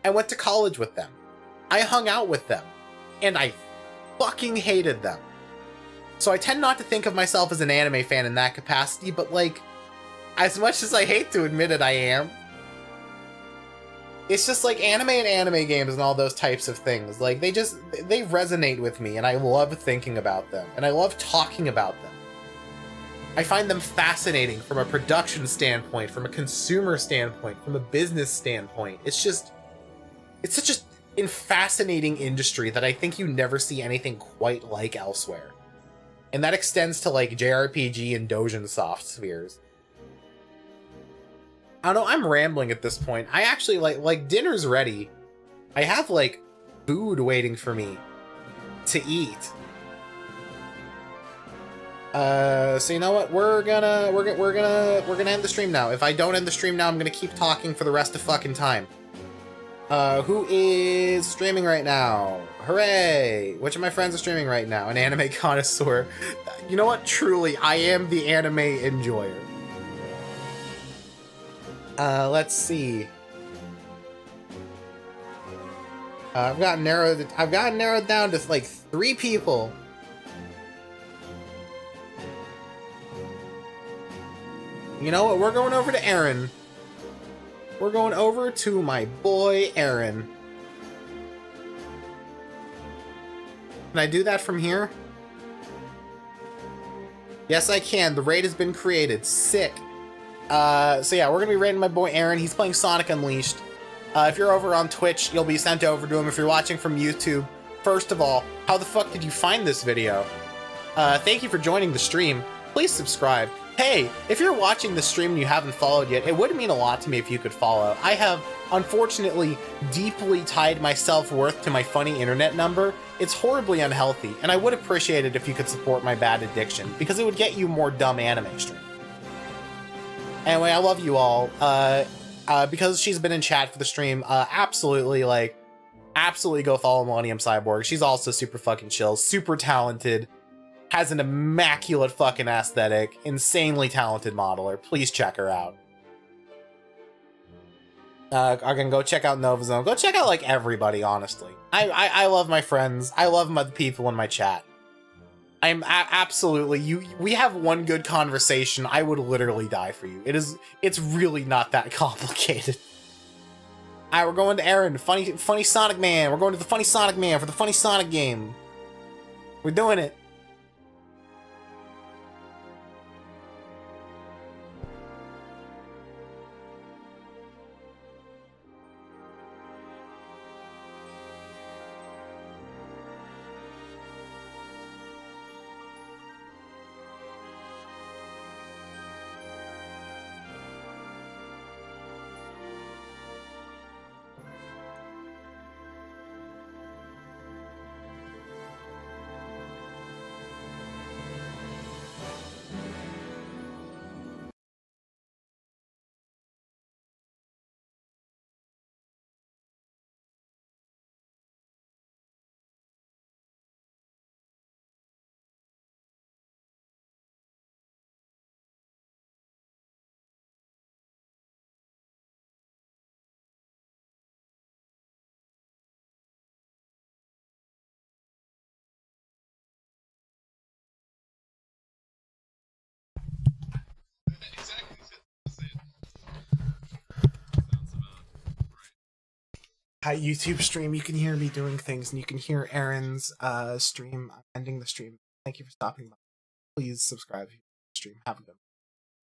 I went to college with them. I hung out with them. And I fucking hated them. So I tend not to think of myself as an anime fan in that capacity, but like, as much as I hate to admit it, I am. It's just like anime and anime games and all those types of things. Like, they resonate with me, and I love thinking about them, and I love talking about them. I find them fascinating from a production standpoint, from a consumer standpoint, from a business standpoint. It's such a fascinating industry that I think you never see anything quite like elsewhere. And that extends to like JRPG and Dojin Soft spheres. I don't know, I'm rambling at this point. I actually like dinner's ready. I have like food waiting for me to eat. So you know what? We're gonna end the stream now. If I don't end the stream now, I'm gonna keep talking for the rest of fucking time. Who is streaming right now? Hooray! Which of my friends are streaming right now? An anime connoisseur. You know what? Truly, I am the anime enjoyer. Let's see. I've gotten narrowed down to like 3 people. You know what? We're going over to Aaron. We're going over to my boy Aaron. Can I do that from here? Yes, I can. The raid has been created. Sick. So yeah, we're gonna be raiding my boy Aaron. He's playing Sonic Unleashed. If you're over on Twitch, you'll be sent over to him. If you're watching from YouTube, first of all, how the fuck did you find this video? Thank you for joining the stream. Please subscribe. Hey, if you're watching the stream and you haven't followed yet, it would mean a lot to me if you could follow. I have, unfortunately, deeply tied my self-worth to my funny internet number. It's horribly unhealthy, and I would appreciate it if you could support my bad addiction, because it would get you more dumb anime stream. Anyway, I love you all. Because she's been in chat for the stream, absolutely go follow Millennium Cyborg. She's also super fucking chill, super talented, has an immaculate fucking aesthetic, insanely talented modeler. Please check her out. I can go check out Nova Zone. Go check out, like, everybody, honestly. I love my friends. I love the people in my chat. I'm absolutely, we have one good conversation, I would literally die for you. It's really not that complicated. Alright, we're going to Aaron, funny Sonic Man. We're going to the funny Sonic Man for the funny Sonic game. We're doing it. Hi, YouTube stream. You can hear me doing things, and you can hear Aaron's stream. I'm ending the stream. Thank you for stopping by. Please subscribe to the stream. Have a good one.